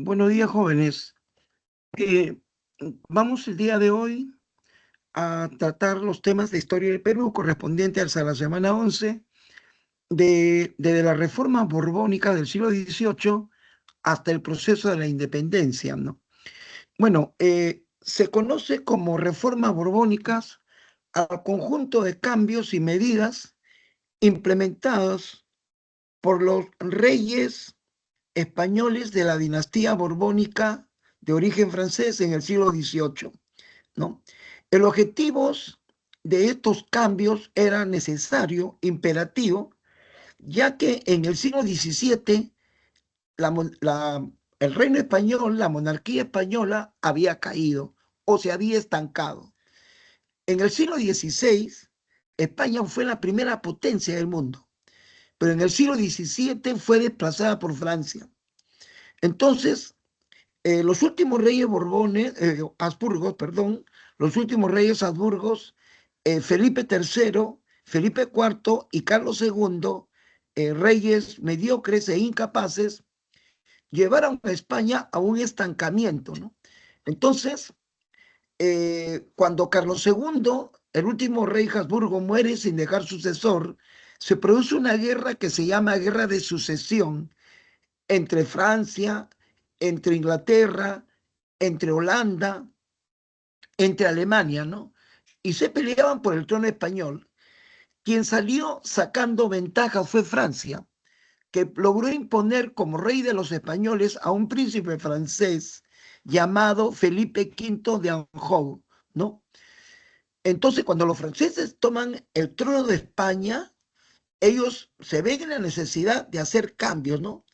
Buenos días, jóvenes. Eh, Vamos el día de hoy a tratar los temas de historia del Perú correspondientes a la semana 11 de la reforma borbónica del siglo XVIII hasta el proceso de la independencia, ¿no? Bueno, se conoce como reformas borbónicas al conjunto de cambios y medidas implementados por los reyes españoles de la dinastía borbónica de origen francés en el siglo XVIII, ¿no? El objetivo de estos cambios era necesario, imperativo, ya que en el siglo XVII la, el reino español, la monarquía española había caído o se había estancado. En el siglo XVI, España fue la primera potencia del mundo, pero en el siglo XVII fue desplazada por Francia. Entonces, los últimos reyes Borbones, Habsburgos, perdón, los últimos reyes Habsburgos, Felipe III, Felipe IV y Carlos II, reyes mediocres e incapaces, llevaron a España a un estancamiento, ¿no? Entonces, cuando Carlos II, el último rey Habsburgo, muere sin dejar sucesor, se produce una guerra que se llama Guerra de Sucesión entre Francia, entre Inglaterra, entre Holanda, entre Alemania, ¿no? Y se peleaban por el trono español. Quien salió sacando ventaja fue Francia, que logró imponer como rey de los españoles a un príncipe francés llamado Felipe V de Anjou, ¿no? Entonces, cuando los franceses toman el trono de España, ellos se ven en la necesidad de hacer cambios, ¿no?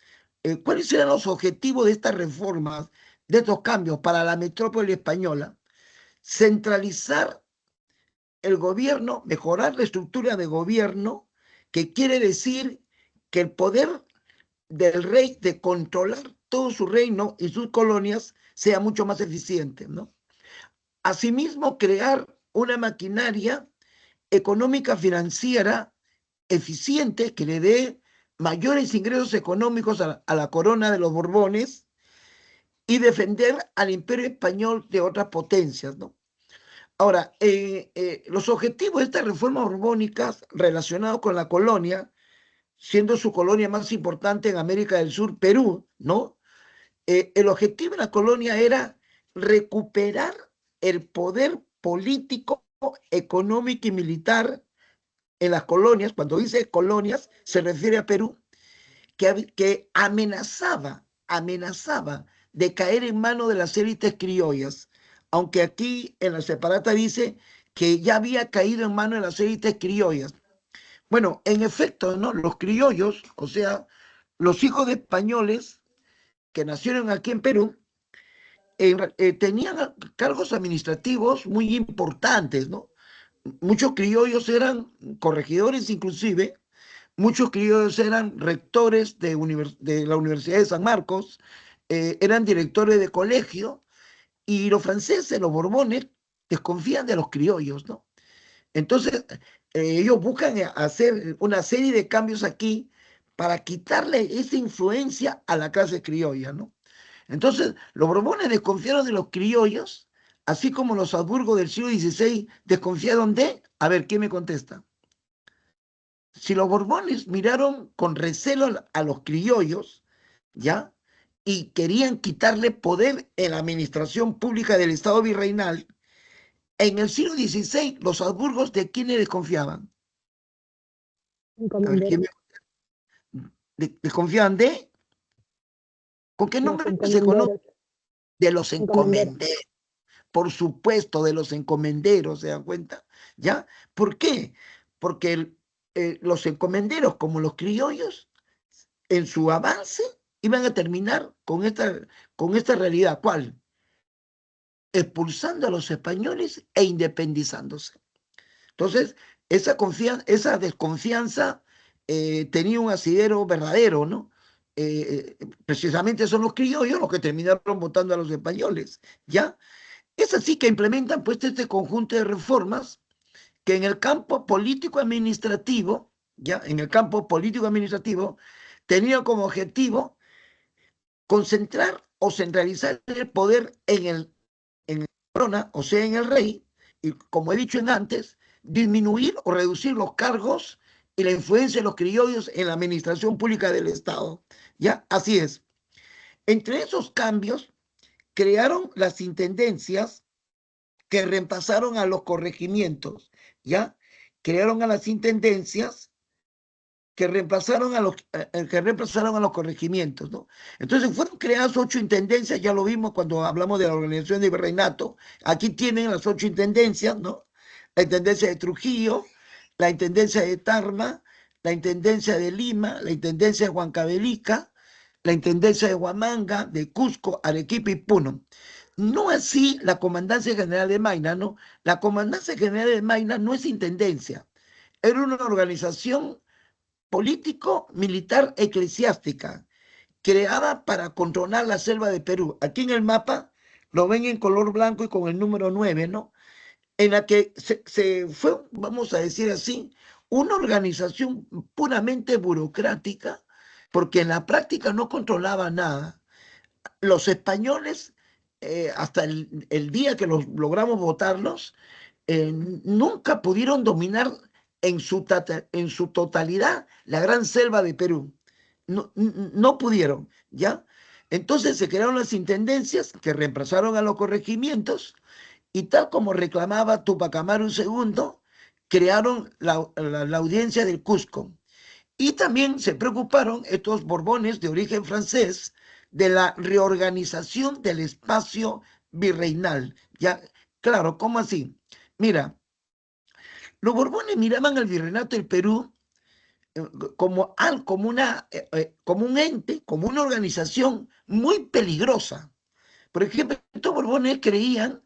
¿Cuáles eran los objetivos de estas reformas, de estos cambios para la metrópoli española? Centralizar el gobierno, mejorar la estructura de gobierno, que quiere decir que el poder del rey de controlar todo su reino y sus colonias sea mucho más eficiente, ¿no? Asimismo, crear una maquinaria económica financiera eficiente que le dé mayores ingresos económicos a la corona de los Borbones y defender al imperio español de otras potencias, ¿no? Ahora, los objetivos de estas reformas borbónicas relacionados con la colonia, siendo su colonia más importante en América del Sur, Perú, ¿no? El objetivo de la colonia era recuperar el poder político, económico y militar en las colonias. Cuando dice colonias, se refiere a Perú, que amenazaba de caer en manos de las élites criollas, aunque aquí en la separata dice que ya había caído en manos de las élites criollas. Bueno, en efecto, ¿no? Los criollos, o sea, los hijos de españoles que nacieron aquí en Perú, tenían cargos administrativos muy importantes, ¿no? Muchos criollos eran corregidores inclusive, muchos criollos eran rectores de la Universidad de San Marcos, eran directores de colegio, y los franceses, los borbones, desconfían de los criollos, ¿no? Entonces, ellos buscan hacer una serie de cambios aquí para quitarle esa influencia a la clase criolla, ¿no? Entonces, los borbones desconfiaron de los criollos, así como los Habsburgos del siglo XVI desconfiaron de, a ver, ¿quién me contesta? Si los borbones miraron con recelo a los criollos, ¿ya? Y querían quitarle poder en la administración pública del Estado virreinal, en el siglo XVI, los Habsburgos, ¿de quiénes desconfiaban? A ver, ¿quién Encomenderos, desconfiaban de? ¿Con qué los nombre se conoce? encomenderos, De los encomenderos. encomenderos. Por supuesto, de los encomenderos, ¿se dan cuenta? ¿Ya? ¿Por qué? Porque los encomenderos, como los criollos, en su avance, iban a terminar con esta realidad. ¿Cuál? Expulsando a los españoles e independizándose. Entonces, esa desconfianza tenía un asidero verdadero, ¿no? Precisamente son los criollos los que terminaron votando a los españoles, ¿ya? Es así que implementan pues este conjunto de reformas que en el campo político administrativo, ya, en el campo político administrativo, tenían como objetivo concentrar o centralizar el poder en el corona, o sea, en el rey, y como he dicho en antes, disminuir o reducir los cargos y la influencia de los criollos en la administración pública del Estado. ¿Ya? Así es. Entre esos cambios, crearon las intendencias que reemplazaron a los corregimientos, ¿ya? Crearon a las intendencias que reemplazaron a los corregimientos, ¿no? Entonces fueron creadas 8 intendencias, ya lo vimos cuando hablamos de la organización de virreinato. Aquí tienen las 8 intendencias, ¿no? La intendencia de Trujillo, la intendencia de Tarma, la intendencia de Lima, la intendencia de Huancavelica, la intendencia de Huamanga, de Cusco, Arequipa y Puno. No así la Comandancia General de Mayna, ¿no? La Comandancia General de Mayna no es intendencia, era una organización político, militar, eclesiástica, creada para controlar la selva de Perú. Aquí en el mapa lo ven en color blanco y con el número 9, ¿no? En la que se fue, vamos a decir así, una organización puramente burocrática, porque en la práctica no controlaba nada. Los españoles, hasta el día que los logramos votarlos, nunca pudieron dominar en su totalidad la gran selva de Perú. No, no pudieron, ¿ya? Entonces se crearon las intendencias que reemplazaron a los corregimientos y tal como reclamaba Tupac Amaru II, crearon la audiencia del Cusco. Y también se preocuparon estos Borbones de origen francés de la reorganización del espacio virreinal. Ya, claro, ¿cómo así? Mira, los Borbones miraban al virreinato del Perú como un ente, como una organización muy peligrosa. Por ejemplo, estos Borbones creían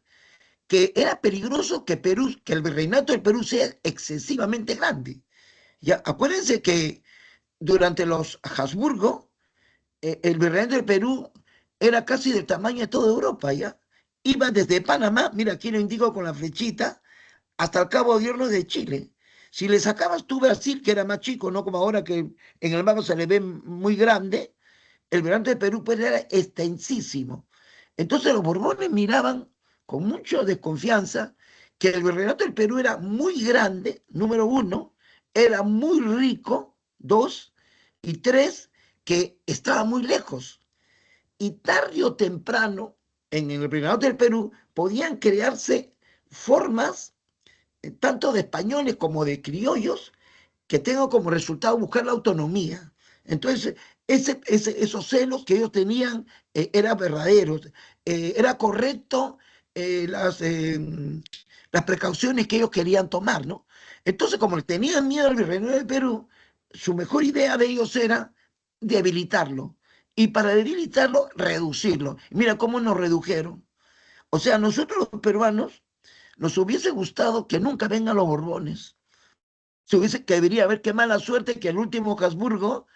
que era peligroso que el virreinato del Perú sea excesivamente grande. Ya, acuérdense que durante los Habsburgo, el virreinato del Perú era casi del tamaño de toda Europa, ¿ya? Iba desde Panamá, mira, aquí lo indico con la flechita, hasta el Cabo de Hornos de Chile. Si le sacabas tú Brasil, que era más chico, no como ahora que en el mapa se le ve muy grande, el virreinato del Perú pues era extensísimo. Entonces los Borbones miraban con mucha desconfianza que el virreinato del Perú era muy grande, número uno, era muy rico, dos, y tres, que estaba muy lejos. Y tarde o temprano, en el virreinato del Perú, podían crearse formas, tanto de españoles como de criollos, que tengan como resultado buscar la autonomía. Entonces, esos celos que ellos tenían eran verdaderos, era correcto las precauciones que ellos querían tomar, ¿no? Entonces, como tenían miedo al virreinato de Perú, su mejor idea de ellos era debilitarlo. Y para debilitarlo, reducirlo. Mira cómo nos redujeron. O sea, nosotros los peruanos nos hubiese gustado que nunca vengan los Borbones. Se hubiese, que debería haber qué mala suerte que el último Habsburgo,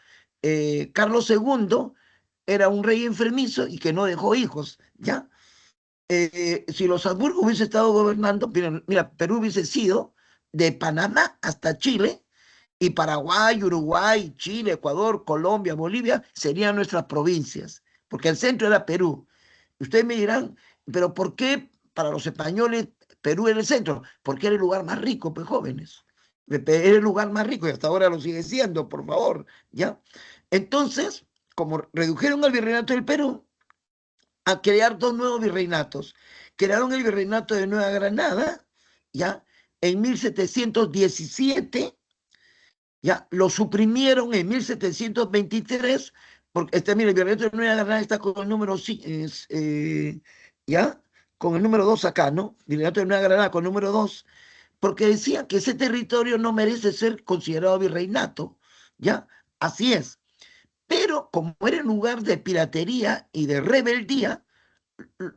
Carlos II, era un rey enfermizo y que no dejó hijos, ¿ya? Si los Habsburgo hubiesen estado gobernando, mira, Perú hubiese sido de Panamá hasta Chile, y Paraguay, Uruguay, Chile, Ecuador, Colombia, Bolivia serían nuestras provincias, porque el centro era Perú. Ustedes me dirán, pero ¿por qué para los españoles Perú era el centro? Porque era el lugar más rico, pues jóvenes. Era el lugar más rico y hasta ahora lo sigue siendo, por favor, ¿ya? Entonces, como redujeron al virreinato del Perú a crear 2 nuevos virreinatos, crearon el virreinato de Nueva Granada, ¿ya? En 1717, ya, lo suprimieron en 1723, porque mira, el virreinato de Nueva Granada está con el número, ya, con el número 2 acá, ¿no? Virreinato de Nueva Granada con el número 2, porque decían que ese territorio no merece ser considerado virreinato, ¿ya? Así es. Pero como era un lugar de piratería y de rebeldía,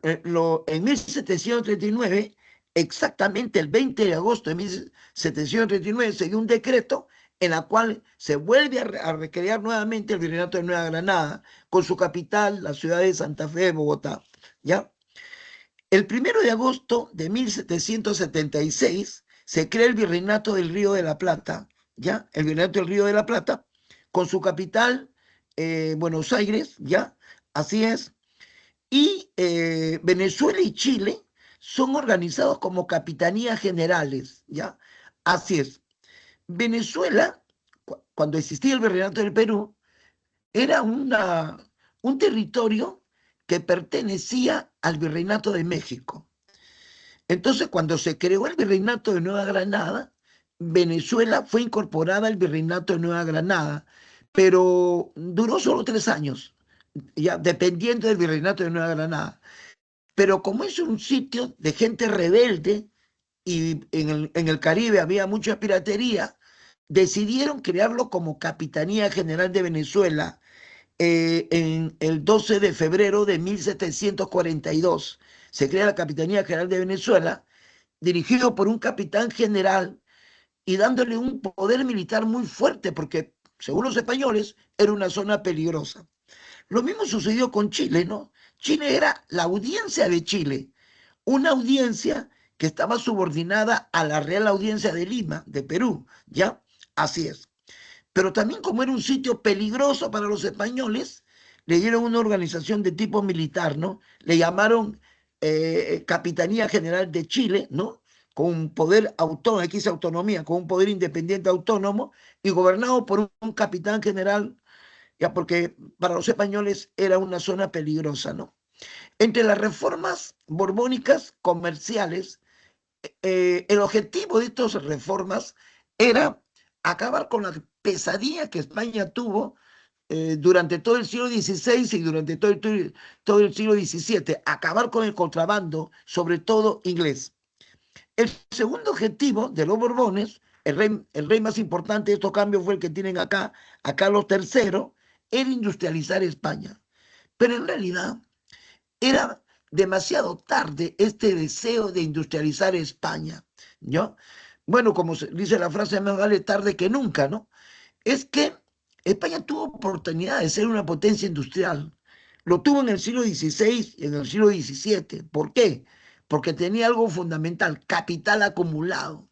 en 1739, exactamente el 20 de agosto de 1739, se dio un decreto en la cual se vuelve a recrear nuevamente el virreinato de Nueva Granada, con su capital, la ciudad de Santa Fe de Bogotá. ¿Ya? El 1 de agosto de 1776 se crea el virreinato del Río de la Plata, ¿ya? El virreinato del Río de la Plata, con su capital, Buenos Aires, ¿ya? Así es. Venezuela y Chile son organizados como capitanías generales, ¿ya? Así es. Venezuela, cuando existía el Virreinato del Perú, era un territorio que pertenecía al Virreinato de México. Entonces, cuando se creó el Virreinato de Nueva Granada, Venezuela fue incorporada al Virreinato de Nueva Granada, pero duró solo 3 años, ya dependiendo del Virreinato de Nueva Granada. Pero como es un sitio de gente rebelde y en el Caribe había mucha piratería, decidieron crearlo como Capitanía General de Venezuela en el 12 de febrero de 1742. Se crea la Capitanía General de Venezuela, dirigido por un capitán general y dándole un poder militar muy fuerte, porque según los españoles era una zona peligrosa. Lo mismo sucedió con Chile, ¿no? Chile era la audiencia de Chile, una audiencia que estaba subordinada a la Real Audiencia de Lima, de Perú, ¿ya? Así es. Pero también como era un sitio peligroso para los españoles, le dieron una organización de tipo militar, ¿no? Le llamaron Capitanía General de Chile, ¿no? Con un poder autónomo, aquí dice autonomía, con un poder independiente autónomo y gobernado por un capitán general, ya porque para los españoles era una zona peligrosa, ¿no? Entre las reformas borbónicas comerciales, el objetivo de estas reformas era acabar con la pesadilla que España tuvo durante todo el siglo XVI y durante todo el siglo XVII, acabar con el contrabando, sobre todo inglés. El segundo objetivo de los Borbones, el rey más importante de estos cambios fue el que tienen acá, a Carlos III, era industrializar España. Pero en realidad era demasiado tarde este deseo de industrializar España, ¿no? Bueno, como dice la frase, más vale tarde que nunca, ¿no? Es que España tuvo oportunidad de ser una potencia industrial. Lo tuvo en el siglo XVI y en el siglo XVII. ¿Por qué? Porque tenía algo fundamental, capital acumulado.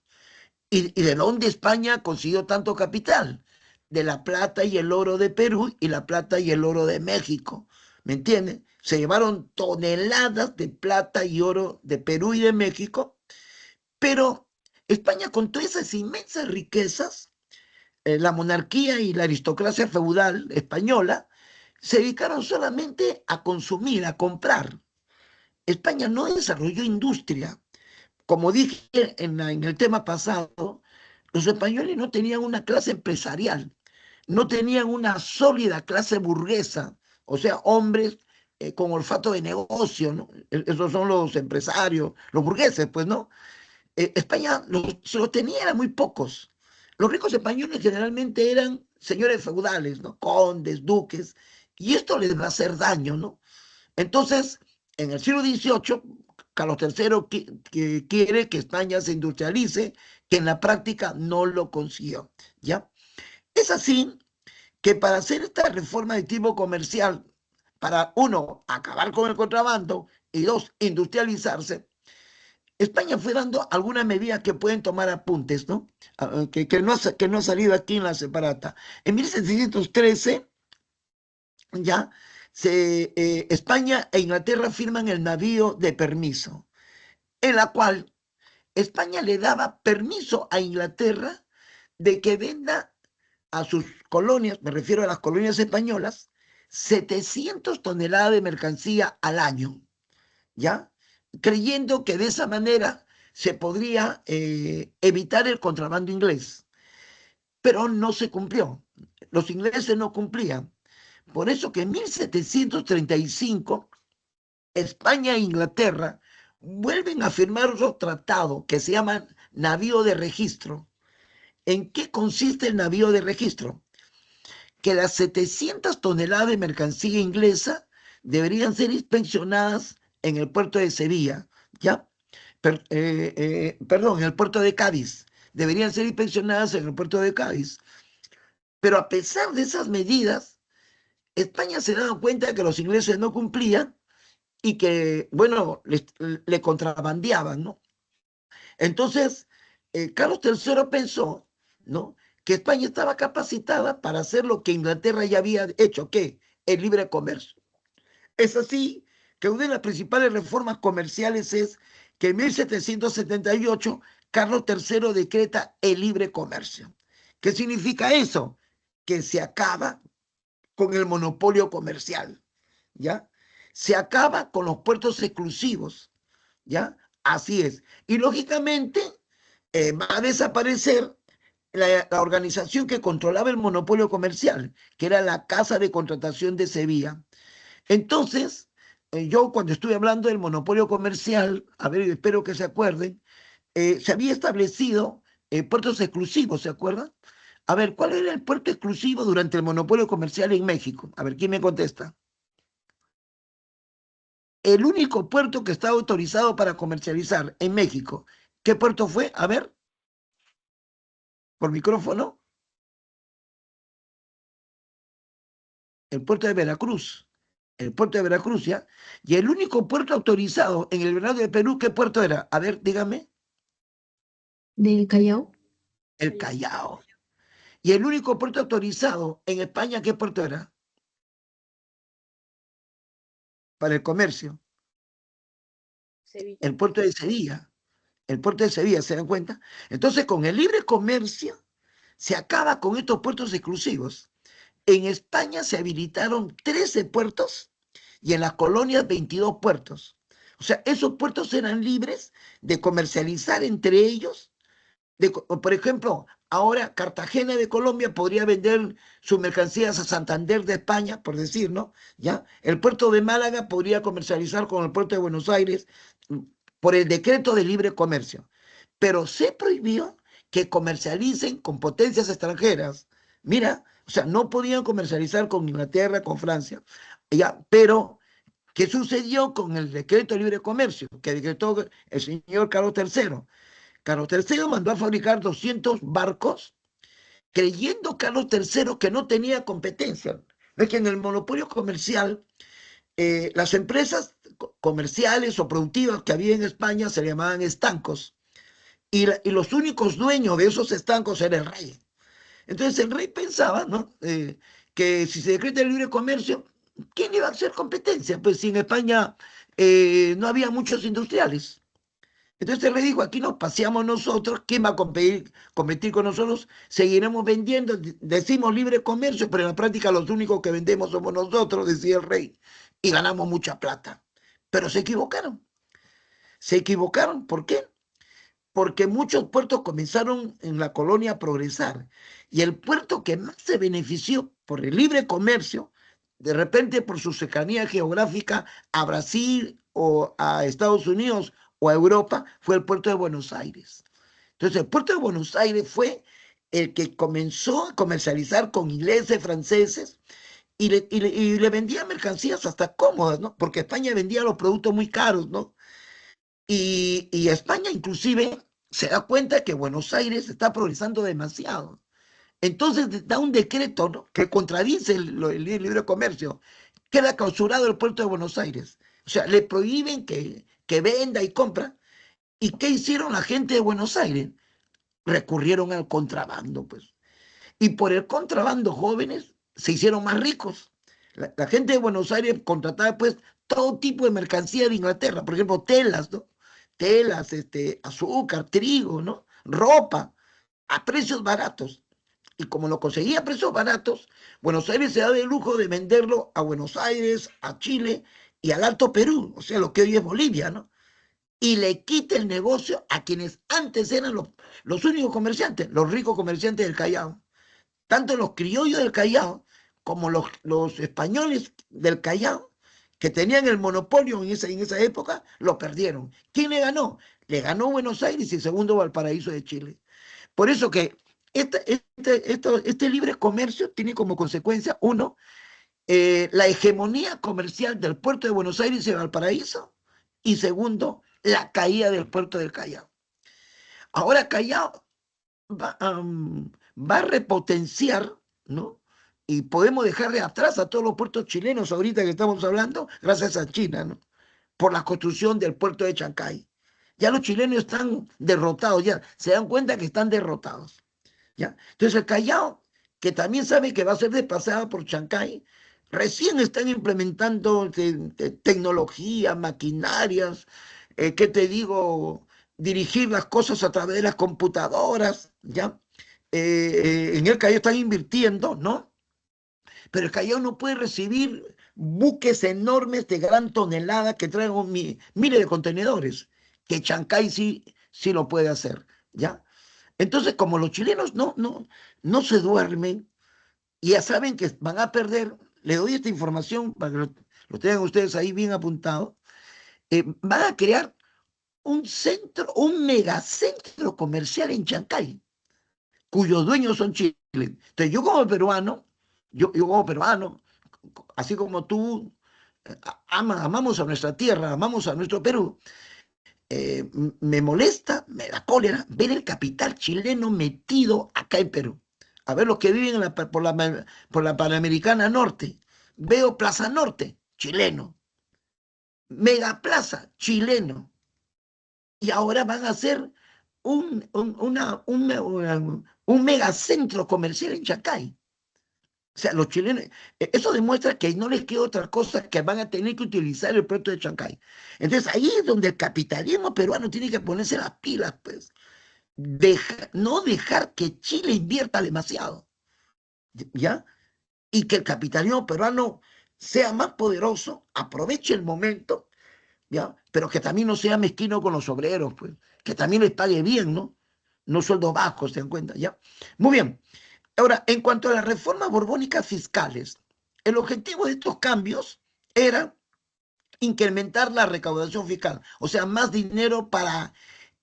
¿Y de dónde España consiguió tanto capital? De la plata y el oro de Perú y la plata y el oro de México. ¿Me entienden? Se llevaron toneladas de plata y oro de Perú y de México, pero España con todas esas inmensas riquezas, la monarquía y la aristocracia feudal española se dedicaron solamente a consumir, a comprar. España no desarrolló industria. Como dije en el tema pasado, los españoles no tenían una clase empresarial, no tenían una sólida clase burguesa, o sea, hombres con olfato de negocio, ¿no? Esos son los empresarios, los burgueses, pues, ¿no? España se los tenía, eran muy pocos. Los ricos españoles generalmente eran señores feudales, ¿no? Condes, duques, y esto les va a hacer daño, ¿no? Entonces, en el siglo XVIII, Carlos III que quiere que España se industrialice, que en la práctica no lo consiguió, ¿ya? Es así que para hacer esta reforma de tipo comercial, para uno, acabar con el contrabando y dos, industrializarse, España fue dando algunas medidas que pueden tomar apuntes, ¿no? Que no ha salido aquí en la separata. En 1713 ya España e Inglaterra firman el navío de permiso, en la cual España le daba permiso a Inglaterra de que venda a sus colonias, me refiero a las colonias españolas, 700 toneladas de mercancía al año, ¿ya? Creyendo que de esa manera se podría evitar el contrabando inglés. Pero no se cumplió. Los ingleses no cumplían. Por eso que en 1735 España e Inglaterra vuelven a firmar otro tratado que se llama navío de registro. ¿En qué consiste el navío de registro? Que las 700 toneladas de mercancía inglesa deberían ser inspeccionadas en el puerto de Sevilla, ¿ya? Perdón, en el puerto de Cádiz. Deberían ser inspeccionadas en el puerto de Cádiz. Pero a pesar de esas medidas, España se daba cuenta de que los ingleses no cumplían y que, bueno, le contrabandeaban, ¿no? Entonces, Carlos III pensó, ¿no? Que España estaba capacitada para hacer lo que Inglaterra ya había hecho, ¿qué? El libre comercio. Es así que una de las principales reformas comerciales es que en 1778 Carlos III decreta el libre comercio. ¿Qué significa eso? Que se acaba con el monopolio comercial, ¿ya? Se acaba con los puertos exclusivos, ¿ya? Así es. Y lógicamente va a desaparecer la organización que controlaba el monopolio comercial, que era la Casa de Contratación de Sevilla. Entonces, yo cuando estuve hablando del monopolio comercial, a ver, espero que se acuerden, se había establecido puertos exclusivos, ¿se acuerdan? A ver, ¿cuál era el puerto exclusivo durante el monopolio comercial en México? A ver, ¿quién me contesta? El único puerto que estaba autorizado para comercializar en México. ¿Qué puerto fue? A ver, por micrófono, el puerto de Veracruz. El puerto de Veracruz, ¿ya? Y el único puerto autorizado en el verano de Perú, ¿qué puerto era? A ver, dígame. ¿Del Callao? El Callao. Y el único puerto autorizado en España, ¿qué puerto era? Para el comercio. Sevilla. El puerto de Sevilla. El puerto de Sevilla, ¿se dan cuenta? Entonces, con el libre comercio, se acaba con estos puertos exclusivos. En España se habilitaron 13 puertos y en las colonias 22 puertos. O sea, esos puertos eran libres de comercializar entre ellos. Por ejemplo, ahora Cartagena de Colombia podría vender sus mercancías a Santander de España, por decir, ¿no? ¿Ya? El puerto de Málaga podría comercializar con el puerto de Buenos Aires por el decreto de libre comercio. Pero se prohibió que comercialicen con potencias extranjeras. Mira, o sea, no podían comercializar con Inglaterra, con Francia. Ya, pero, ¿qué sucedió con el decreto de libre comercio que decretó el señor Carlos III? Carlos III mandó a fabricar 200 barcos, creyendo Carlos III que no tenía competencia. Es que en el monopolio comercial, las empresas comerciales o productivas que había en España se llamaban estancos. Y los únicos dueños de esos estancos era el rey. Entonces el rey pensaba, ¿no? Que si se decreta el libre comercio, ¿quién iba a hacer competencia? Pues si en España no había muchos industriales. Entonces el rey dijo, aquí nos paseamos nosotros, ¿quién va a competir con nosotros? Seguiremos vendiendo, decimos libre comercio, pero en la práctica los únicos que vendemos somos nosotros, decía el rey, y ganamos mucha plata. Pero se equivocaron. Se equivocaron, ¿por qué? Porque muchos puertos comenzaron en la colonia a progresar y el puerto que más se benefició por el libre comercio, de repente por su cercanía geográfica a Brasil o a Estados Unidos o a Europa, fue el puerto de Buenos Aires. Entonces el puerto de Buenos Aires fue el que comenzó a comercializar con ingleses, franceses, y le vendía mercancías hasta cómodas, ¿no? Porque España vendía los productos muy caros, ¿no? Y España inclusive se da cuenta que Buenos Aires está progresando demasiado. Entonces da un decreto, ¿no?, que contradice el libre comercio. Queda clausurado el puerto de Buenos Aires. O sea, le prohíben que venda y compra. ¿Y qué hicieron la gente de Buenos Aires? Recurrieron al contrabando, pues. Y por el contrabando jóvenes se hicieron más ricos. La gente de Buenos Aires contrataba pues todo tipo de mercancía de Inglaterra, por ejemplo, telas, ¿no? Telas, azúcar, trigo, ¿no? Ropa, a precios baratos. Y como lo conseguía a precios baratos, Buenos Aires se da el lujo de venderlo a Buenos Aires, a Chile y al Alto Perú, o sea, lo que hoy es Bolivia, ¿no? Y le quita el negocio a quienes antes eran los únicos comerciantes, los ricos comerciantes del Callao. Tanto los criollos del Callao como los españoles del Callao, que tenían el monopolio en esa época, lo perdieron. ¿Quién le ganó? Le ganó Buenos Aires y segundo Valparaíso de Chile. Por eso que este libre comercio tiene como consecuencia, uno, la hegemonía comercial del puerto de Buenos Aires y de Valparaíso, y segundo, la caída del puerto del Callao. Ahora Callao va a repotenciar, ¿no? Y podemos dejar de atrás a todos los puertos chilenos ahorita que estamos hablando, gracias a China, ¿no? Por la construcción del puerto de Chancay. Ya los chilenos están derrotados, ya se dan cuenta que están derrotados, ¿ya? Entonces el Callao, que también sabe que va a ser desplazado por Chancay, Recién están implementando tecnología, maquinarias, ¿qué te digo? Dirigir las cosas a través de las computadoras, ¿ya? En el Callao están invirtiendo, ¿no? Pero el Callao no puede recibir buques enormes de gran tonelada que traigan miles de contenedores, que Chancay sí lo puede hacer, ¿ya? Entonces, como los chilenos no se duermen, y ya saben que van a perder, le doy esta información para que lo tengan ustedes ahí bien apuntado, van a crear un centro, un megacentro comercial en Chancay, cuyos dueños son Chile. Entonces yo como peruano, yo como peruano, así como tú, amamos a nuestra tierra, amamos a nuestro Perú, me molesta, me da cólera ver el capital chileno metido acá en Perú. A ver los que viven por la Panamericana Norte. Veo Plaza Norte, chileno. Mega Plaza, chileno. Y ahora van a hacer un megacentro comercial en Chacay. O sea, los chilenos, eso demuestra que no les queda otra cosa que van a tener que utilizar el puerto de Chancay. Entonces ahí es donde el capitalismo peruano tiene que ponerse las pilas, pues. No dejar que Chile invierta demasiado, ¿ya? Y que el capitalismo peruano sea más poderoso, aproveche el momento, ¿ya? Pero que también no sea mezquino con los obreros, pues. Que también les pague bien, ¿no? No sueldos bajos, ¿se dan cuenta? ¿Ya? Muy bien. Ahora, en cuanto a las reformas borbónicas fiscales, el objetivo de estos cambios era incrementar la recaudación fiscal, o sea, más dinero para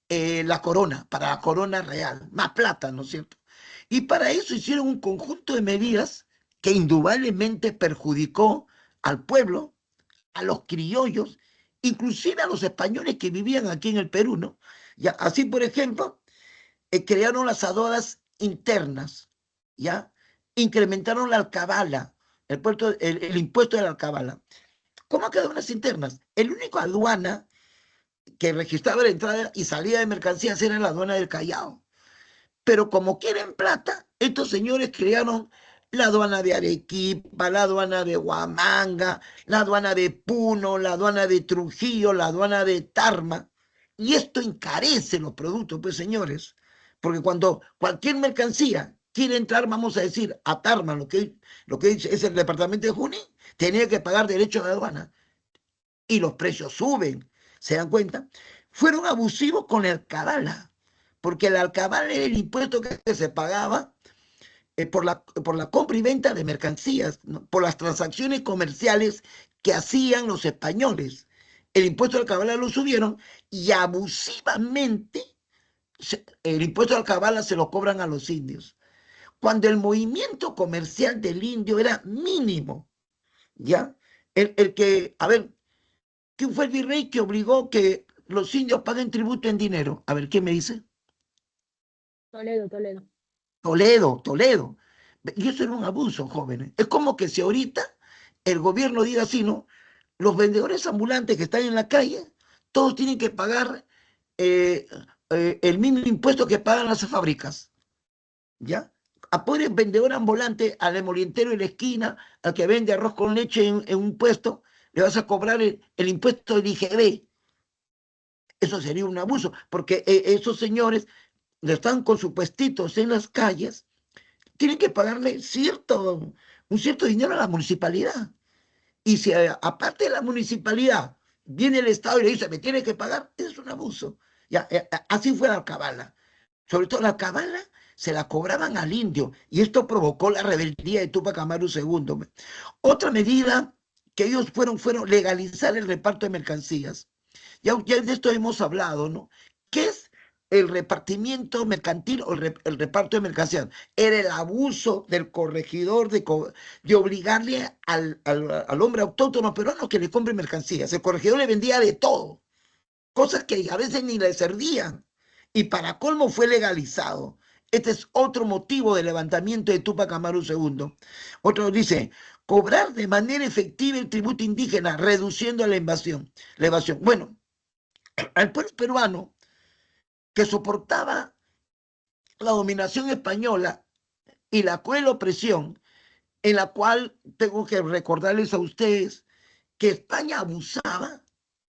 la corona real, más plata, ¿no es cierto? Y para eso hicieron un conjunto de medidas que indudablemente perjudicó al pueblo, a los criollos, inclusive a los españoles que vivían aquí en el Perú, ¿no? Ya, así, por ejemplo, crearon las aduanas internas, ¿ya? Incrementaron la alcabala, el impuesto de la alcabala. ¿Cómo que aduanas internas? El único aduana que registraba la entrada y salida de mercancías era la aduana del Callao. Pero como quieren plata, estos señores crearon la aduana de Arequipa, la aduana de Huamanga, la aduana de Puno, la aduana de Trujillo, la aduana de Tarma. Y esto encarece los productos, pues señores, porque cuando cualquier mercancía quiere entrar, vamos a decir, a Tarma, lo que es el departamento de Junín, tenía que pagar derecho de aduana. Y los precios suben, ¿se dan cuenta? Fueron abusivos con el alcabala, porque el alcabala era el impuesto que se pagaba por la compra y venta de mercancías, ¿no? Por las transacciones comerciales que hacían los españoles. El impuesto al alcabala lo subieron y abusivamente el impuesto al alcabala se lo cobran a los indios. Cuando el movimiento comercial del indio era mínimo, ¿ya? A ver, ¿quién fue el virrey que obligó que los indios paguen tributo en dinero? A ver, ¿qué me dice? Toledo, Toledo. Toledo. Y eso era un abuso, jóvenes. Es como que si ahorita el gobierno diga así, ¿no? Los vendedores ambulantes que están en la calle, todos tienen que pagar eh, el mismo impuesto que pagan las fábricas, ¿ya? A pobre vendedor ambulante, al emolientero en la esquina, al que vende arroz con leche en un puesto, le vas a cobrar el impuesto del IGB. Eso sería un abuso, porque esos señores están con sus puestitos en las calles, tienen que pagarle un cierto dinero a la municipalidad. Y si aparte de la municipalidad viene el Estado y le dice, me tiene que pagar, es un abuso. Ya, así fue la alcabala. Sobre todo la alcabala se la cobraban al indio y esto provocó la rebeldía de Tupac Amaru II. Otra medida que ellos fueron legalizar el reparto de mercancías. Ya de esto hemos hablado, ¿no? ¿Qué es el repartimiento mercantil o el reparto de mercancías? Era el abuso del corregidor de obligarle al hombre autóctono peruano que le compre mercancías. El corregidor le vendía de todo, cosas que a veces ni le servían. Y para colmo fue legalizado. Este es otro motivo del levantamiento de Tupac Amaru II. Otro dice, cobrar de manera efectiva el tributo indígena, reduciendo la invasión. La evasión. Bueno, al pueblo peruano que soportaba la dominación española y la cruel opresión, en la cual tengo que recordarles a ustedes que España abusaba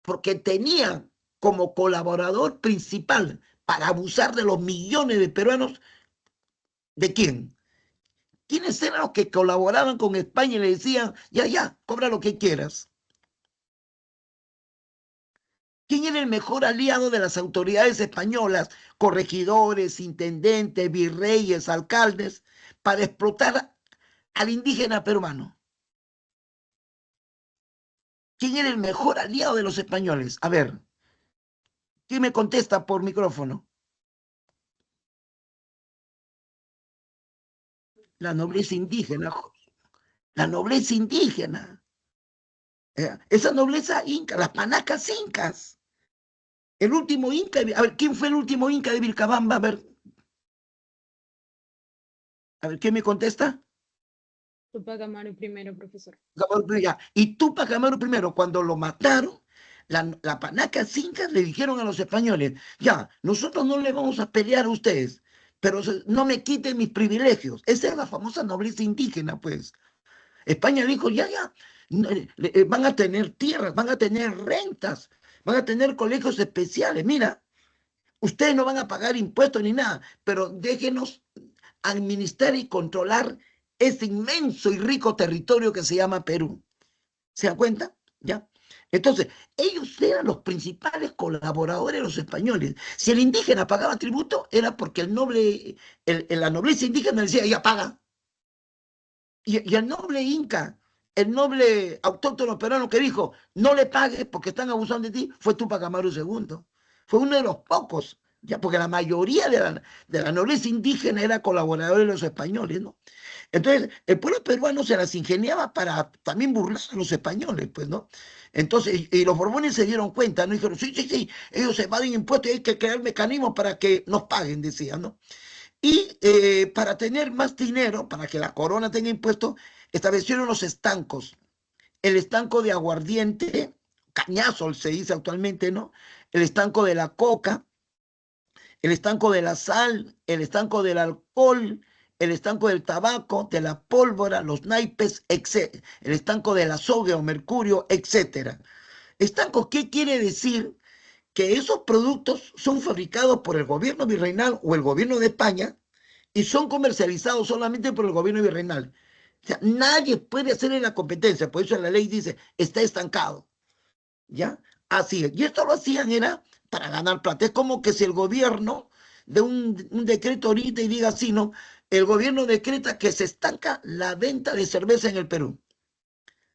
porque tenía como colaborador principal para abusar de los millones de peruanos. ¿De quién? ¿Quiénes eran los que colaboraban con España y le decían, ya, cobra lo que quieras? ¿Quién era el mejor aliado de las autoridades españolas, corregidores, intendentes, virreyes, alcaldes, para explotar al indígena peruano? ¿Quién era el mejor aliado de los españoles? A ver, ¿quién me contesta por micrófono? La nobleza indígena, la nobleza indígena. Esa nobleza inca, las panacas incas. El último inca, a ver, ¿quién fue el último inca de Vilcabamba? A ver, ¿quién me contesta? Tupac Amaru primero, profesor. Y Tupac Amaru primero, cuando lo mataron, la panacas incas le dijeron a los españoles, ya, nosotros no le vamos a pelear a ustedes, pero no me quiten mis privilegios. Esa es la famosa nobleza indígena, pues. España dijo, ya, van a tener tierras, van a tener rentas, van a tener colegios especiales. Mira, ustedes no van a pagar impuestos ni nada, pero déjenos administrar y controlar ese inmenso y rico territorio que se llama Perú. ¿Se dan cuenta? ¿Ya? Entonces, ellos eran los principales colaboradores de los españoles. Si el indígena pagaba tributo, era porque el noble, la nobleza indígena decía, ya paga. Y el noble inca, el noble autóctono peruano que dijo, no le pagues porque están abusando de ti, fue Tupac Amaru II. Fue uno de los pocos, ya porque la mayoría de la nobleza indígena era colaborador de los españoles, ¿no? Entonces, el pueblo peruano se las ingeniaba para también burlar a los españoles, pues, ¿no? Entonces, y los borbones se dieron cuenta, ¿no? Dijeron, sí, ellos evaden impuestos y hay que crear mecanismos para que nos paguen, decían, ¿no? Y para tener más dinero, para que la corona tenga impuestos, establecieron los estancos. El estanco de aguardiente, cañazo se dice actualmente, ¿no? El estanco de la coca, el estanco de la sal, el estanco del alcohol, el estanco del tabaco, de la pólvora, los naipes, etc. El estanco de la soga o mercurio, etc. Estanco, ¿qué quiere decir? Que esos productos son fabricados por el gobierno virreinal o el gobierno de España y son comercializados solamente por el gobierno virreinal. O sea, nadie puede hacerle la competencia, por eso la ley dice, está estancado, ¿ya? Así es. Y esto lo hacían era para ganar plata. Es como que si el gobierno de un decreto ahorita y diga así, ¿no? El gobierno decreta que se estanca la venta de cerveza en el Perú.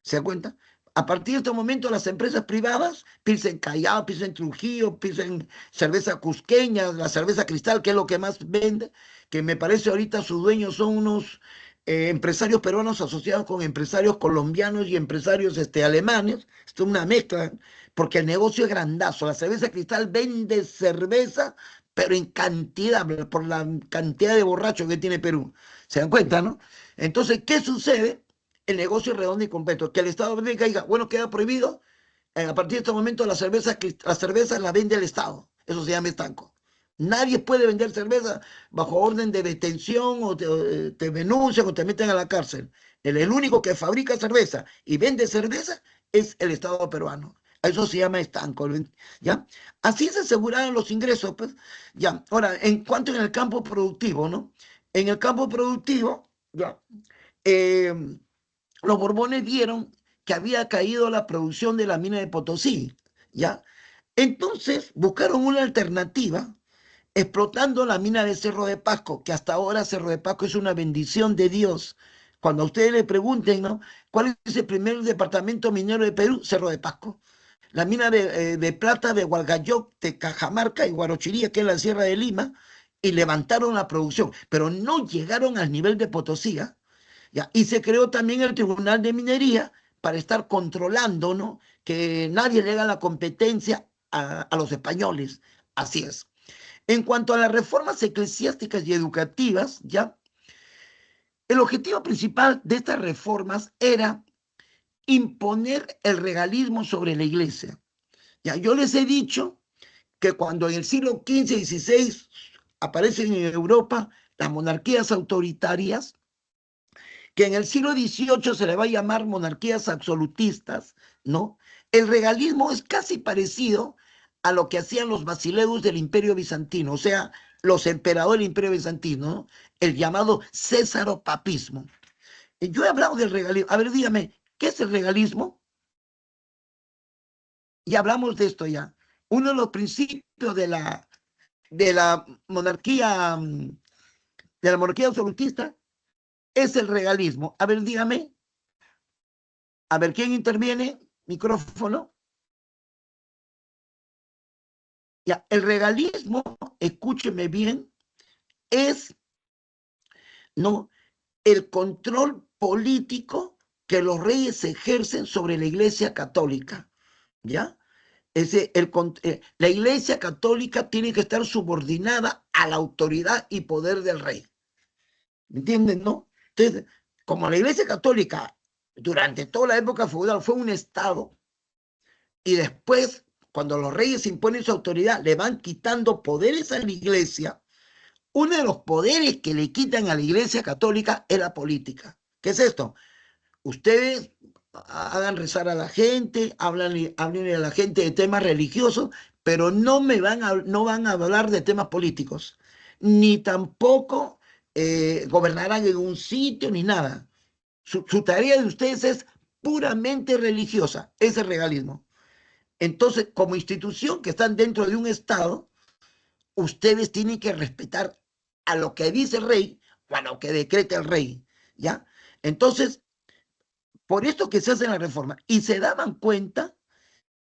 ¿Se da cuenta? A partir de este momento, las empresas privadas, Pilsen Callao, Pilsen Trujillo, Pilsen cerveza cusqueña, la cerveza cristal, que es lo que más vende, que me parece ahorita sus dueños son unos empresarios peruanos asociados con empresarios colombianos y empresarios alemanes. Esto es una mezcla, porque el negocio es grandazo. La cerveza cristal vende cerveza, pero en cantidad, por la cantidad de borrachos que tiene Perú. ¿Se dan cuenta, no? Entonces, ¿qué sucede? El negocio es redondo y completo. Que el Estado diga, bueno, queda prohibido. A partir de este momento la cerveza la vende el Estado. Eso se llama estanco. Nadie puede vender cerveza bajo orden de detención o te denuncian o te meten a la cárcel. El único que fabrica cerveza y vende cerveza es el Estado peruano. Eso se llama estanco, ¿ya? Así se aseguraron los ingresos, pues, ya. Ahora, en cuanto en el campo productivo, ¿no? En el campo productivo, ya, eh, los Borbones vieron que había caído la producción de la mina de Potosí, ¿ya? Entonces buscaron una alternativa explotando la mina de Cerro de Pasco, que hasta ahora Cerro de Pasco es una bendición de Dios. Cuando a ustedes le pregunten, ¿no? ¿Cuál es el primer departamento minero de Perú? Cerro de Pasco. La mina de plata de Hualgayoc, de Cajamarca y Guarochiría, que es la Sierra de Lima, y levantaron la producción, pero no llegaron al nivel de Potosí, ¿ah? ¿Ya? Y se creó también el Tribunal de Minería para estar controlando, ¿no? Que nadie le haga la competencia a los españoles. Así es. En cuanto a las reformas eclesiásticas y educativas, ¿ya? El objetivo principal de estas reformas era imponer el regalismo sobre la iglesia. Ya, yo les he dicho que cuando en el siglo XV y XVI aparecen en Europa las monarquías autoritarias, que en el siglo XVIII se le va a llamar monarquías absolutistas, ¿no? El regalismo es casi parecido a lo que hacían los basileus del Imperio Bizantino, o sea, los emperadores del Imperio Bizantino, ¿no? El llamado césaropapismo. Yo he hablado del regalismo. A ver, dígame, ¿qué es el regalismo? Ya hablamos de esto ya. Uno de los principios de la monarquía, de la monarquía absolutista es el regalismo. A ver, dígame, a ver, ¿quién interviene? Micrófono. Ya, el regalismo, escúcheme bien, es no el control político que los reyes ejercen sobre la Iglesia Católica, ¿ya? La Iglesia Católica tiene que estar subordinada a la autoridad y poder del rey. ¿Me entienden, no? Entonces, como la Iglesia Católica durante toda la época feudal fue un Estado, y después, cuando los reyes imponen su autoridad, le van quitando poderes a la Iglesia. Uno de los poderes que le quitan a la Iglesia Católica es la política. ¿Qué es esto? Ustedes hagan rezar a la gente, hablen a la gente de temas religiosos, pero no van a hablar de temas políticos, ni tampoco gobernarán en un sitio, ni nada. Su tarea de ustedes es puramente religiosa, ese regalismo. Entonces, como institución que están dentro de un Estado, ustedes tienen que respetar a lo que dice el rey o a lo que decreta el rey, ¿ya? Entonces, por esto que se hace la reforma, y se daban cuenta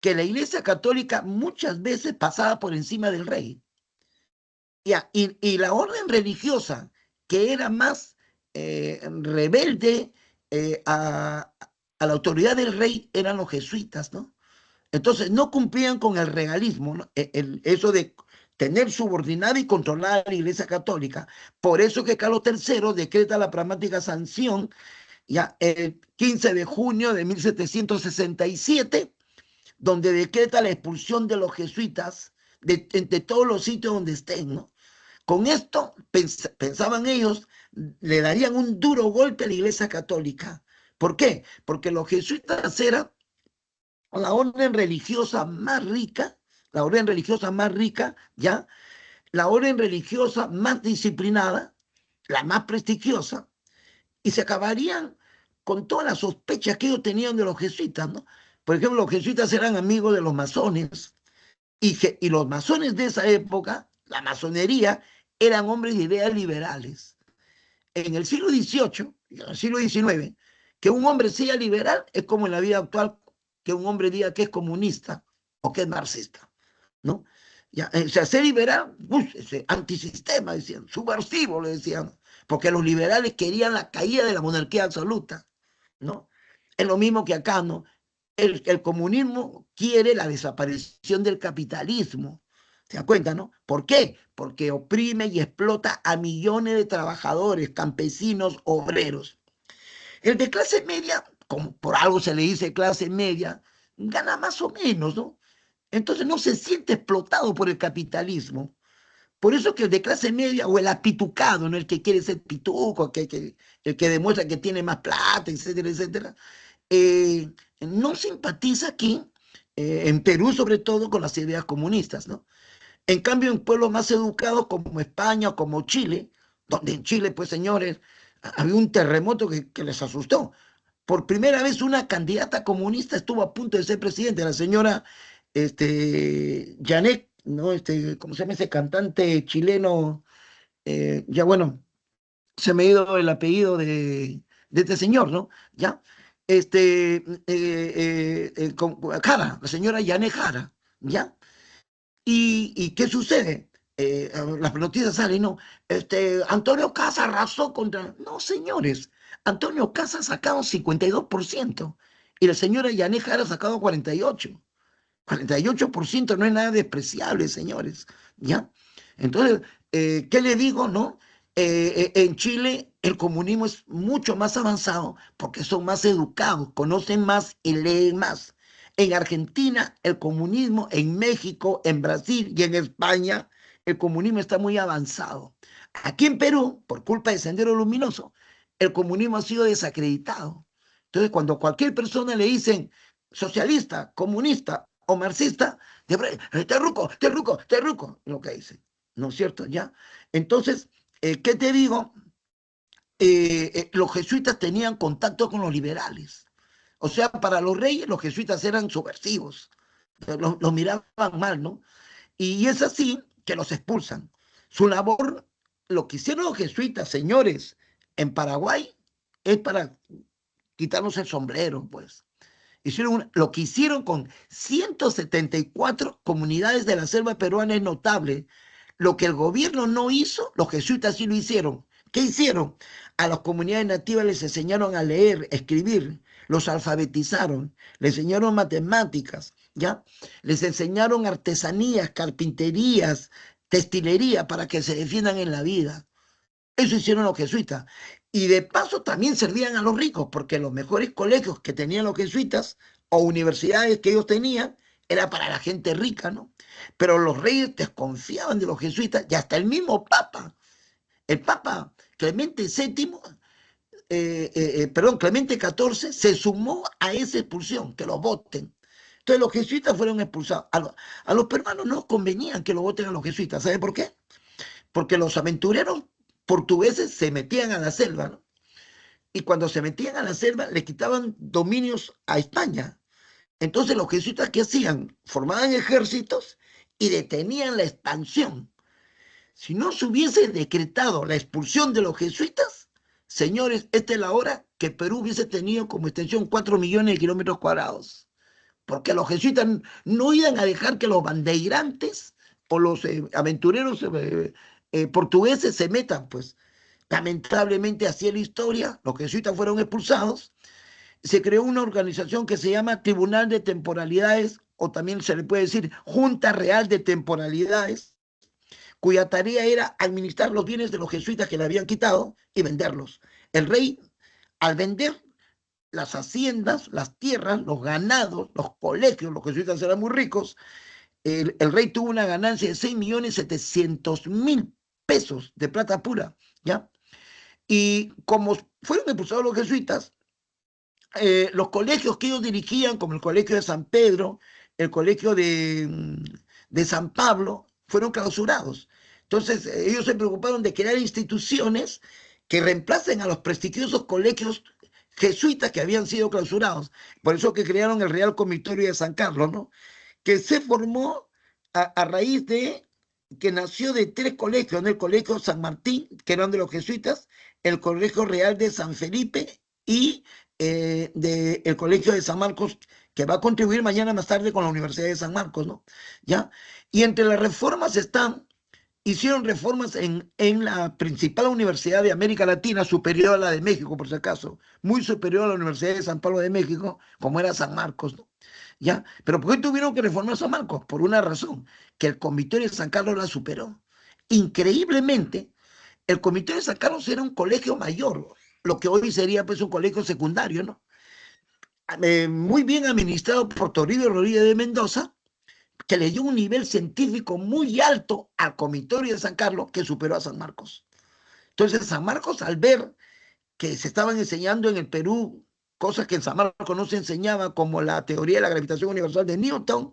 que la Iglesia Católica muchas veces pasaba por encima del rey. ¿Ya? Y la orden religiosa, que era más rebelde a la autoridad del rey, eran los jesuitas, ¿no? Entonces, no cumplían con el regalismo, ¿no? Eso de tener subordinada y controlada a la Iglesia Católica. Por eso que Carlos III decreta la pragmática sanción ya el 15 de junio de 1767, donde decreta la expulsión de los jesuitas de todos los sitios donde estén, ¿no? Con esto, pensaban ellos, le darían un duro golpe a la Iglesia Católica. ¿Por qué? Porque los jesuitas eran la orden religiosa más rica, la orden religiosa más rica, ¿ya? La orden religiosa más disciplinada, la más prestigiosa, y se acabarían con todas las sospechas que ellos tenían de los jesuitas, ¿no? Por ejemplo, los jesuitas eran amigos de los masones, y los masones de esa época, la masonería, eran hombres de ideas liberales. En el siglo XVIII y en el siglo XIX, que un hombre sea liberal es como en la vida actual que un hombre diga que es comunista o que es marxista, ¿no? Ya, o sea, ser liberal, antisistema, decían, subversivo, le decían, porque los liberales querían la caída de la monarquía absoluta, ¿no? Es lo mismo que acá, ¿no? El comunismo quiere la desaparición del capitalismo, ¿se da cuenta, no? ¿Por qué? Porque oprime y explota a millones de trabajadores, campesinos, obreros. El de clase media, como por algo se le dice clase media, gana más o menos, ¿no? Entonces no se siente explotado por el capitalismo. Por eso que el de clase media o el apitucado, ¿no? El que quiere ser pituco, el que demuestra que tiene más plata, etcétera, etcétera, no simpatiza aquí, en Perú sobre todo, con las ideas comunistas, ¿no? En cambio, en pueblos más educados como España o como Chile, donde en Chile, pues señores, había un terremoto que les asustó. Por primera vez una candidata comunista estuvo a punto de ser presidente, la señora Janet, ¿no? ¿Cómo se llama ese cantante chileno? Ya bueno, se me ha ido el apellido de este señor, ¿no? Ya. Jara, la señora Janet Jara, ¿ya? ¿Y qué sucede? Las noticias salen, no, Antonio Casa arrasó contra... No, señores, Antonio Casa ha sacado 52% y la señora Yané Jara ha sacado 48%. 48% no es nada despreciable, señores, ¿ya? Entonces, ¿qué le digo, no? En Chile el comunismo es mucho más avanzado porque son más educados, conocen más y leen más. En Argentina, el comunismo, en México, en Brasil y en España, el comunismo está muy avanzado. Aquí en Perú, por culpa de Sendero Luminoso, el comunismo ha sido desacreditado. Entonces, cuando cualquier persona le dicen socialista, comunista o marxista, terruco, terruco, terruco, lo que dicen, ¿no es cierto? ¿Ya? Entonces, ¿qué te digo? Los jesuitas tenían contacto con los liberales. O sea, para los reyes los jesuitas eran subversivos, los miraban mal, ¿no? Y es así que los expulsan. Su labor, lo que hicieron los jesuitas, señores, en Paraguay, es para quitarnos el sombrero, pues. Lo que hicieron con 174 comunidades de la selva peruana es notable. Lo que el gobierno no hizo, los jesuitas sí lo hicieron. ¿Qué hicieron? A las comunidades nativas les enseñaron a leer, escribir, los alfabetizaron, les enseñaron matemáticas, ¿ya? Les enseñaron artesanías, carpinterías, textilería para que se defiendan en la vida. Eso hicieron los jesuitas. Y de paso también servían a los ricos, porque los mejores colegios que tenían los jesuitas o universidades que ellos tenían era para la gente rica, ¿no? Pero los reyes desconfiaban de los jesuitas y hasta el Papa Clemente VII, Clemente XIV se sumó a esa expulsión, que los voten. Entonces los jesuitas fueron expulsados. A los peruanos no convenían que lo voten a los jesuitas. ¿Sabe por qué? Porque los aventureros portugueses se metían a la selva, ¿no? Y cuando se metían a la selva le quitaban dominios a España. Entonces los jesuitas, ¿qué hacían? Formaban ejércitos y detenían la expansión. Si no se hubiese decretado la expulsión de los jesuitas, señores, esta es la hora que Perú hubiese tenido como extensión 4 millones de kilómetros cuadrados. Porque los jesuitas no iban a dejar que los bandeirantes o los aventureros portugueses se metan, pues. Lamentablemente, así es la historia, los jesuitas fueron expulsados, se creó una organización que se llama Tribunal de Temporalidades, o también se le puede decir Junta Real de Temporalidades, cuya tarea era administrar los bienes de los jesuitas que le habían quitado y venderlos. El rey, al vender las haciendas, las tierras, los ganados, los colegios, los jesuitas eran muy ricos, el rey tuvo una ganancia de 6.700.000 pesos de plata pura, ¿ya? Y como fueron expulsados los jesuitas, los colegios que ellos dirigían, como el colegio de San Pedro, el colegio de San Pablo, fueron clausurados. Entonces, ellos se preocuparon de crear instituciones que reemplacen a los prestigiosos colegios jesuitas que habían sido clausurados. Por eso que crearon el Real Comitorio de San Carlos, ¿no? Que se formó a raíz de que nació de 3 colegios, ¿no? El Colegio San Martín, que eran de los jesuitas, el Colegio Real de San Felipe y el Colegio de San Marcos, que va a contribuir mañana más tarde con la Universidad de San Marcos, ¿no? ¿Ya? Y entre las reformas hicieron reformas en la principal universidad de América Latina, superior a la de México, por si acaso, muy superior a la Universidad de San Pablo de México, como era San Marcos, ¿no? ¿Ya? Pero ¿por qué tuvieron que reformar San Marcos? Por una razón, que el Comité de San Carlos la superó. Increíblemente, el Comité de San Carlos era un colegio mayor, lo que hoy sería pues un colegio secundario, ¿no? Muy bien administrado por Toribio Rodríguez de Mendoza, que le dio un nivel científico muy alto al Comitorio de San Carlos, que superó a San Marcos. Entonces, San Marcos, al ver que se estaban enseñando en el Perú cosas que en San Marcos no se enseñaba, como la teoría de la gravitación universal de Newton,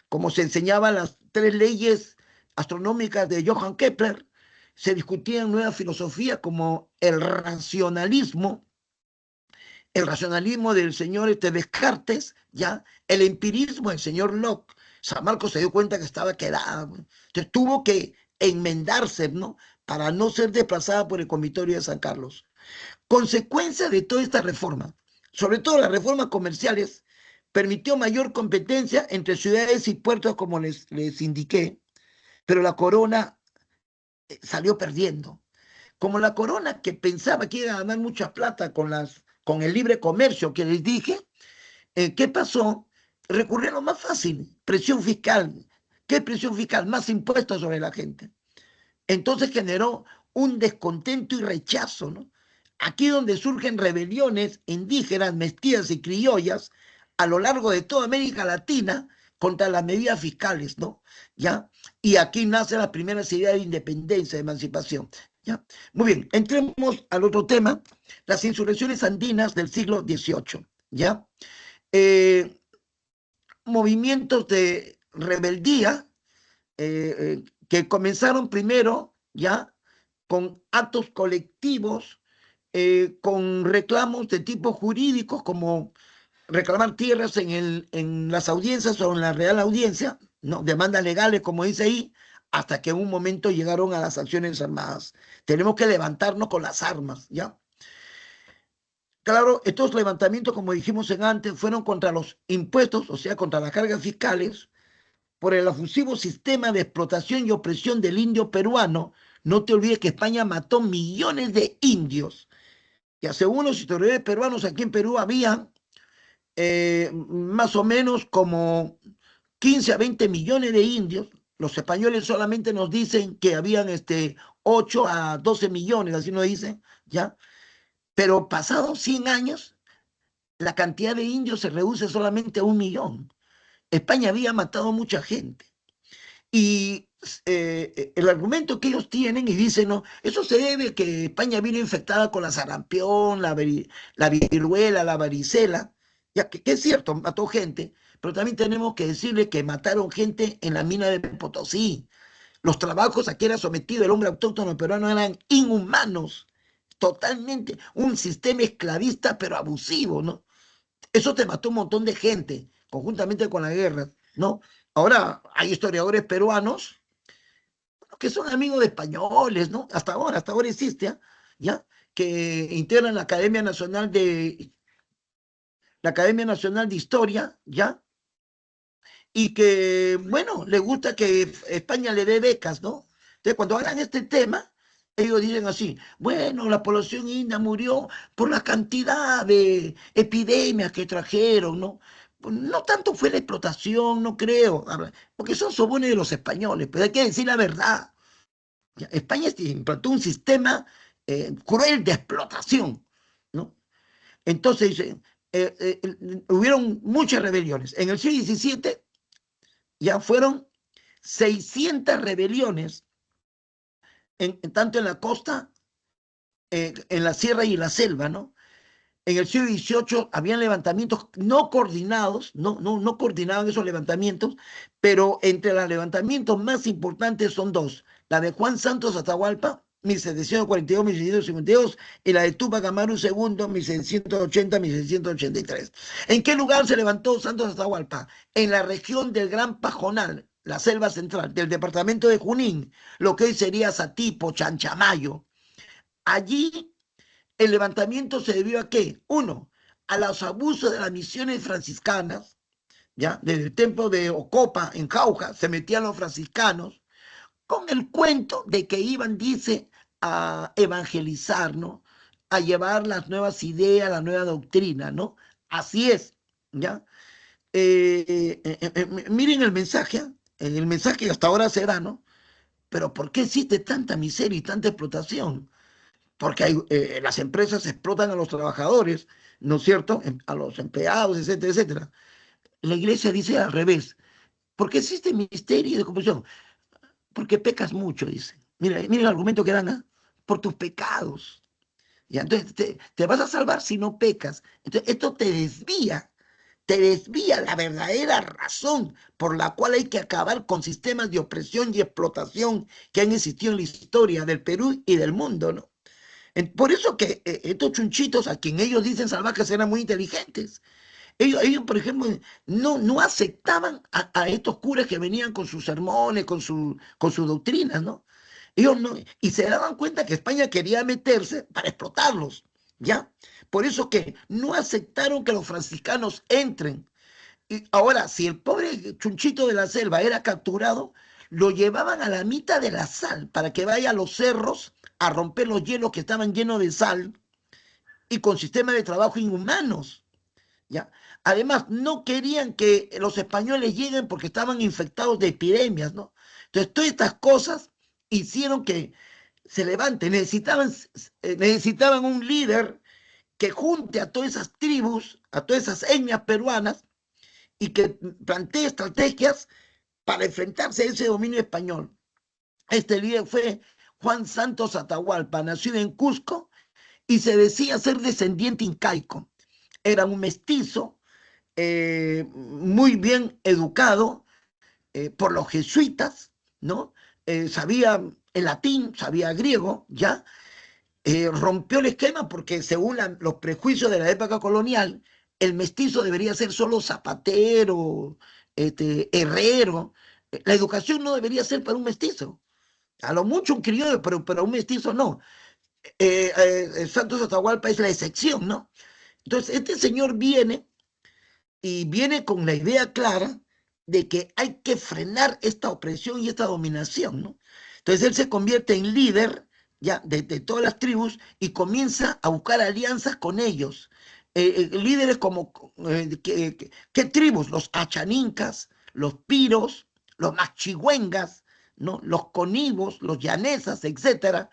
como se enseñaban las 3 leyes astronómicas de Johann Kepler, se discutían nuevas filosofías como el racionalismo del señor Descartes, ¿ya? El empirismo del señor Locke. San Marcos se dio cuenta que estaba quedada, ¿no? Entonces tuvo que enmendarse, ¿no? Para no ser desplazada por el Comitorio de San Carlos. Consecuencia de toda esta reforma, sobre todo las reformas comerciales, permitió mayor competencia entre ciudades y puertos, como les indiqué, pero la corona salió perdiendo. Como la corona, que pensaba que iba a ganar mucha plata con el libre comercio que les dije, ¿qué pasó? Recurrió a lo más fácil, presión fiscal. ¿Qué presión fiscal? Más impuestos sobre la gente. Entonces generó un descontento y rechazo, ¿no? Aquí donde surgen rebeliones indígenas, mestizas y criollas a lo largo de toda América Latina contra las medidas fiscales, ¿no? ¿Ya? Y aquí nace la primera idea de independencia, de emancipación. ¿Ya? Muy bien, entremos al otro tema, las insurrecciones andinas del siglo XVIII, ¿ya? Eh, movimientos de rebeldía que comenzaron primero, ¿ya? Con actos colectivos, con reclamos de tipo jurídicos, como reclamar tierras en las audiencias o en la Real Audiencia, ¿no? Demandas legales, como dice ahí, hasta que en un momento llegaron a las acciones armadas. Tenemos que levantarnos con las armas, ¿ya? Claro, estos levantamientos, como dijimos en antes, fueron contra los impuestos, o sea, contra las cargas fiscales, por el abusivo sistema de explotación y opresión del indio peruano. No te olvides que España mató millones de indios. Ya según los historiadores peruanos, aquí en Perú había más o menos como 15 a 20 millones de indios. Los españoles solamente nos dicen que habían 8 a 12 millones, así nos dicen, ¿ya? Pero pasados 100 años, la cantidad de indios se reduce solamente a 1 millón. España había matado mucha gente. Y el argumento que ellos tienen y dicen, no, eso se debe a que España vino infectada con la sarampión, la viruela, la varicela, ya que es cierto, mató gente, pero también tenemos que decirle que mataron gente en la mina de Potosí. Los trabajos a que era sometido el hombre autóctono peruano eran inhumanos, totalmente, un sistema esclavista pero abusivo, ¿no? Eso te mató un montón de gente, conjuntamente con la guerra, ¿no? Ahora hay historiadores peruanos que son amigos de españoles, ¿no? Hasta ahora existe, ¿ah? ¿Ya? Que integran la Academia Nacional de Historia, ¿ya? Y que, bueno, le gusta que España le dé becas, ¿no? Entonces, cuando hablan este tema, ellos dicen así, bueno, la población india murió por la cantidad de epidemias que trajeron, ¿no? Pues no tanto fue la explotación, no creo, porque son sobones de los españoles, pero hay que decir la verdad. España implantó un sistema cruel de explotación, ¿no? Entonces, hubieron muchas rebeliones. En el siglo XVII ya fueron 600 rebeliones, tanto en la costa, en la sierra y en la selva, ¿no? En el siglo XVIII habían levantamientos no coordinados, no coordinaban esos levantamientos, pero entre los levantamientos más importantes son dos: la de Juan Santos Atahualpa, 1742-1752, y la de Tupac Amaru II, 1780-1783. ¿En qué lugar se levantó Santos Atahualpa? En la región del Gran Pajonal, la selva central, del departamento de Junín, lo que hoy sería Satipo, Chanchamayo. Allí el levantamiento se debió a qué? Uno, a los abusos de las misiones franciscanas, ¿ya? Desde el templo de Ocopa, en Jauja, se metían los franciscanos con el cuento de que iban, dice, a evangelizar, ¿no? A llevar las nuevas ideas, la nueva doctrina, ¿no? Así es, ¿ya? Miren el mensaje hasta ahora será, ¿no? Pero ¿por qué existe tanta miseria y tanta explotación? Porque las empresas explotan a los trabajadores, ¿no es cierto? A los empleados, etcétera, etcétera. La iglesia dice al revés. ¿Por qué existe misterio de corrupción? Porque pecas mucho, dice. Mira el argumento que dan, ¿ah? Por tus pecados. ¿Ya? Entonces te vas a salvar si no pecas. Entonces esto te desvía la verdadera razón por la cual hay que acabar con sistemas de opresión y explotación que han existido en la historia del Perú y del mundo, ¿no? Por eso que estos chunchitos, a quien ellos dicen salvajes, eran muy inteligentes. Ellos, por ejemplo, no aceptaban a estos curas que venían con sus sermones, con sus doctrinas, ¿no? Ellos no, y se daban cuenta que España quería meterse para explotarlos, ¿ya? Por eso que no aceptaron que los franciscanos entren. Y ahora, si el pobre chunchito de la selva era capturado, lo llevaban a la mitad de la sal para que vaya a los cerros a romper los hielos que estaban llenos de sal y con sistemas de trabajo inhumanos, ¿ya? Además, no querían que los españoles lleguen porque estaban infectados de epidemias, ¿no? Entonces, todas estas cosas hicieron que se levante. Necesitaban un líder que junte a todas esas tribus, a todas esas etnias peruanas y que plantee estrategias para enfrentarse a ese dominio español. Este líder fue Juan Santos Atahualpa, nació en Cusco y se decía ser descendiente incaico. Era un mestizo, muy bien educado por los jesuitas, ¿no? Sabía el latín, sabía griego, ¿ya? Rompió el esquema porque según los prejuicios de la época colonial, el mestizo debería ser solo zapatero, herrero. La educación no debería ser para un mestizo. A lo mucho un criollo, pero para un mestizo no. Santos Atahualpa es la excepción, ¿no? Entonces, este señor viene y viene con la idea clara de que hay que frenar esta opresión y esta dominación, ¿no? Entonces él se convierte en líder ya de todas las tribus y comienza a buscar alianzas con ellos. Líderes como, ¿qué tribus? Los achanincas, los piros, los machigüengas, ¿no? Los conibos, los llanesas, etcétera.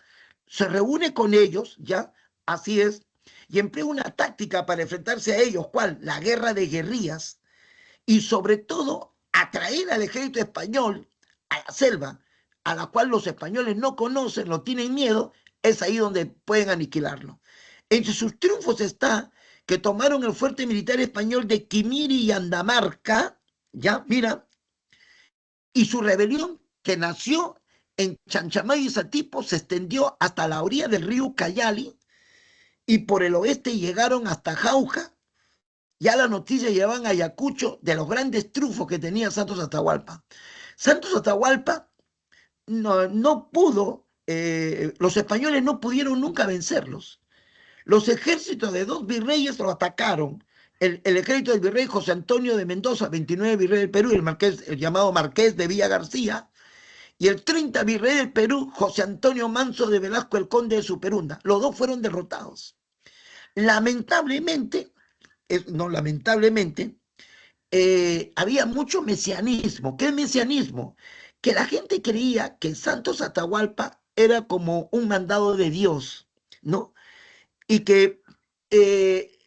Se reúne con ellos, ya, así es, y emplea una táctica para enfrentarse a ellos, ¿cuál? La guerra de guerrillas, y sobre todo atraer al ejército español a la selva, a la cual los españoles no conocen, no tienen miedo, es ahí donde pueden aniquilarlo. Entre sus triunfos está que tomaron el fuerte militar español de Quimiri y Andamarca, ya, mira, y su rebelión, que nació en Chanchamay y Satipo, se extendió hasta la orilla del río Cayali, y por el oeste llegaron hasta Jauja. Ya la noticia llevaban a Ayacucho de los grandes trufos que tenía Santos Atahualpa. Santos Atahualpa no pudo, los españoles no pudieron nunca vencerlos. Los ejércitos de dos virreyes lo atacaron. El ejército del virrey José Antonio de Mendoza, 29 virrey del Perú, el llamado Marqués de Villa García, y el 30 virrey del Perú, José Antonio Manso de Velasco, el conde de Superunda. Los dos fueron derrotados. Lamentablemente, no lamentablemente, había mucho mesianismo. ¿Qué es mesianismo? Que la gente creía que Santos Atahualpa era como un mandado de Dios, ¿no? Y que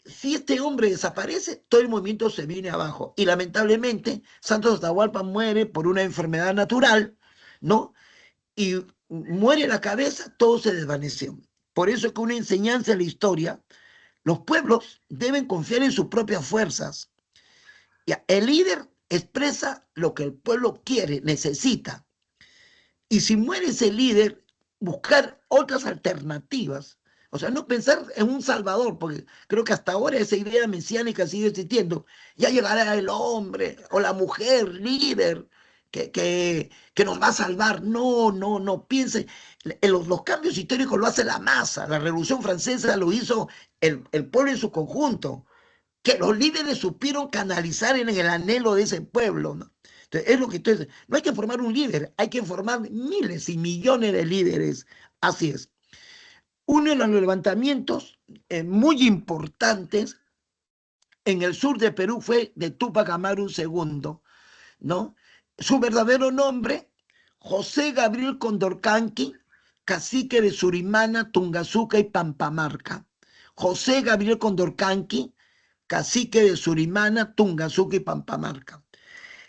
si este hombre desaparece, todo el movimiento se viene abajo. Y lamentablemente, Santos Atahualpa muere por una enfermedad natural, ¿no? Y muere la cabeza, todo se desvaneció. Por eso es que una enseñanza de la historia, los pueblos deben confiar en sus propias fuerzas. Ya, el líder expresa lo que el pueblo quiere, necesita. Y si muere ese líder, buscar otras alternativas. O sea, no pensar en un salvador, porque creo que hasta ahora esa idea mesiánica sigue existiendo. Ya llegará el hombre o la mujer líder que nos va a salvar. No, no, no. Piense, los cambios históricos lo hace la masa. La Revolución Francesa lo hizo el pueblo en su conjunto, que los líderes supieron canalizar en el anhelo de ese pueblo, ¿no? Entonces, es lo que estoy. No hay que formar un líder, hay que formar miles y millones de líderes. Así es. Uno de los levantamientos muy importantes en el sur de Perú fue de Túpac Amaru II, ¿no? Su verdadero nombre, José Gabriel Condorcanqui, cacique de Surimana, Tungazuca y Pampamarca. José Gabriel Condorcanqui, cacique de Surimana, Tungazuca y Pampamarca.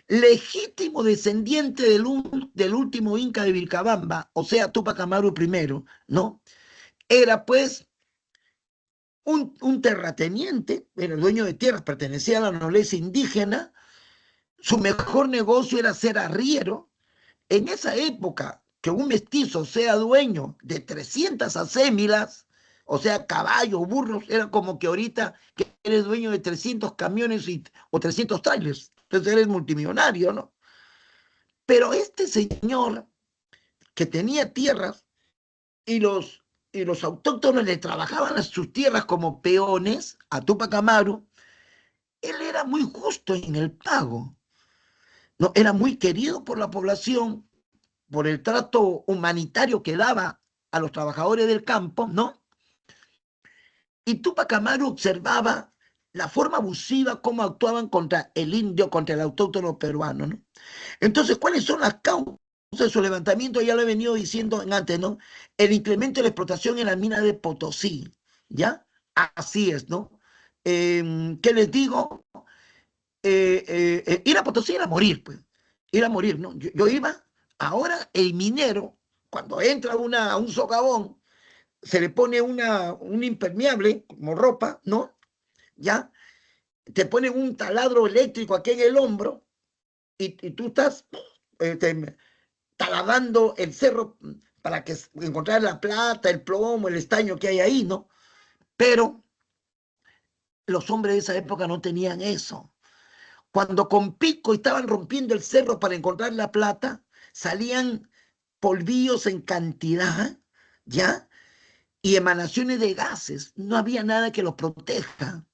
Legítimo descendiente del último Inca de Vilcabamba, o sea, Túpac Amaru I, ¿no? Era pues un terrateniente, era el dueño de tierras, pertenecía a la nobleza indígena. Su mejor negocio era ser arriero. En esa época, que un mestizo sea dueño de 300 acémilas, o sea, caballos, burros, era como que ahorita que eres dueño de 300 camiones o 300 trailers. Entonces eres multimillonario, ¿no? Pero este señor que tenía tierras y los autóctonos le trabajaban a sus tierras como peones a Túpac Amaru, él era muy justo en el pago, ¿no? Era muy querido por la población, por el trato humanitario que daba a los trabajadores del campo, ¿no? Y Túpac Amaru observaba la forma abusiva como actuaban contra el indio, contra el autóctono peruano, ¿no? Entonces, ¿cuáles son las causas de su levantamiento? Ya lo he venido diciendo antes, ¿no? El incremento de la explotación en la mina de Potosí, ¿ya? Así es, ¿no? ¿Qué les digo? Ir a Potosí era morir, pues. Ir a morir, ¿no? Yo iba, ahora el minero cuando entra a un socavón, se le pone un impermeable como ropa, ¿no? ¿Ya? Te ponen un taladro eléctrico aquí en el hombro y tú estás taladando el cerro para que encontrar la plata, el plomo, el estaño que hay ahí, ¿no? Pero los hombres de esa época no tenían eso. Cuando con pico estaban rompiendo el cerro para encontrar la plata, salían polvillos en cantidad, ¿ya? Y emanaciones de gases. No había nada que los proteja.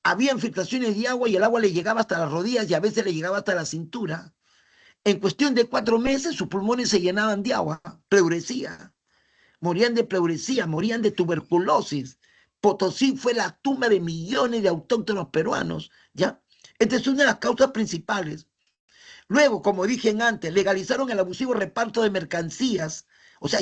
Habían filtraciones de agua y el agua le llegaba hasta las rodillas y a veces le llegaba hasta la cintura. En cuestión de 4 meses sus pulmones se llenaban de agua, pleuresía. Morían de pleuresía, morían de tuberculosis. Potosí fue la tumba de millones de autóctonos peruanos, ¿ya? Esta es una de las causas principales. Luego, como dije antes, legalizaron el abusivo reparto de mercancías. O sea,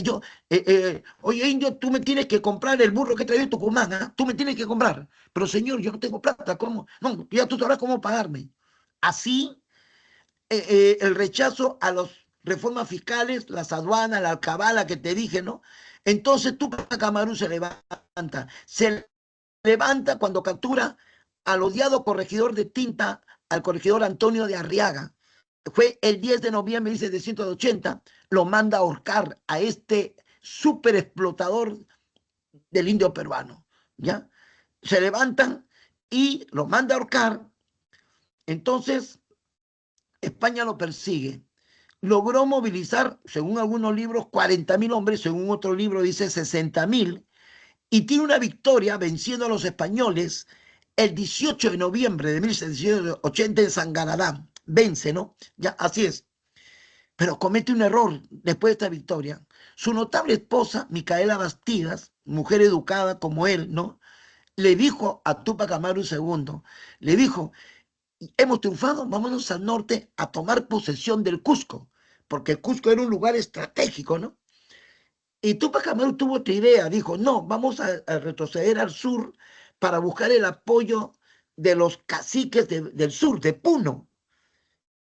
oye, indio, tú me tienes que comprar el burro que traía Tucumán, ¿ah? Tú me tienes que comprar. Pero señor, yo no tengo plata, ¿cómo? No, ya tú sabrás cómo pagarme. Así, el rechazo a las reformas fiscales, las aduanas, la alcabala que te dije, ¿no? Entonces Tupac Amaru se levanta cuando captura al odiado corregidor de Tinta, al corregidor Antonio de Arriaga. Fue el 10 de noviembre de 1780, lo manda a ahorcar a este súper explotador del indio peruano, ¿ya? Se levantan y lo manda a ahorcar. Entonces, España lo persigue. Logró movilizar, según algunos libros, 40.000 hombres, según otro libro dice 60.000, y tiene una victoria venciendo a los españoles el 18 de noviembre de 1780 en Sanganadá. Vence, ¿no? Ya, así es. Pero comete un error después de esta victoria. Su notable esposa, Micaela Bastidas, mujer educada como él, ¿no? Le dijo a Túpac Amaru II, le dijo, hemos triunfado, vámonos al norte a tomar posesión del Cusco, porque el Cusco era un lugar estratégico, ¿no? Y Túpac Amaru tuvo otra idea, dijo, no, vamos a retroceder al sur para buscar el apoyo de los caciques del sur, de Puno.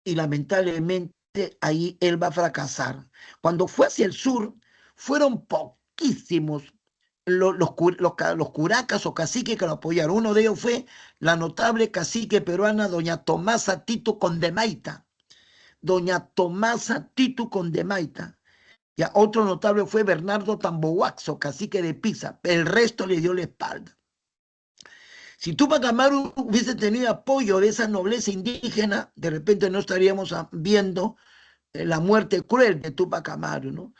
Y lamentablemente ahí él va a fracasar. Cuando fue hacia el sur, fueron poquísimos los curacas o caciques que lo apoyaron. Uno de ellos fue la notable cacique peruana doña Tomasa Titu Condemaita. Doña Tomasa Titu Condemaita. Ya, otro notable fue Bernardo Tambohuaxo, cacique de Pisa. El resto le dio la espalda. Si Túpac Amaru hubiese tenido apoyo de esa nobleza indígena, de repente no estaríamos viendo la muerte cruel de Túpac Amaru, ¿no?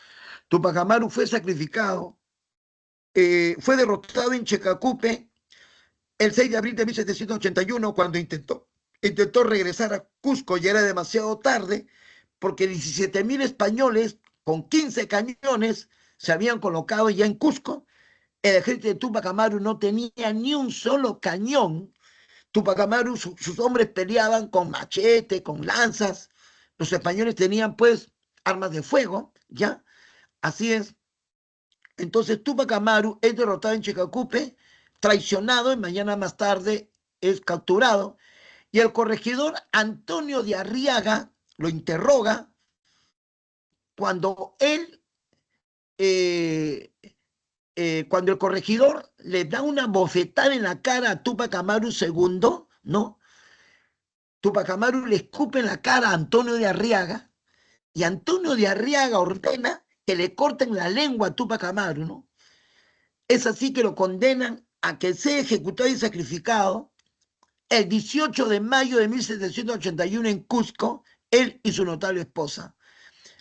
Túpac Amaru fue sacrificado, fue derrotado en Checacupe el 6 de abril de 1781 cuando intentó regresar a Cusco. Ya era demasiado tarde porque 17.000 españoles con 15 cañones se habían colocado ya en Cusco. El ejército de Túpac Amaru no tenía ni un solo cañón. Túpac Amaru, sus hombres peleaban con machete, con lanzas. Los españoles tenían pues armas de fuego, ¿ya? Así es. Entonces Túpac Amaru es derrotado en Chicacupe, traicionado y mañana más tarde es capturado. Y el corregidor Antonio de Arriaga lo interroga cuando eh, cuando el corregidor le da una bofetada en la cara a Túpac Amaru II, ¿no? Túpac Amaru le escupe en la cara a Antonio de Arriaga y Antonio de Arriaga ordena que le corten la lengua a Túpac Amaru, ¿no? Es así que lo condenan a que sea ejecutado y sacrificado el 18 de mayo de 1781 en Cusco, él y su notable esposa.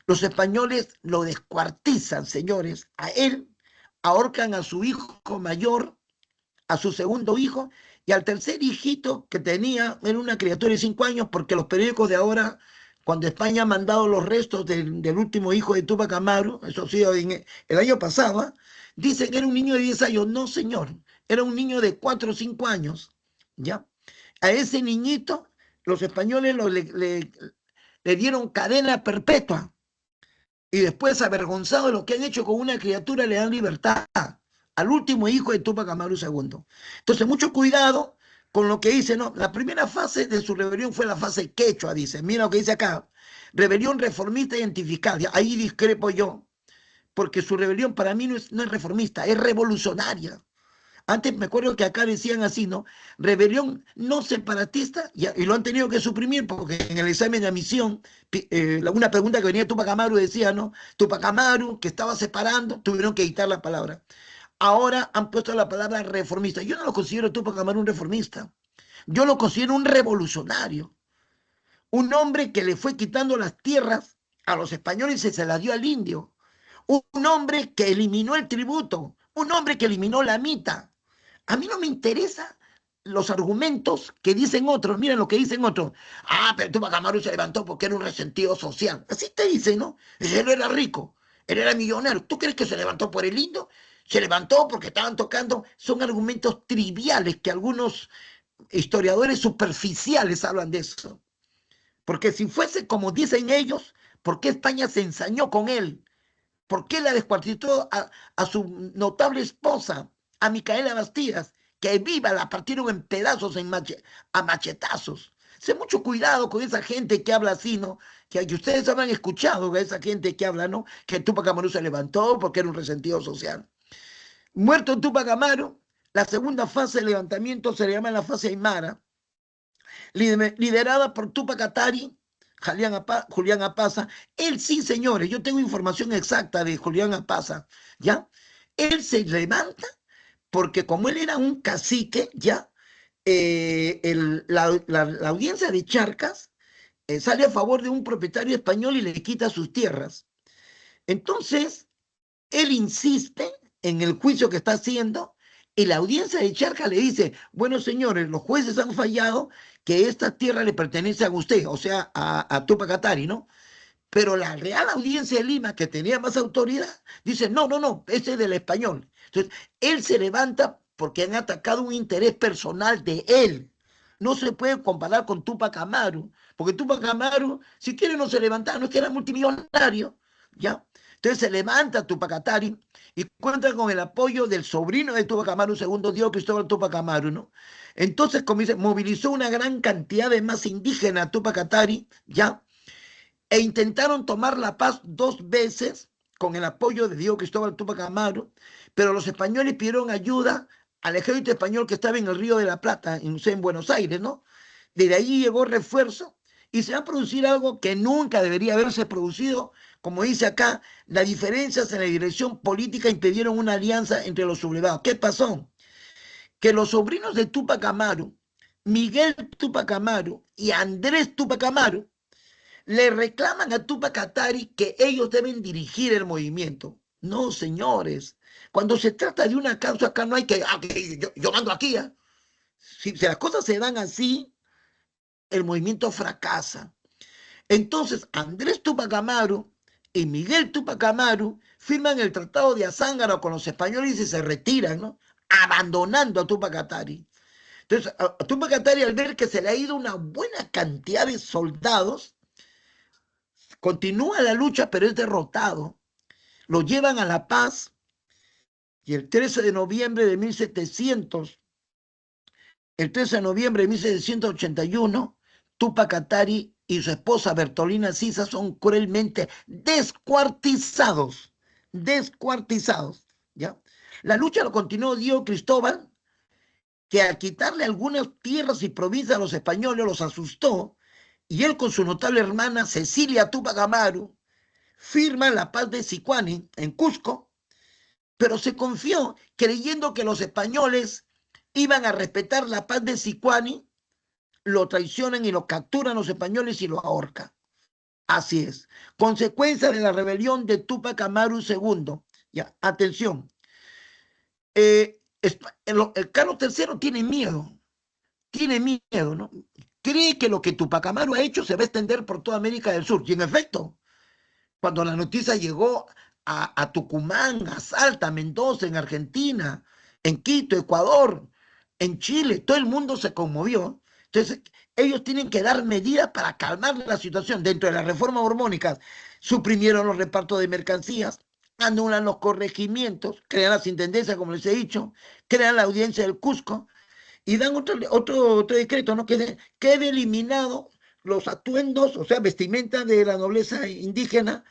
Los españoles lo descuartizan, señores, a él, ahorcan a su hijo mayor, a su segundo hijo y al tercer hijito que tenía, era una criatura de 5 años, porque los periódicos de ahora, cuando España ha mandado los restos del último hijo de Túpac Amaru, eso sí, el año pasado, dicen que era un niño de 10 años. No, señor, era un niño de 4 o 5 años, ¿ya? A ese niñito los españoles le dieron cadena perpetua y después, avergonzado de lo que han hecho con una criatura, le dan libertad al último hijo de Túpac Amaru II. Entonces, mucho cuidado con lo que dice, ¿no? La primera fase de su rebelión fue la fase quechua, dice. Mira lo que dice acá. Rebelión reformista identificada. Ahí discrepo yo. porque su rebelión para mí no es reformista, es revolucionaria. Antes me acuerdo que acá decían así, ¿no? Rebelión no separatista, y lo han tenido que suprimir porque en el examen de admisión, una pregunta que venía de Tupac Amaru decía, ¿no? Tupac Amaru, que estaba separando, tuvieron que quitar la palabra. Ahora han puesto la palabra reformista. Yo no lo considero Tupac Amaru un reformista. Yo lo considero un revolucionario. Un hombre que le fue quitando las tierras a los españoles y se las dio al indio. Un hombre que eliminó el tributo. Un hombre que eliminó la mita. A mí no me interesa los argumentos que dicen otros. Miren lo que dicen otros. Ah, pero Tupac Amaru se levantó porque era un resentido social. Así te dicen, ¿no? Él era rico, él era millonario. ¿Tú crees que se levantó por el indio? Se levantó porque estaban tocando. Son argumentos triviales que algunos historiadores superficiales hablan de eso. Porque si fuese como dicen ellos, ¿por qué España se ensañó con él? ¿Por qué la descuartizó a su notable esposa, a Micaela Bastidas, que viva la partieron en pedazos a machetazos? Sé mucho cuidado con esa gente que habla así, ¿no? Que ustedes habrán escuchado a esa gente que habla, ¿no? Que Tupac Amaru se levantó porque era un resentido social. Muerto Tupac Amaru, la segunda fase de levantamiento se le llama la fase Aymara, liderada por Tupac Katari, Julián Apaza. Él sí, señores, yo tengo información exacta de Julián Apaza, ¿ya? Él se levanta porque como él era un cacique, ¿ya? La audiencia de Charcas sale a favor de un propietario español y le quita sus tierras. Entonces, él insiste en el juicio que está haciendo y la audiencia de Charcas le dice, bueno, señores, los jueces han fallado que esta tierra le pertenece a usted, o sea, a Tupac Katari, ¿no? Pero la Real Audiencia de Lima, que tenía más autoridad, dice, no, no, no, ese es del español. Entonces, él se levanta porque han atacado un interés personal de él. No se puede comparar con Tupac Amaru, porque Tupac Amaru, si quiere no se levanta, no es que era multimillonario, ¿ya? Entonces se levanta Tupac Katari y cuenta con el apoyo del sobrino de Tupac Amaru, segundo Dios Cristóbal Tupac Amaru, ¿no? Entonces, como dice, movilizó una gran cantidad de más indígenas Tupac Katari, ¿ya? E intentaron tomar la paz 2 veces con el apoyo de Diego Cristóbal Tupac Amaru, pero los españoles pidieron ayuda al ejército español que estaba en el Río de la Plata, en Buenos Aires, ¿no? Desde allí llegó refuerzo y se va a producir algo que nunca debería haberse producido. Como dice acá, las diferencias en la dirección política impidieron una alianza entre los sublevados. ¿Qué pasó? Que los sobrinos de Tupac Amaru, Miguel Tupac Amaru y Andrés Tupac Amaru, le reclaman a Tupac Katari que ellos deben dirigir el movimiento. No, señores. Cuando se trata de una causa, acá no hay que yo mando aquí. Si las cosas se dan así, el movimiento fracasa. Entonces, Andrés Tupac Amaru y Miguel Tupac Amaru firman el Tratado de Azángaro con los españoles y se retiran, ¿no? Abandonando a Tupac Katari. Entonces, a Tupac Katari, al ver que se le ha ido una buena cantidad de soldados, continúa la lucha, pero es derrotado. Lo llevan a La Paz y el 13 de noviembre de 1700, el 13 de noviembre de 1781, Tupac Katari y su esposa Bertolina Sisa son cruelmente descuartizados. Descuartizados, ¿ya? La lucha lo continuó Diego Cristóbal, que al quitarle algunas tierras y provincias a los españoles los asustó, y él con su notable hermana Cecilia Tupac Amaru firma la paz de Sicuani en Cusco, pero se confió creyendo que los españoles iban a respetar la paz de Sicuani, lo traicionan y lo capturan los españoles y lo ahorcan. Así es. Consecuencia de la rebelión de Tupac Amaru II. Ya, atención. Carlos III tiene miedo, ¿no? Cree que lo que Tupac Amaru ha hecho se va a extender por toda América del Sur. Y en efecto, cuando la noticia llegó a Tucumán, a Salta, a Mendoza, en Argentina, en Quito, Ecuador, en Chile, todo el mundo se conmovió. Entonces, ellos tienen que dar medidas para calmar la situación. Dentro de las reformas mormónicas, suprimieron los repartos de mercancías, anulan los corregimientos, crean las intendencias, como les he dicho, crean la audiencia del Cusco y dan otro decreto, ¿no? Que quede eliminado los atuendos, o sea, vestimenta de la nobleza indígena,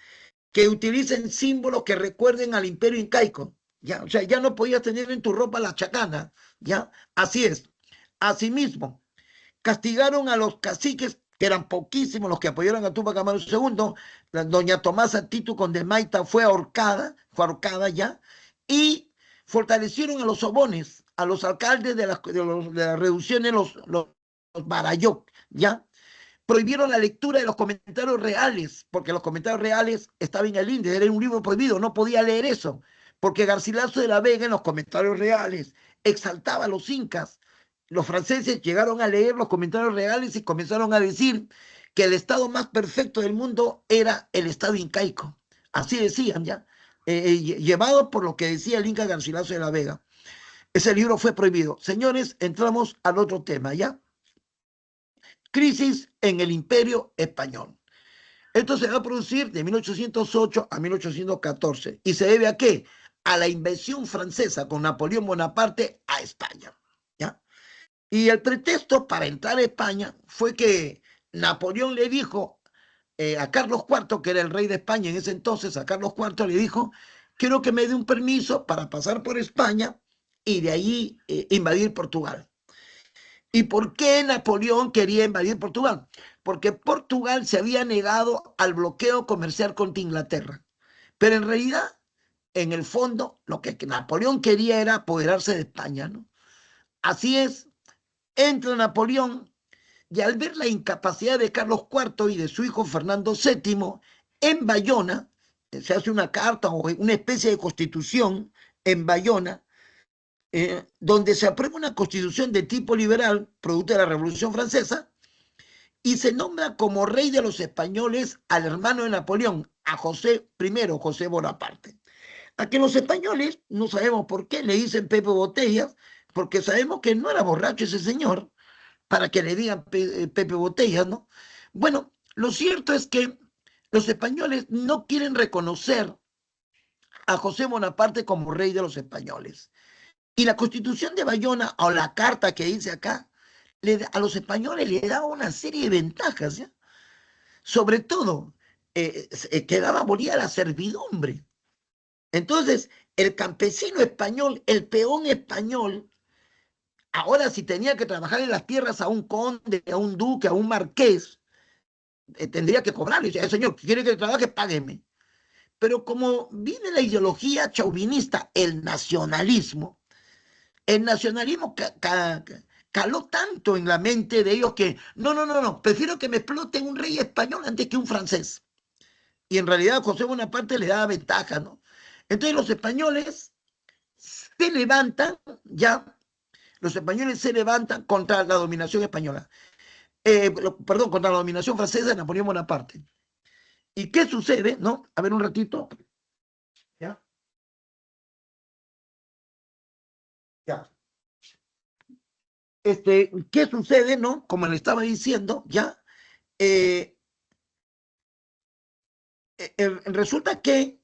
que utilicen símbolos que recuerden al imperio incaico. ¿Ya? O sea, ya no podías tener en tu ropa la chacana. ¿Ya? Así es. Asimismo, castigaron a los caciques, que eran poquísimos los que apoyaron a Tupac Amaru II. Doña Tomasa Titu Condemaita fue ahorcada ya, y fortalecieron a los sobones, a los alcaldes de las reducciones, los Barayoc, ¿ya? Prohibieron la lectura de los comentarios reales, porque los comentarios reales estaban en el índice, era un libro prohibido, no podía leer eso, porque Garcilaso de la Vega en los comentarios reales exaltaba a los incas. Los franceses llegaron a leer los comentarios reales y comenzaron a decir que el estado más perfecto del mundo era el estado incaico. Así decían ya, llevado por lo que decía el inca Garcilaso de la Vega. Ese libro fue prohibido. Señores, entramos al otro tema, ¿ya? Crisis en el Imperio Español. Esto se va a producir de 1808 a 1814. ¿Y se debe a qué? A la invasión francesa con Napoleón Bonaparte a España. ¿Ya? Y el pretexto para entrar a España fue que Napoleón le dijo a Carlos IV, que era el rey de España en ese entonces, a Carlos IV le dijo, quiero que me dé un permiso para pasar por España y de ahí invadir Portugal. ¿Y por qué Napoleón quería invadir Portugal? Porque Portugal se había negado al bloqueo comercial contra Inglaterra. Pero en realidad, en el fondo, lo que Napoleón quería era apoderarse de España, ¿no? Así es, entra Napoleón y al ver la incapacidad de Carlos IV y de su hijo Fernando VII, en Bayona, se hace una carta o una especie de constitución en Bayona, donde se aprueba una constitución de tipo liberal, producto de la Revolución Francesa, y se nombra como rey de los españoles al hermano de Napoleón, a José I, José Bonaparte. A que los españoles, no sabemos por qué, le dicen Pepe Botellas, porque sabemos que no era borracho ese señor, para que le digan Pepe Botellas, ¿no? Bueno, lo cierto es que los españoles no quieren reconocer a José Bonaparte como rey de los españoles. Y la Constitución de Bayona, o la carta que dice acá, a los españoles le daba una serie de ventajas, ¿ya? Sobre todo, quedaba abolida la servidumbre. Entonces, el campesino español, el peón español, ahora si tenía que trabajar en las tierras a un conde, a un duque, a un marqués, tendría que cobrarle. Dice, señor, ¿quiere que trabaje? Págueme. Pero como viene la ideología chauvinista, el nacionalismo caló tanto en la mente de ellos que no, prefiero que me exploten un rey español antes que un francés. Y en realidad José Bonaparte le daba ventaja, ¿no? Entonces los españoles se levantan, ya, los españoles se levantan contra la dominación española, perdón, contra la dominación francesa de Napoleón Bonaparte. ¿Y qué sucede, no? A ver un ratito. ¿Ya? Ya. ¿Qué sucede, no? Como le estaba diciendo, ya, resulta que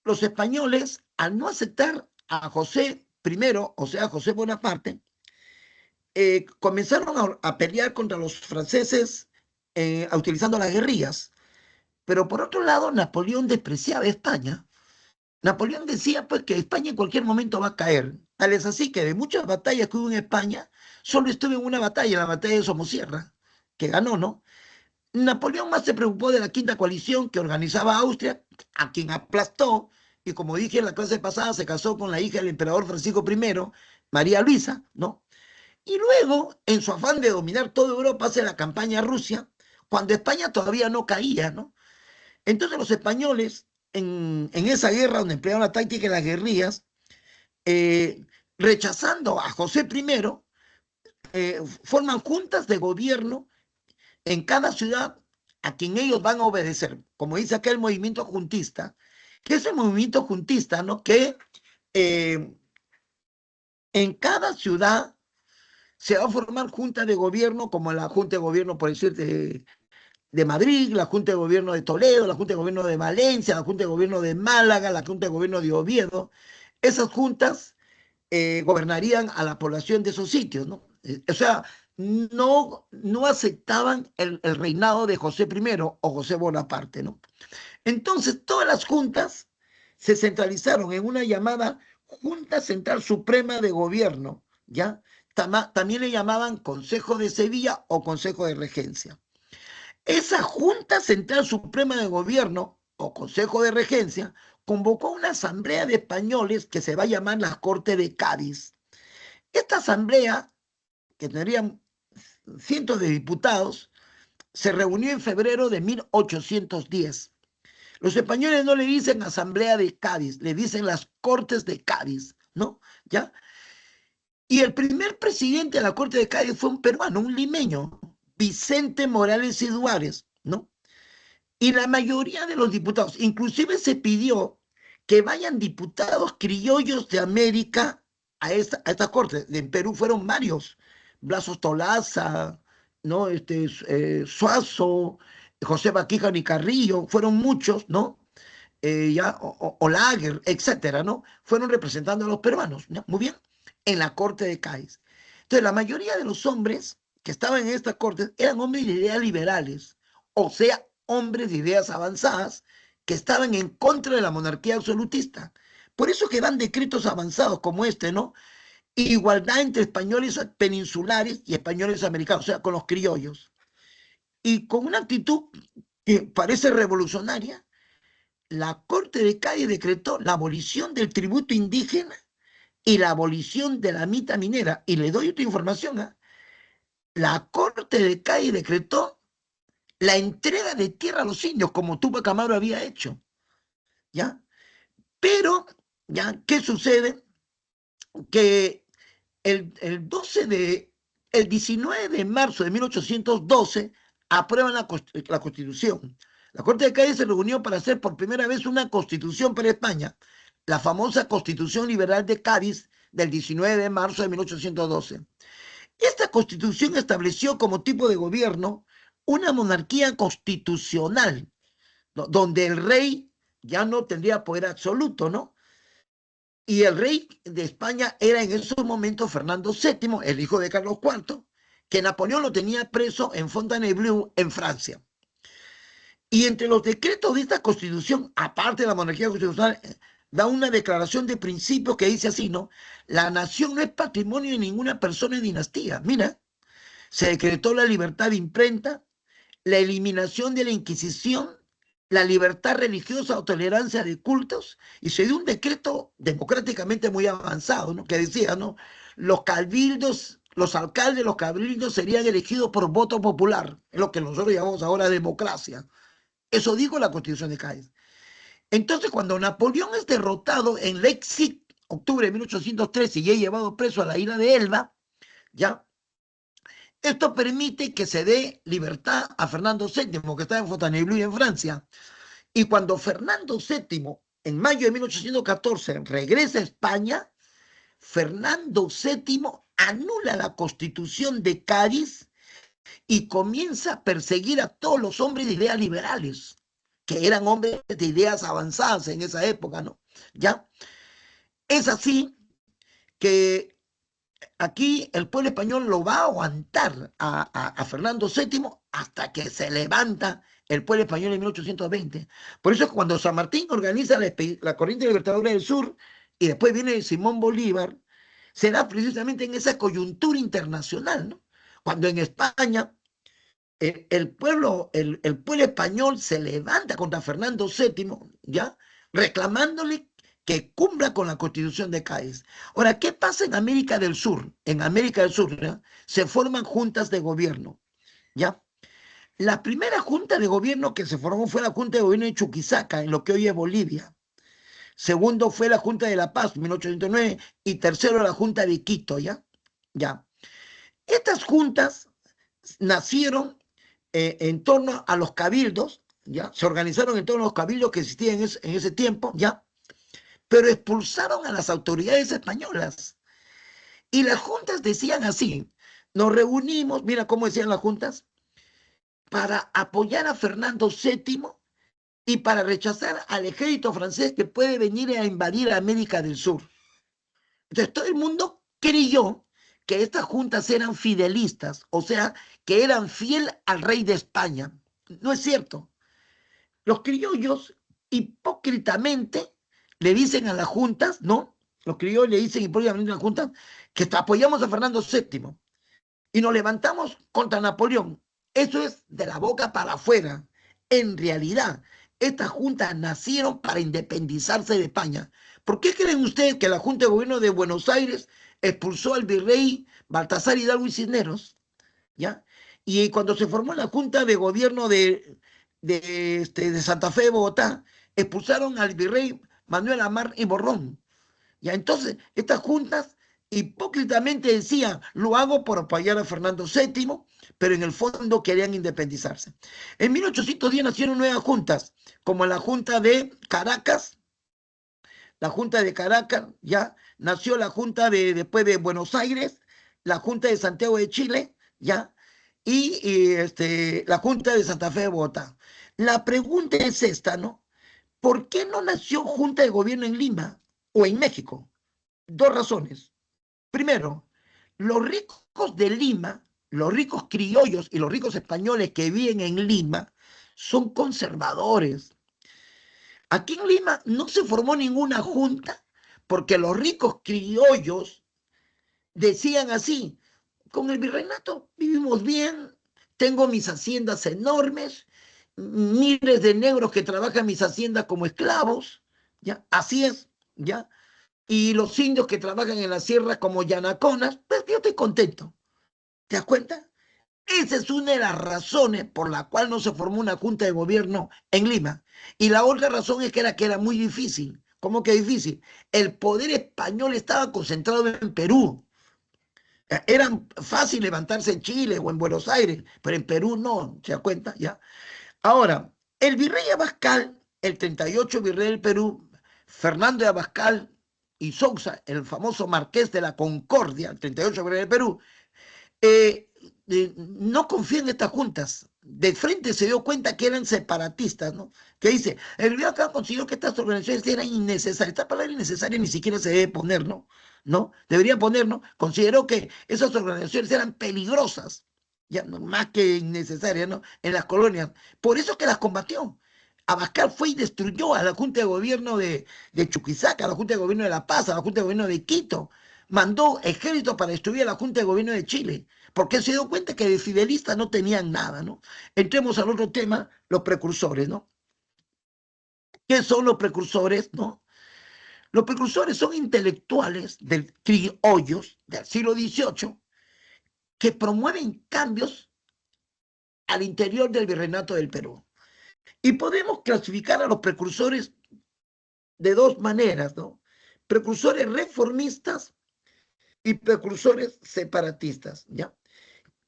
los españoles, al no aceptar a José I, o sea, a José Bonaparte, comenzaron a pelear contra los franceses utilizando las guerrillas. Pero por otro lado, Napoleón despreciaba a España. Napoleón decía pues que España en cualquier momento va a caer. Tal es así que de muchas batallas que hubo en España, solo estuvo en una batalla, la batalla de Somosierra, que ganó, ¿no? Napoleón más se preocupó de la quinta coalición que organizaba Austria, a quien aplastó, y como dije en la clase pasada, se casó con la hija del emperador Francisco I, María Luisa, ¿no? Y luego, en su afán de dominar toda Europa, hace la campaña a Rusia, cuando España todavía no caía, ¿no? Entonces los españoles, en esa guerra donde emplearon la táctica de las guerrillas, rechazando a José I, forman juntas de gobierno en cada ciudad a quien ellos van a obedecer. Como dice acá el movimiento juntista, que es el movimiento juntista, ¿no? Que en cada ciudad se va a formar junta de gobierno, como la junta de gobierno, por decir, de Madrid, la junta de gobierno de Toledo, la junta de gobierno de Valencia, la junta de gobierno de Málaga, la junta de gobierno de Oviedo. Esas juntas gobernarían a la población de esos sitios, ¿no? O sea, no aceptaban el reinado de José I o José Bonaparte, ¿no? Entonces, todas las juntas se centralizaron en una llamada Junta Central Suprema de Gobierno, ¿ya? También le llamaban Consejo de Sevilla o Consejo de Regencia. Esa Junta Central Suprema de Gobierno o Consejo de Regencia convocó una asamblea de españoles que se va a llamar la Corte de Cádiz. Esta asamblea, que tendría cientos de diputados, se reunió en febrero de 1810. Los españoles no le dicen Asamblea de Cádiz, le dicen las Cortes de Cádiz, ¿no? ¿Ya? Y el primer presidente de la Corte de Cádiz fue un peruano, un limeño, Vicente Morales y Duárez, ¿no? Y la mayoría de los diputados, inclusive se pidió que vayan diputados criollos de América a esta corte. En Perú fueron varios, Blas Tolaza, ¿no? Suazo, José Baquija y Carrillo, fueron muchos, ¿no? Olaguer, etcétera, ¿no? Fueron representando a los peruanos, ¿no? Muy bien, en la corte de Cádiz. Entonces, la mayoría de los hombres que estaban en esta corte eran hombres de ideas liberales, o sea, hombres de ideas avanzadas que estaban en contra de la monarquía absolutista. Por eso que dan decretos avanzados como este, ¿no? Igualdad entre españoles peninsulares y españoles americanos, o sea, con los criollos. Y con una actitud que parece revolucionaria, la Corte de Cádiz decretó la abolición del tributo indígena y la abolición de la mita minera. Y le doy otra información, ¿eh? La Corte de Cádiz decretó la entrega de tierra a los indios, como Tupac Amaru había hecho, ¿ya? Pero, ¿ya? ¿Qué sucede? Que el 19 de marzo de 1812 aprueban la Constitución. La Corte de Cádiz se reunió para hacer por primera vez una constitución para España, la famosa Constitución Liberal de Cádiz del 19 de marzo de 1812. Esta constitución estableció como tipo de gobierno una monarquía constitucional, ¿no? Donde el rey ya no tendría poder absoluto, ¿no? Y el rey de España era en esos momentos Fernando VII, el hijo de Carlos IV, que Napoleón lo tenía preso en Fontainebleau, en Francia. Y entre los decretos de esta constitución, aparte de la monarquía constitucional, da una declaración de principio que dice así, ¿no? La nación no es patrimonio de ninguna persona y dinastía. Mira, se decretó la libertad de imprenta, la eliminación de la Inquisición, la libertad religiosa o tolerancia de cultos, y se dio un decreto democráticamente muy avanzado, ¿no? Que decía, ¿no? Los cabildos, los alcaldes, los cabildos serían elegidos por voto popular, es lo que nosotros llamamos ahora democracia. Eso dijo la Constitución de Cádiz. Entonces, cuando Napoleón es derrotado en Leipzig, octubre de 1813, y es llevado preso a la isla de Elba, ¿ya? Esto permite que se dé libertad a Fernando VII, que estaba en Fontainebleau en Francia. Y cuando Fernando VII, en mayo de 1814, regresa a España, Fernando VII anula la Constitución de Cádiz y comienza a perseguir a todos los hombres de ideas liberales, que eran hombres de ideas avanzadas en esa época, ¿no? ¿Ya? Es así que aquí el pueblo español lo va a aguantar a Fernando VII hasta que se levanta el pueblo español en 1820. Por eso cuando San Martín organiza la corriente libertadora del sur y después viene Simón Bolívar, será precisamente en esa coyuntura internacional, ¿no? Cuando en España el pueblo español se levanta contra Fernando VII, ¿ya? Reclamándole que cumpla con la Constitución de Cádiz. Ahora, ¿qué pasa en América del Sur? En América del Sur, ¿ya? Se forman juntas de gobierno, ¿ya? La primera junta de gobierno que se formó fue la Junta de Gobierno de Chuquisaca, en lo que hoy es Bolivia. Segundo fue la Junta de La Paz, 1809, y tercero la Junta de Quito, ¿ya? Ya. Estas juntas nacieron en torno a los cabildos, ¿ya? Se organizaron en torno a los cabildos que existían en ese tiempo, ¿ya? Pero expulsaron a las autoridades españolas. Y las juntas decían así, nos reunimos, mira cómo decían las juntas, para apoyar a Fernando VII y para rechazar al ejército francés que puede venir a invadir América del Sur. Entonces todo el mundo creyó que estas juntas eran fidelistas, o sea, que eran fiel al rey de España. No es cierto. Los criollos hipócritamente le dicen a las juntas, ¿no? Los criollos le dicen hipócritamente a las juntas que apoyamos a Fernando VII y nos levantamos contra Napoleón. Eso es de la boca para afuera. En realidad, estas juntas nacieron para independizarse de España. ¿Por qué creen ustedes que la Junta de Gobierno de Buenos Aires expulsó al virrey Baltasar Hidalgo y Cisneros? ¿Ya? Y cuando se formó la Junta de Gobierno de Santa Fe de Bogotá, expulsaron al virrey Manuel Amar y Borrón. ¿Ya? Entonces, estas juntas hipócritamente decían, lo hago por apoyar a Fernando VII, pero en el fondo querían independizarse. En 1810 nacieron nuevas juntas, como la Junta de Caracas, ya, nació la Junta después de Buenos Aires, la Junta de Santiago de Chile, ya, y la Junta de Santa Fe de Bogotá. La pregunta es esta, ¿no? ¿Por qué no nació Junta de Gobierno en Lima o en México? Dos razones. Primero, los ricos de Lima, los ricos criollos y los ricos españoles que viven en Lima son conservadores. Aquí en Lima no se formó ninguna junta porque los ricos criollos decían así, con el virreinato vivimos bien, tengo mis haciendas enormes, miles de negros que trabajan en mis haciendas como esclavos, ¿ya? Así es, ¿ya? Y los indios que trabajan en la sierra como yanaconas, pues yo estoy contento. ¿Te das cuenta? Esa es una de las razones por la cual no se formó una junta de gobierno en Lima. Y la otra razón es que era muy difícil. ¿Cómo que difícil? El poder español estaba concentrado en Perú. Era fácil levantarse en Chile o en Buenos Aires, pero en Perú no, ¿se da cuenta? ¿Ya? Ahora, el virrey Abascal, el 38 virrey del Perú, Fernando de Abascal y Sousa, el famoso marqués de la Concordia, el 38 virrey del Perú, no confía en estas juntas. De frente se dio cuenta que eran separatistas, ¿no? Que dice, el virrey acá consideró que estas organizaciones eran innecesarias. Esta palabra innecesaria ni siquiera se debe poner, ¿no? ¿No? Debería poner, ¿no? Consideró que esas organizaciones eran peligrosas, ya no, más que innecesarias, ¿no? En las colonias. Por eso que las combatió. Abascal fue y destruyó a la Junta de Gobierno de Chuquisaca, a la Junta de Gobierno de La Paz, a la Junta de Gobierno de Quito. Mandó ejércitos para destruir a la Junta de Gobierno de Chile, porque se dio cuenta que de fidelistas no tenían nada, ¿no? Entremos al otro tema, los precursores, ¿no? ¿Qué son los precursores, no? Los precursores son intelectuales del criollos del siglo XVIII que promueven cambios al interior del virreinato del Perú. Y podemos clasificar a los precursores de dos maneras, ¿no? Precursores reformistas y precursores separatistas, ¿ya?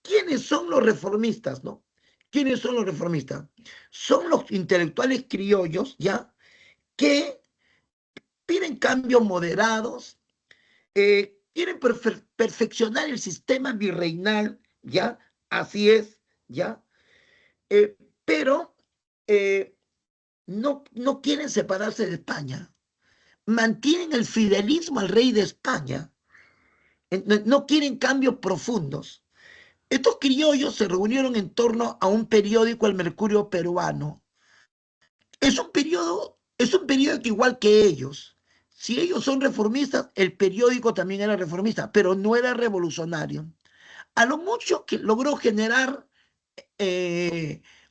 ¿Quiénes son los reformistas, no? ¿Quiénes son los reformistas? Son los intelectuales criollos, ¿ya? Que piden cambios moderados, quieren perfeccionar el sistema virreinal, ¿ya? Así es, ¿ya? Pero no quieren separarse de España. Mantienen el fidelismo al rey de España. No quieren cambios profundos. Estos criollos se reunieron en torno a un periódico, El Mercurio Peruano. Es un periódico igual que ellos. Si ellos son reformistas, el periódico también era reformista, pero no era revolucionario. A lo mucho que logró generar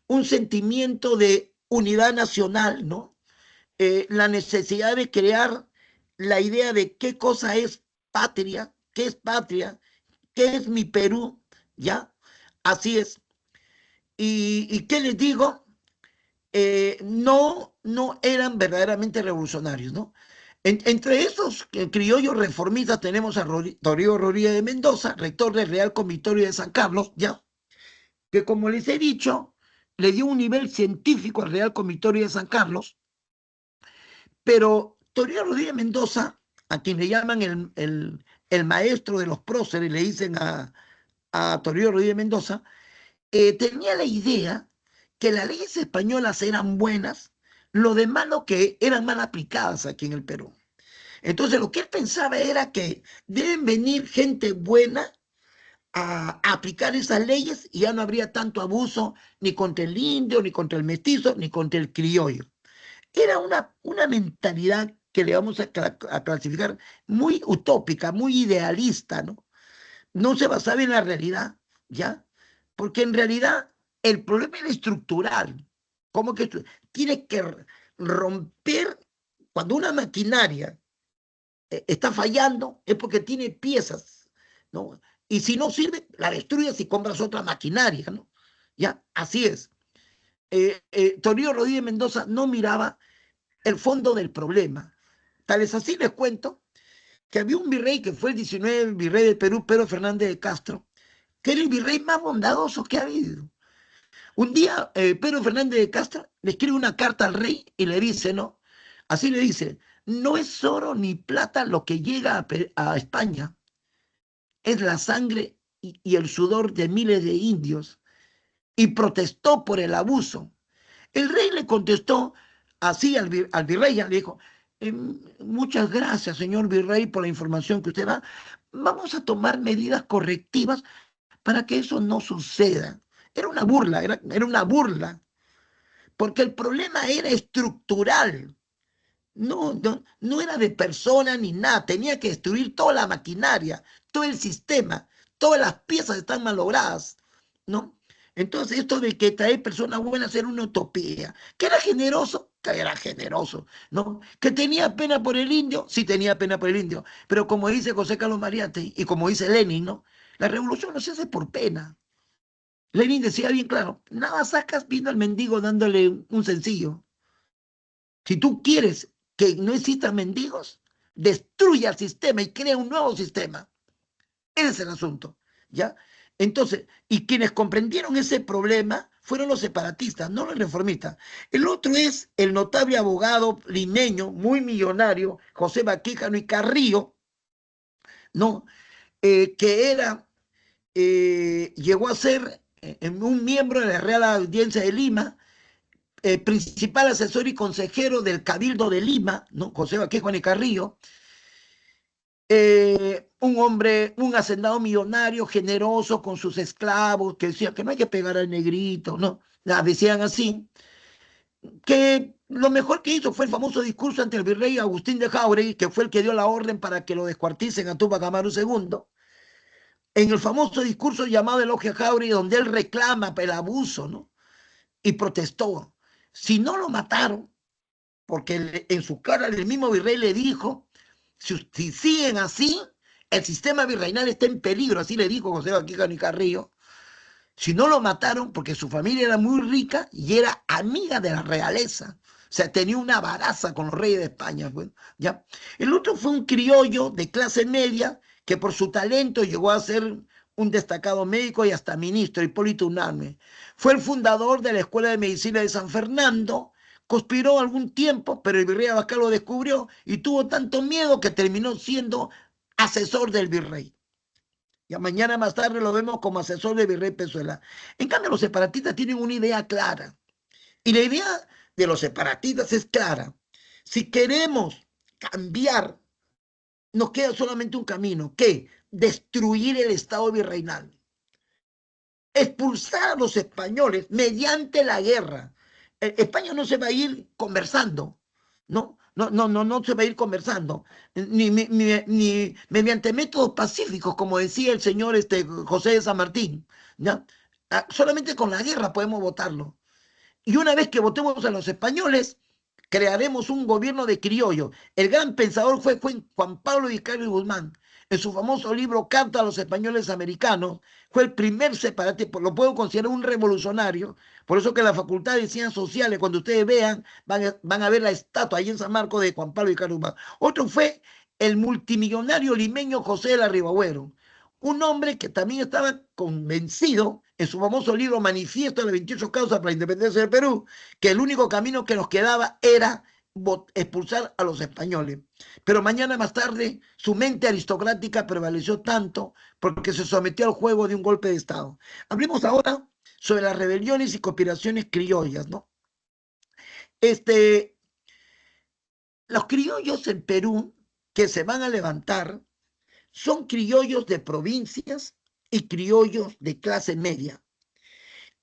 un sentimiento de unidad nacional, ¿no? La necesidad de crear la idea de qué cosa es patria, qué es mi Perú, ¿ya? Así es. ¿Y qué les digo? No eran verdaderamente revolucionarios, ¿no? Entre esos criollos reformistas tenemos a Toribio Rodríguez de Mendoza, rector del Real Comitorio de San Carlos, ¿ya? Que como les he dicho, le dio un nivel científico al Real Comitorio de San Carlos, pero Toribio Rodríguez de Mendoza, a quien le llaman el maestro de los próceres, le dicen a Toribio Rodríguez de Mendoza, tenía la idea que las leyes españolas eran buenas, lo de malo que eran mal aplicadas aquí en el Perú. Entonces lo que él pensaba era que deben venir gente buena a aplicar esas leyes y ya no habría tanto abuso ni contra el indio, ni contra el mestizo, ni contra el criollo. Era una mentalidad que le vamos a clasificar muy utópica, muy idealista, ¿no? No se basaba en la realidad, ¿ya? Porque en realidad el problema era estructural. ¿Cómo que tiene que romper cuando una maquinaria está fallando? Es porque tiene piezas, ¿no? Y si no sirve, la destruyes y compras otra maquinaria, ¿no? Ya, así es. Toribio Rodríguez Mendoza no miraba el fondo del problema. Tal es así, les cuento, que había un virrey que fue el 19 virrey del Perú, Pedro Fernández de Castro, que era el virrey más bondadoso que ha habido. Un día, Pedro Fernández de Castro le escribe una carta al rey y le dice, ¿no? Así le dice, no es oro ni plata lo que llega a España, es la sangre y el sudor de miles de indios. Y protestó por el abuso. El rey le contestó así al virrey, le dijo, muchas gracias, señor virrey, por la información que usted da. Vamos a tomar medidas correctivas para que eso no suceda. Era una burla, era una burla, porque el problema era estructural. No era de persona ni nada, tenía que destruir toda la maquinaria, todo el sistema, todas las piezas están malogradas, ¿no? Entonces, esto de que traer personas buenas era una utopía. Que era generoso, ¿no? Que tenía pena por el indio, sí tenía pena por el indio, pero como dice José Carlos Mariate y como dice Lenin, ¿no? La revolución no se hace por pena. Lenin decía bien claro, nada sacas viendo al mendigo dándole un sencillo. Si tú quieres que no existan mendigos, destruye el sistema y crea un nuevo sistema. Ese es el asunto, ¿ya? Entonces, y quienes comprendieron ese problema fueron los separatistas, no los reformistas. El otro es el notable abogado limeño, muy millonario, José Baquíjano y Carrillo, ¿no? Que era, llegó a ser un miembro de la Real Audiencia de Lima, principal asesor y consejero del Cabildo de Lima, ¿no? José Baquejo y Carrillo, un hombre, un hacendado millonario, generoso con sus esclavos, que decía que no hay que pegar al negrito, ¿no? Decían así, que lo mejor que hizo fue el famoso discurso ante el virrey Agustín de Jáuregui, que fue el que dio la orden para que lo descuarticen a Túpac Amaru II, en el famoso discurso llamado Elogio a Jáuregui, donde él reclama el abuso, ¿no? Y protestó. Si no lo mataron, porque en su cara el mismo virrey le dijo, si siguen así, el sistema virreinal está en peligro, así le dijo José Baquíjano y Carrillo. Si no lo mataron, porque su familia era muy rica y era amiga de la realeza, o sea, tenía una baraza con los reyes de España. Bueno, ¿ya? El otro fue un criollo de clase media que por su talento llegó a ser un destacado médico y hasta ministro, Hipólito Unanue. Fue el fundador de la Escuela de Medicina de San Fernando, conspiró algún tiempo, pero el virrey Abascal lo descubrió y tuvo tanto miedo que terminó siendo asesor del virrey. Ya mañana más tarde lo vemos como asesor del virrey Pezuela. En cambio, los separatistas tienen una idea clara. Y la idea de los separatistas es clara. Si queremos cambiar, nos queda solamente un camino, que destruir el Estado virreinal, expulsar a los españoles mediante la guerra. España no se va a ir conversando, no se va a ir conversando, ni mediante métodos pacíficos, como decía el señor José de San Martín, ¿ya? Solamente con la guerra podemos votarlo. Y una vez que votemos a los españoles, crearemos un gobierno de criollo. El gran pensador fue Juan Pablo Vicario Guzmán. En su famoso libro Carta a los Españoles Americanos, fue el primer separatista, lo puedo considerar un revolucionario, por eso que en la Facultad de Ciencias Sociales, cuando ustedes vean, van a ver la estatua ahí en San Marcos de Juan Pablo Vicario Guzmán. Otro fue el multimillonario limeño José de la Ribagüero, un hombre que también estaba convencido en su famoso libro Manifiesto de las 28 causas para la independencia del Perú, que el único camino que nos quedaba era expulsar a los españoles. Pero mañana más tarde su mente aristocrática prevaleció tanto porque se sometió al juego de un golpe de Estado. Hablemos ahora sobre las rebeliones y conspiraciones criollas, ¿no? Los criollos en Perú que se van a levantar son criollos de provincias y criollos de clase media.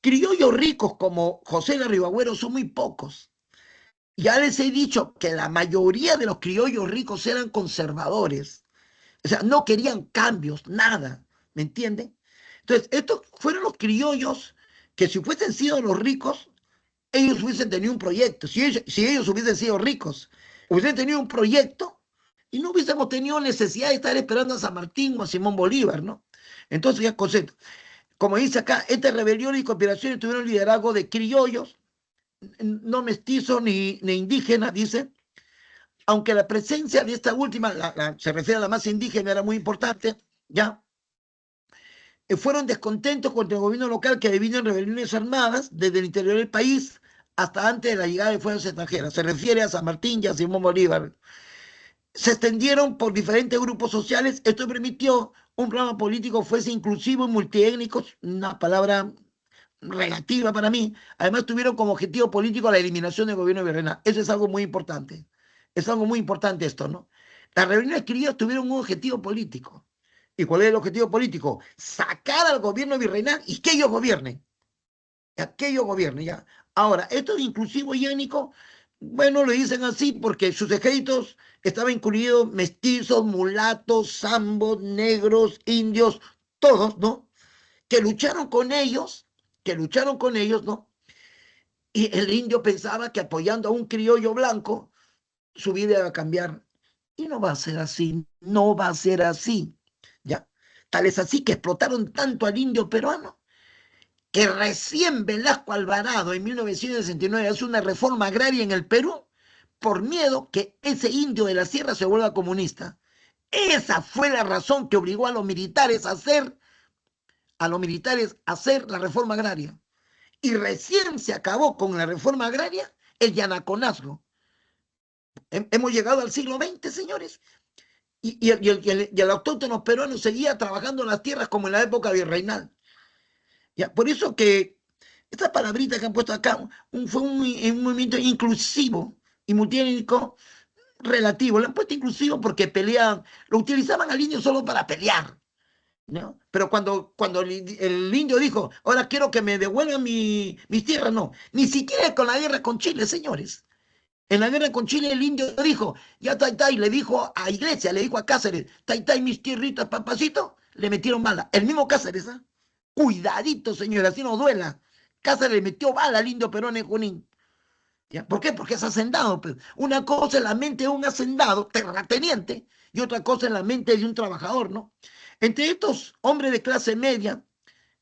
Criollos ricos como José Larribagüero son muy pocos. Ya les he dicho que la mayoría de los criollos ricos eran conservadores. O sea, no querían cambios, nada. ¿Me entienden? Entonces, estos fueron los criollos que si hubiesen sido los ricos, ellos hubiesen tenido un proyecto. Si ellos hubiesen sido ricos, hubiesen tenido un proyecto y no hubiésemos tenido necesidad de estar esperando a San Martín o a Simón Bolívar, ¿no? Entonces, ya concepto. Como dice acá, esta rebelión y conspiraciones tuvieron liderazgo de criollos, no mestizos ni indígenas, dice, aunque la presencia de esta última, se refiere a la masa indígena, era muy importante, ya, fueron descontentos contra el gobierno local que devino en rebeliones armadas desde el interior del país hasta antes de la llegada de fuerzas extranjeras. Se refiere a San Martín y a Simón Bolívar. Se extendieron por diferentes grupos sociales. Esto permitió un programa político fuese inclusivo y multiétnico, una palabra relativa para mí. Además, tuvieron como objetivo político la eliminación del gobierno virreinal. Eso es algo muy importante. Es algo muy importante esto, ¿no? Las rebeliones criollas tuvieron un objetivo político. ¿Y cuál es el objetivo político? Sacar al gobierno virreinal y que ellos gobiernen. Que ellos gobiernen, ya. Ahora, esto de inclusivo y étnico, bueno, lo dicen así porque sus ejércitos estaban incluidos mestizos, mulatos, zambos, negros, indios, todos, ¿no? Que lucharon con ellos, ¿no? Y el indio pensaba que apoyando a un criollo blanco, su vida iba a cambiar. Y no va a ser así, no va a ser así. ¿Ya? Tal es así que explotaron tanto al indio peruano que recién Velasco Alvarado en 1969 hace una reforma agraria en el Perú por miedo que ese indio de la sierra se vuelva comunista. Esa fue la razón que obligó a los militares a hacer la reforma agraria. Y recién se acabó con la reforma agraria el yanaconazgo. Hemos llegado al siglo XX, señores, y el autóctono peruano seguía trabajando en las tierras como en la época virreinal. ¿Ya? Por eso que esta palabrita que han puesto acá fue un movimiento inclusivo y multiétnico relativo. Lo han puesto inclusivo porque peleaban, lo utilizaban al indio solo para pelear, ¿no? Pero cuando el indio dijo, ahora quiero que me devuelvan mis tierras, no, ni siquiera con la guerra con Chile, señores. En la guerra con Chile el indio dijo, ya Tai, le dijo a Iglesia, le dijo a Cáceres, Tai, mis tierritas, papacito, le metieron bala. El mismo Cáceres, ¿ah? Cuidadito, señor, así no duela. Cáceres le metió bala al indio Perón en Junín. ¿Ya? ¿Por qué? Porque es hacendado. Pues. Una cosa es la mente de un hacendado, terrateniente, y otra cosa es la mente de un trabajador, ¿no? Entre estos hombres de clase media,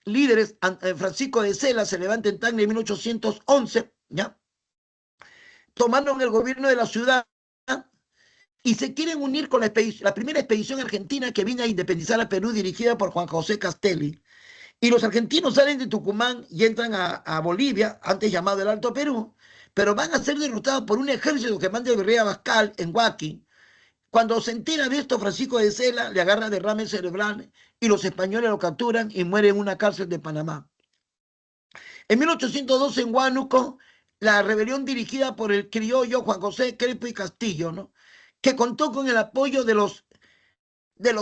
líderes, Francisco de Sela se levanta en Tacna en 1811, ¿ya? Tomaron el gobierno de la ciudad y se quieren unir con la primera expedición argentina que vino a independizar a Perú dirigida por Juan José Castelli. Y los argentinos salen de Tucumán y entran a Bolivia, antes llamado el Alto Perú, pero van a ser derrotados por un ejército que manda el virrey Abascal en Huaqui. Cuando se entera de esto, Francisco de Sela le agarra derrame cerebral y los españoles lo capturan y muere en una cárcel de Panamá. En 1812 en Huánuco, la rebelión dirigida por el criollo Juan José Crespo y Castillo, ¿no? Que contó con el apoyo de los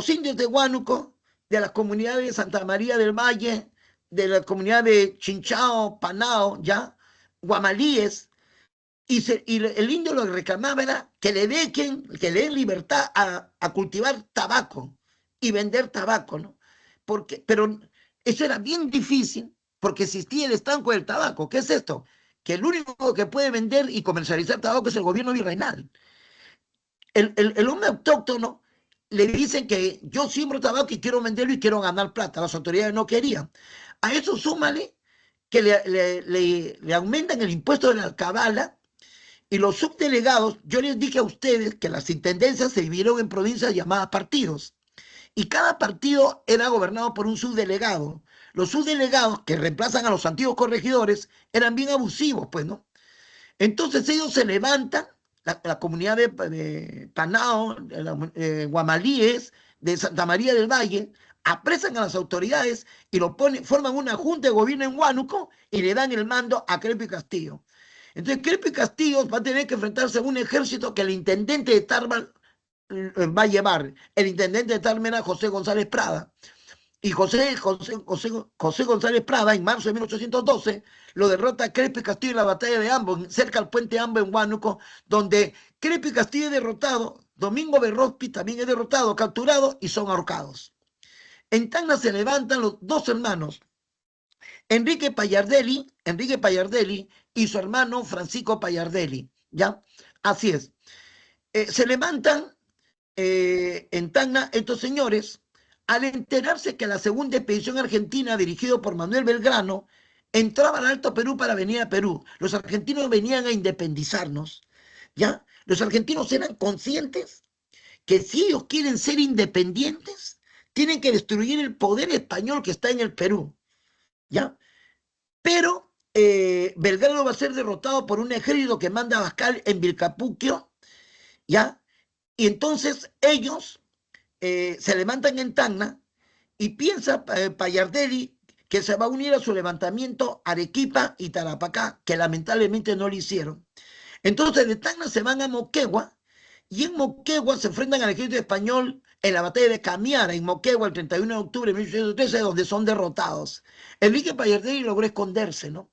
indios de Huánuco, de las comunidades de Santa María del Valle, de la comunidad de Chinchao, Panao, ya, Guamalíes, y el indio lo que reclamaba era que le den libertad a cultivar tabaco y vender tabaco, ¿no? Pero eso era bien difícil porque existía el estanco del tabaco. ¿Qué es esto? Que el único que puede vender y comercializar tabaco es el gobierno virreinal. El hombre autóctono le dicen que yo siembro tabaco y quiero venderlo y quiero ganar plata. Las autoridades no querían. A eso súmale que le aumentan el impuesto de la alcabala y los subdelegados, yo les dije a ustedes que las intendencias se dividieron en provincias llamadas partidos y cada partido era gobernado por un subdelegado. Los subdelegados que reemplazan a los antiguos corregidores eran bien abusivos, pues, ¿no? Entonces ellos se levantan, la comunidad de Panao, Guamalíes, de Santa María del Valle, apresan a las autoridades y forman una junta de gobierno en Huánuco y le dan el mando a Crespo y Castillo. Entonces Crespo y Castillo va a tener que enfrentarse a un ejército que el intendente de Tarma va a llevar. El intendente de Tarma era José González Prada. y José González Prada, en marzo de 1812, lo derrota a Crespo y Castillo en la batalla de Ambo, cerca del puente Ambo en Huánuco, donde Crespo y Castillo es derrotado, Domingo Berrospi también es derrotado, capturado y son ahorcados. En Tacna se levantan los dos hermanos, Enrique Payardelli y su hermano Francisco Payardelli, ¿ya? Así es. Se levantan en Tacna estos señores al enterarse que la segunda expedición argentina, dirigido por Manuel Belgrano, entraba al Alto Perú para venir a Perú. Los argentinos venían a independizarnos, ¿ya? Los argentinos eran conscientes que si ellos quieren ser independientes, tienen que destruir el poder español que está en el Perú, ¿ya? Pero Belgrano va a ser derrotado por un ejército que manda a Bascal en Vilcapuquio, ¿ya? Y entonces ellos se levantan en Tacna y piensa Payardelli que se va a unir a su levantamiento Arequipa y Tarapacá, que lamentablemente no lo hicieron. Entonces de Tacna se van a Moquegua y en Moquegua se enfrentan al ejército español en la batalla de Camiara, en Moquegua, el 31 de octubre de 1813, donde son derrotados. Enrique Payardelli logró esconderse, ¿no?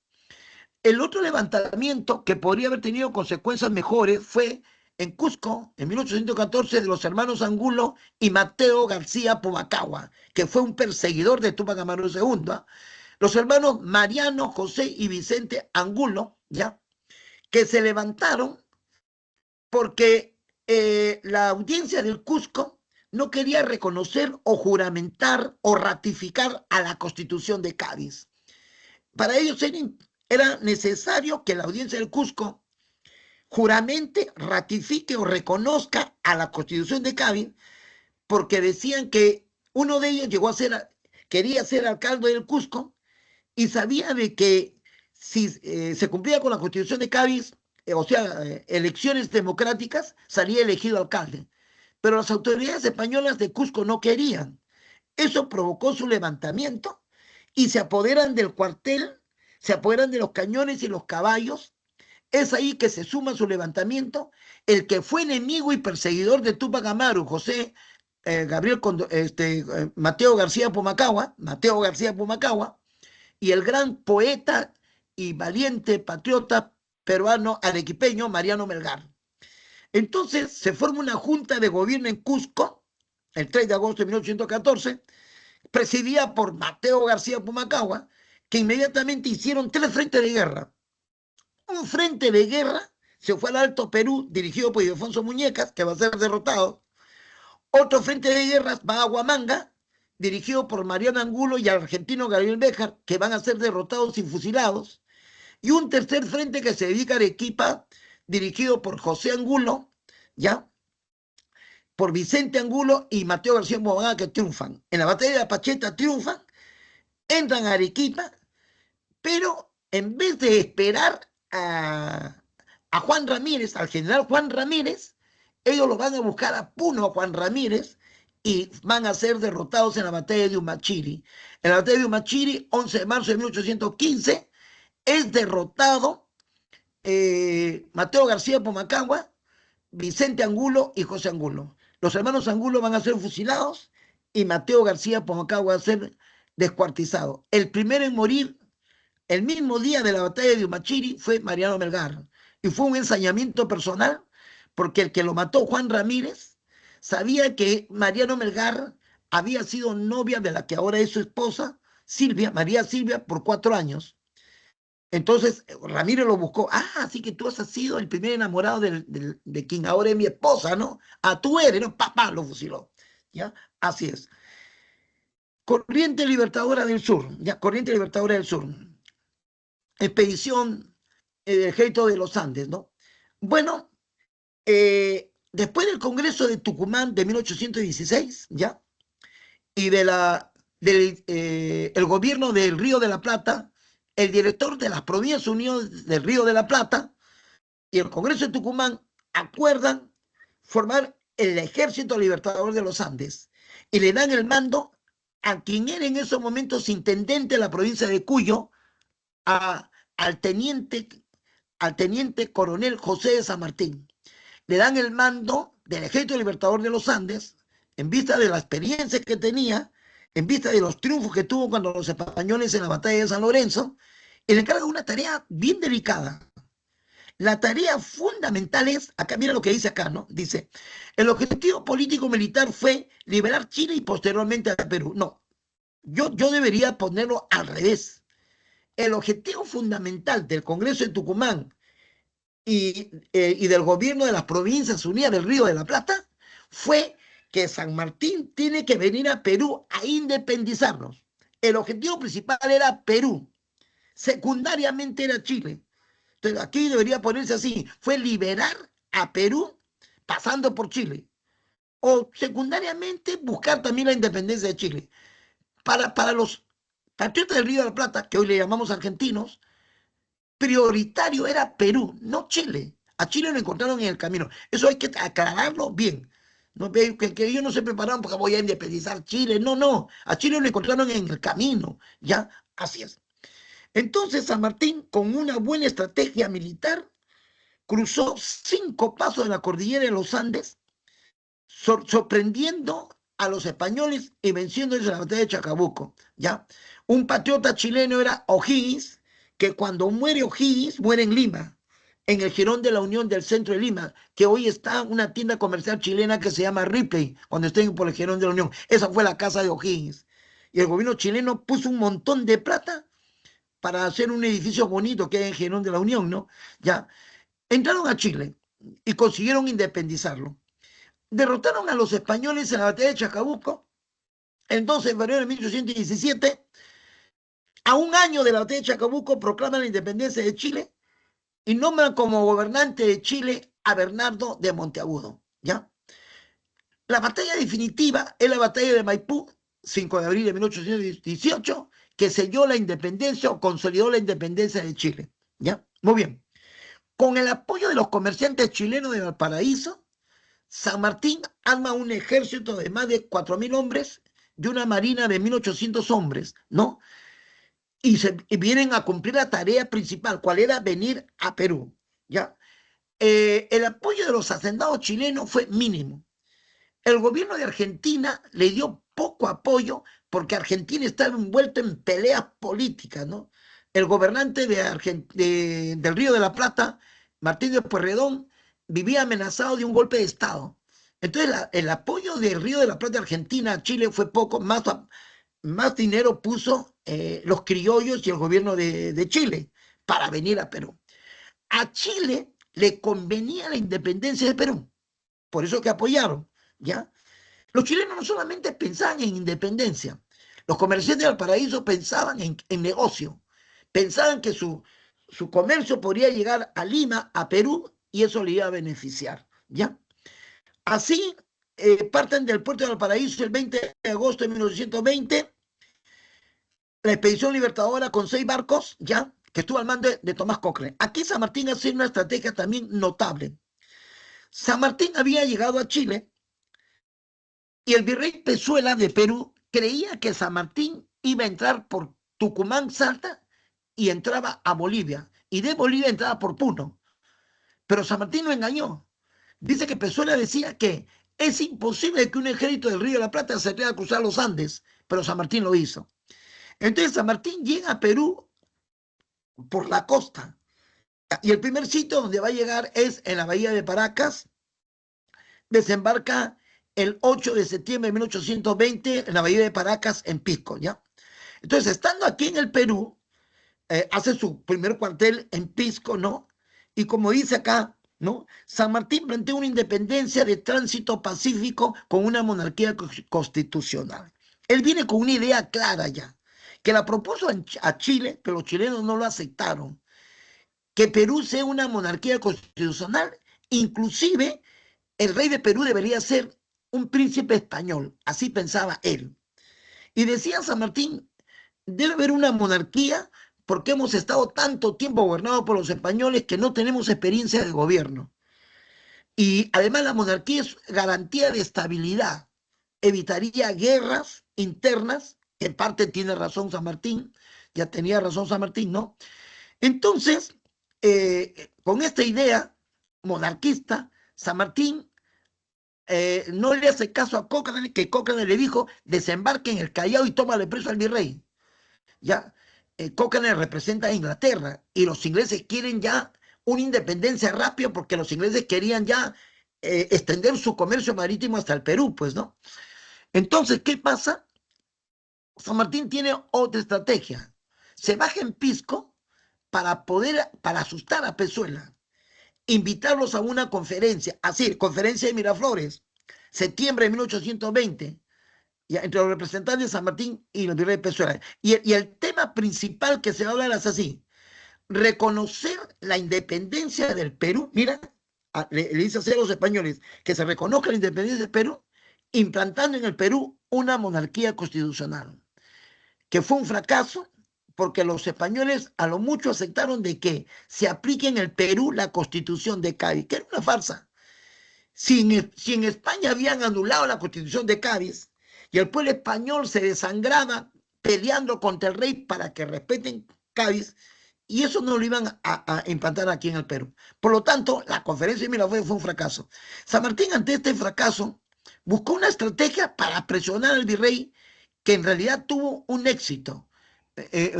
El otro levantamiento que podría haber tenido consecuencias mejores fue en Cusco, en 1814, de los hermanos Angulo y Mateo García Pumacahua, que fue un perseguidor de Tupac Amaru II. Los hermanos Mariano, José y Vicente Angulo, ¿ya? Que se levantaron porque la audiencia del Cusco no quería reconocer o juramentar o ratificar a la Constitución de Cádiz. Para ellos era necesario que la audiencia del Cusco juramente, ratifique o reconozca a la Constitución de Cádiz, porque decían que uno de ellos quería ser alcalde del Cusco y sabía de que si se cumplía con la Constitución de Cádiz, o sea, elecciones democráticas, salía elegido alcalde. Pero las autoridades españolas de Cusco no querían. Eso provocó su levantamiento y se apoderan del cuartel, se apoderan de los cañones y los caballos. Es ahí que se suma su levantamiento el que fue enemigo y perseguidor de Tupac Amaru, Mateo García Pumacahua, y el gran poeta y valiente patriota peruano arequipeño Mariano Melgar. Entonces se forma una junta de gobierno en Cusco, el 3 de agosto de 1814, presidida por Mateo García Pumacahua, que inmediatamente hicieron 3 frentes de guerra. Un frente de guerra se fue al Alto Perú, dirigido por Ildefonso Muñecas, que va a ser derrotado. Otro frente de guerra va a Huamanga, dirigido por Mariano Angulo y al argentino Gabriel Béjar, que van a ser derrotados y fusilados. Y un tercer frente que se dedica a Arequipa, dirigido por José Angulo, ¿ya? Por Vicente Angulo y Mateo García Movaga, que triunfan. En la batalla de Pacheta triunfan, entran a Arequipa, pero en vez de esperar a Juan Ramírez, al general Juan Ramírez, ellos lo van a buscar a Puno, a Juan Ramírez, y van a ser derrotados en la batalla de Humachiri. En la batalla de Humachiri, 11 de marzo de 1815, es derrotado Mateo García Pumacahua, Vicente Angulo y José Angulo. Los hermanos Angulo van a ser fusilados y Mateo García Pumacahua va a ser descuartizado. El primero en morir el mismo día de la batalla de Humachiri fue Mariano Melgar. Y fue un ensañamiento personal porque el que lo mató, Juan Ramírez, sabía que Mariano Melgar había sido novia de la que ahora es su esposa, María Silvia, por 4 años. Entonces Ramírez lo buscó. Así que tú has sido el primer enamorado de quien ahora es mi esposa, ¿no? Tú eres, ¿no? Papá lo fusiló. ¿Ya? Así es. Corriente Libertadora del Sur. ¿Ya? Corriente Libertadora del Sur. Expedición Ejército de los Andes, ¿no? Bueno, después del Congreso de Tucumán de 1816, ¿ya? Y el gobierno del Río de la Plata, el director de las Provincias Unidas del Río de la Plata y el Congreso de Tucumán acuerdan formar el Ejército Libertador de los Andes y le dan el mando a quien era en esos momentos intendente de la provincia de Cuyo, al teniente coronel José de San Martín. Le dan el mando del Ejército Libertador de los Andes en vista de la experiencia que tenía en vista de los triunfos que tuvo cuando los españoles en la batalla de San Lorenzo, y le encarga una tarea bien delicada. La tarea fundamental es, acá mira lo que dice acá, ¿no? Dice, el objetivo político-militar fue liberar Chile y posteriormente a Perú. No, yo debería ponerlo al revés. El objetivo fundamental del Congreso de Tucumán y del gobierno de las Provincias Unidas del Río de la Plata fue que San Martín tiene que venir a Perú a independizarnos. El objetivo principal era Perú, secundariamente era Chile. Entonces aquí debería ponerse así, fue liberar a Perú pasando por Chile. O secundariamente buscar también la independencia de Chile. Para los patriotas del Río de la Plata, que hoy le llamamos argentinos, prioritario era Perú, no Chile. A Chile lo encontraron en el camino. Eso hay que aclararlo bien. No, que ellos no se prepararon porque voy a independizar Chile. No, no. A Chile lo encontraron en el camino. Ya, así es. Entonces San Martín, con una buena estrategia militar, cruzó 5 pasos de la cordillera de los Andes, sorprendiendo a los españoles y venciéndoles en la batalla de Chacabuco. ¿Ya? Un patriota chileno era O'Higgins, que cuando muere O'Higgins, muere en Lima, en el Jirón de la Unión del centro de Lima, que hoy está una tienda comercial chilena que se llama Ripley, cuando estén por el Jirón de la Unión. Esa fue la casa de O'Higgins. Y el gobierno chileno puso un montón de plata para hacer un edificio bonito que hay en Girón de la Unión, ¿no? Ya. Entraron a Chile y consiguieron independizarlo. Derrotaron a los españoles en la batalla de Chacabuco el 12 de febrero de 1817. A un año de la batalla de Chacabuco proclaman la independencia de Chile y nombran como gobernante de Chile a Bernardo de Monteagudo. ¿Ya? La batalla definitiva es la batalla de Maipú, 5 de abril de 1818, que selló la independencia o consolidó la independencia de Chile. ¿Ya? Muy bien. Con el apoyo de los comerciantes chilenos de Valparaíso, San Martín arma un ejército de más de 4.000 hombres y una marina de 1.800 hombres, ¿no? Y vienen a cumplir la tarea principal, cuál era venir a Perú, ¿ya? El apoyo de los hacendados chilenos fue mínimo. El gobierno de Argentina le dio poco apoyo porque Argentina estaba envuelto en peleas políticas, ¿no? El gobernante del Río de la Plata, Martín de Pueyrredón, vivía amenazado de un golpe de Estado. Entonces el apoyo del Río de la Plata Argentina a Chile fue poco, más dinero puso los criollos y el gobierno de Chile para venir a Perú. A Chile le convenía la independencia de Perú, por eso que apoyaron, ¿ya? Los chilenos no solamente pensaban en independencia, los comerciantes del paraíso pensaban en negocio, pensaban que su comercio podría llegar a Lima, a Perú, y eso le iba a beneficiar, ¿ya? Así, parten del puerto de Valparaíso el 20 de agosto de 1920, la expedición libertadora con 6 barcos, ¿ya? Que estuvo al mando de Tomás Cochrane. Aquí San Martín hace una estrategia también notable. San Martín había llegado a Chile y el virrey Pezuela de Perú creía que San Martín iba a entrar por Tucumán, Salta, y entraba a Bolivia. Y de Bolivia entraba por Puno. Pero San Martín lo engañó. Dice que Pezuela decía que es imposible que un ejército del Río de la Plata se atreva a cruzar los Andes, pero San Martín lo hizo. Entonces San Martín llega a Perú por la costa. Y el primer sitio donde va a llegar es en la bahía de Paracas. Desembarca el 8 de septiembre de 1820 en la bahía de Paracas, en Pisco, ¿ya? Entonces, estando aquí en el Perú, hace su primer cuartel en Pisco, ¿no? Y como dice acá, ¿no? San Martín plantea una independencia de tránsito pacífico con una monarquía constitucional. Él viene con una idea clara ya, que la propuso a Chile, pero los chilenos no lo aceptaron. Que Perú sea una monarquía constitucional, inclusive el rey de Perú debería ser un príncipe español, así pensaba él. Y decía San Martín, debe haber una monarquía porque hemos estado tanto tiempo gobernados por los españoles que no tenemos experiencia de gobierno. Y además la monarquía es garantía de estabilidad, evitaría guerras internas, que en parte tiene razón San Martín, ya tenía razón San Martín, ¿no? Entonces, con esta idea monarquista, San Martín no le hace caso a Cochrane, que Cochrane le dijo, desembarque en el Callao y tómale preso al virrey. Ya, Cochrane representa a Inglaterra y los ingleses quieren ya una independencia rápida porque los ingleses querían ya extender su comercio marítimo hasta el Perú, pues, ¿no? Entonces, ¿qué pasa? San Martín tiene otra estrategia. Se baja en Pisco para asustar a Pezuela, invitarlos a una conferencia, así, conferencia de Miraflores, septiembre de 1820, ya, entre los representantes de San Martín y los virreyes de Pezuela. Y el tema principal que se va a hablar es así: reconocer la independencia del Perú. Mira, le dice así a los españoles, que se reconozca la independencia del Perú, implantando en el Perú una monarquía constitucional, que fue un fracaso porque los españoles a lo mucho aceptaron de que se aplique en el Perú la Constitución de Cádiz, que era una farsa. Si en España habían anulado la Constitución de Cádiz y el pueblo español se desangraba peleando contra el rey para que respeten Cádiz, y eso no lo iban a implantar aquí en el Perú. Por lo tanto, la conferencia de Miraflores fue un fracaso. San Martín, ante este fracaso, buscó una estrategia para presionar al virrey, que en realidad tuvo un éxito,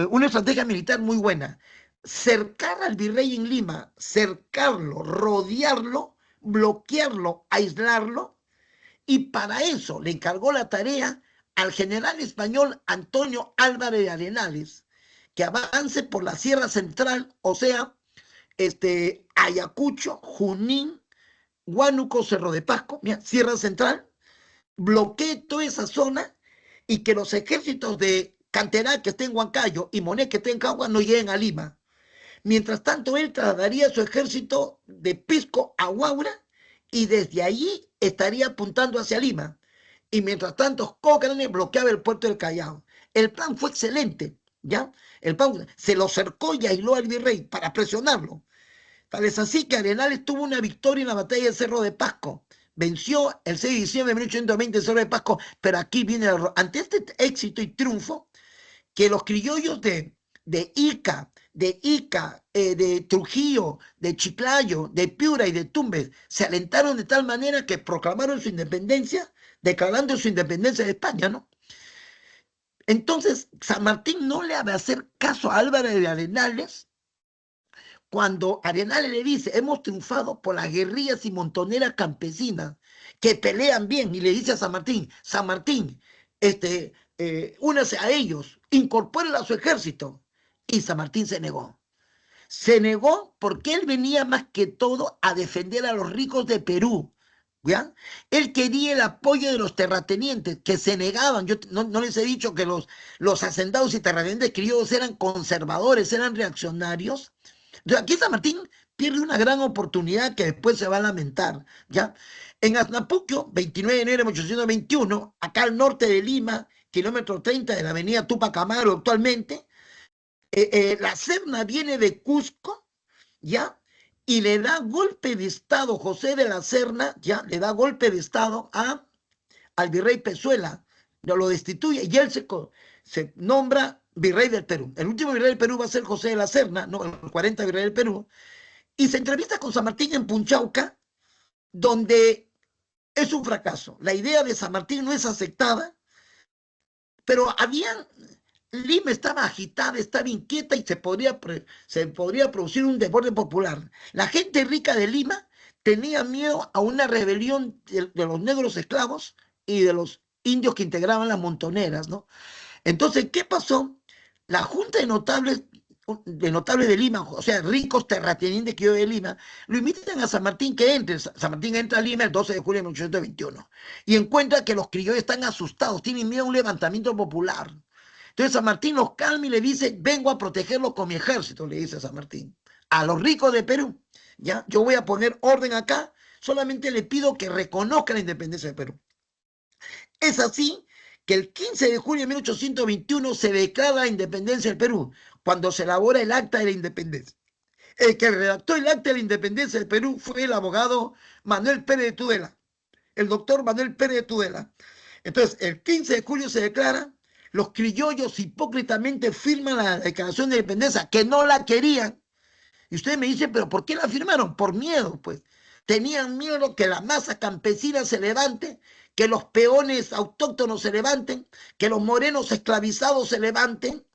una estrategia militar muy buena: cercar al virrey en Lima, cercarlo, rodearlo, bloquearlo, aislarlo, y para eso le encargó la tarea al general español Antonio Álvarez de Arenales, que avance por la Sierra Central, o sea, Ayacucho, Junín, Huánuco, Cerro de Pasco, mira, Sierra Central, bloquee toda esa zona y que los ejércitos de Canterá, que esté en Huancayo, y Monet, que esté en Cagua, no lleguen a Lima. Mientras tanto, él trasladaría su ejército de Pisco a Huaura y desde allí estaría apuntando hacia Lima. Y mientras tanto, Cochrane bloqueaba el puerto del Callao. El plan fue excelente, ¿ya? El plan se lo cercó y aisló al virrey para presionarlo. Tal es así que Arenales tuvo una victoria en la batalla del Cerro de Pasco. Venció el 6 de diciembre de 1820 el Cerro de Pasco, pero aquí viene el error. Ante este éxito y triunfo, que los criollos de Ica, de Trujillo, de Chiclayo, de Piura y de Tumbes se alentaron de tal manera que proclamaron su independencia, declarando su independencia de España, ¿no? Entonces, San Martín no le ha de hacer caso a Álvarez de Arenales cuando Arenales le dice: hemos triunfado por las guerrillas y montoneras campesinas que pelean bien, y le dice a San Martín, únase a ellos, incorpórelo a su ejército. Y San Martín se negó. Se negó porque él venía más que todo a defender a los ricos de Perú, ¿ya? Él quería el apoyo de los terratenientes, que se negaban. Yo no les he dicho que los hacendados y terratenientes criollos eran conservadores, eran reaccionarios. Entonces, aquí San Martín pierde una gran oportunidad que después se va a lamentar, ¿ya? En Aznapuquio, 29 de enero de 1821, acá al norte de Lima, kilómetro 30 de la avenida Tupac Amaru actualmente, la Serna viene de Cusco, ¿ya? Y le da golpe de Estado, José de la Serna, ¿ya? Le da golpe de Estado al virrey Pezuela, lo destituye y él se nombra virrey del Perú. El último virrey del Perú va a ser José de la Serna, ¿no? El 40 virrey del Perú, y se entrevista con San Martín en Punchauca, donde es un fracaso. La idea de San Martín no es aceptada, pero Lima estaba agitada, estaba inquieta y se podría producir un desborde popular. La gente rica de Lima tenía miedo a una rebelión de los negros esclavos y de los indios que integraban las montoneras, ¿no? Entonces, ¿qué pasó? La Junta de notables de Lima, o sea, ricos terratenientes que yo de Lima, lo invitan a San Martín que entre. San Martín entra a Lima el 12 de julio de 1821 y encuentra que los criollos están asustados, tienen miedo a un levantamiento popular. Entonces San Martín los calma y le dice: vengo a protegerlos con mi ejército, le dice San Martín, a los ricos de Perú, ¿ya? Yo voy a poner orden acá, solamente le pido que reconozca la independencia de Perú. Es así que el 15 de julio de 1821 se declara la independencia del Perú, cuando se elabora el Acta de la Independencia. El que redactó el Acta de la Independencia del Perú fue el abogado Manuel Pérez de Tudela, el doctor Manuel Pérez de Tudela. Entonces, el 15 de julio se declara, los criollos hipócritamente firman la declaración de independencia, que no la querían. Y ustedes me dicen: ¿pero por qué la firmaron? Por miedo, pues. tenían miedo que la masa campesina se levante, que los peones autóctonos se levanten, que los morenos esclavizados se levanten,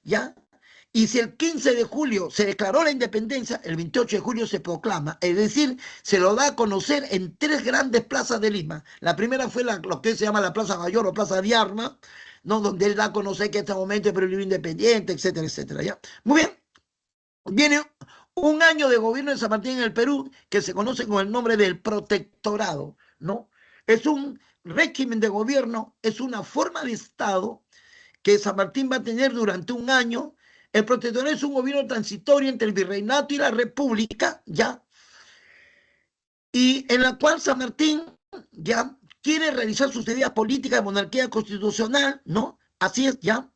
¿ya? Y si el 15 de julio se declaró la independencia, el 28 de julio se proclama, es decir, se lo da a conocer en 3 grandes plazas de Lima. La primera fue lo que se llama la Plaza Mayor o Plaza de Armas, ¿no? Donde él da a conocer que en este momento es Perú independiente, etcétera, etcétera, ¿ya? Muy bien, viene un año de gobierno de San Martín en el Perú que se conoce con el nombre del protectorado, ¿no? Es un régimen de gobierno, es una forma de Estado que San Martín va a tener durante un año. El protectorado es un gobierno transitorio entre el virreinato y la república, ¿ya? Y en la cual San Martín, ¿ya? Quiere realizar sus ideas políticas de monarquía constitucional, ¿no? Así es, ¿ya?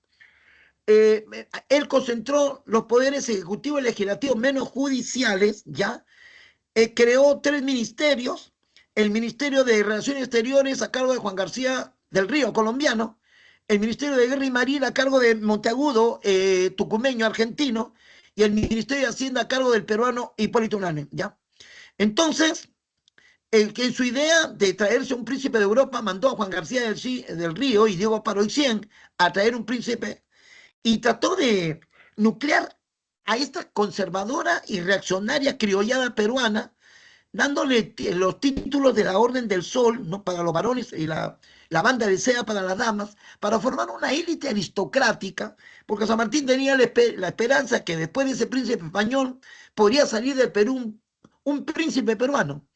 Él concentró los poderes ejecutivos y legislativos menos judiciales, ¿ya? Creó 3 ministerios, el Ministerio de Relaciones Exteriores a cargo de Juan García del Río, colombiano, el Ministerio de Guerra y Marina a cargo de Monteagudo, tucumeño, argentino, y el Ministerio de Hacienda a cargo del peruano Hipólito Unanue, ¿ya? Entonces, que en su idea de traerse un príncipe de Europa mandó a Juan García del Río y Diego Paroicien a traer un príncipe y trató de nuclear a esta conservadora y reaccionaria criollada peruana, dándole los títulos de la Orden del Sol, ¿no? Para los varones y la banda de seda para las damas, para formar una élite aristocrática, porque San Martín tenía la esperanza que después de ese príncipe español podría salir del Perú un príncipe peruano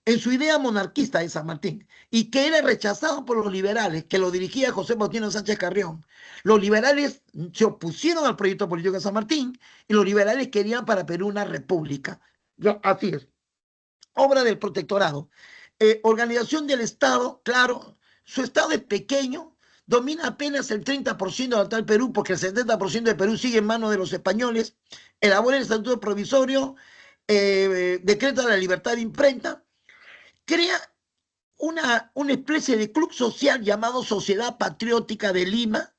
en su idea monarquista de San Martín, y que era rechazado por los liberales, que lo dirigía José Faustino Sánchez Carrión. Los liberales se opusieron al proyecto político de San Martín, y los liberales querían para Perú una república. Así es. Obra del protectorado. Organización del Estado, claro, su Estado es pequeño, domina apenas el 30% del actual Perú, porque el 70% de Perú sigue en manos de los españoles, elabora el estatuto provisorio, decreta la libertad de imprenta, crea una especie de club social llamado Sociedad Patriótica de Lima,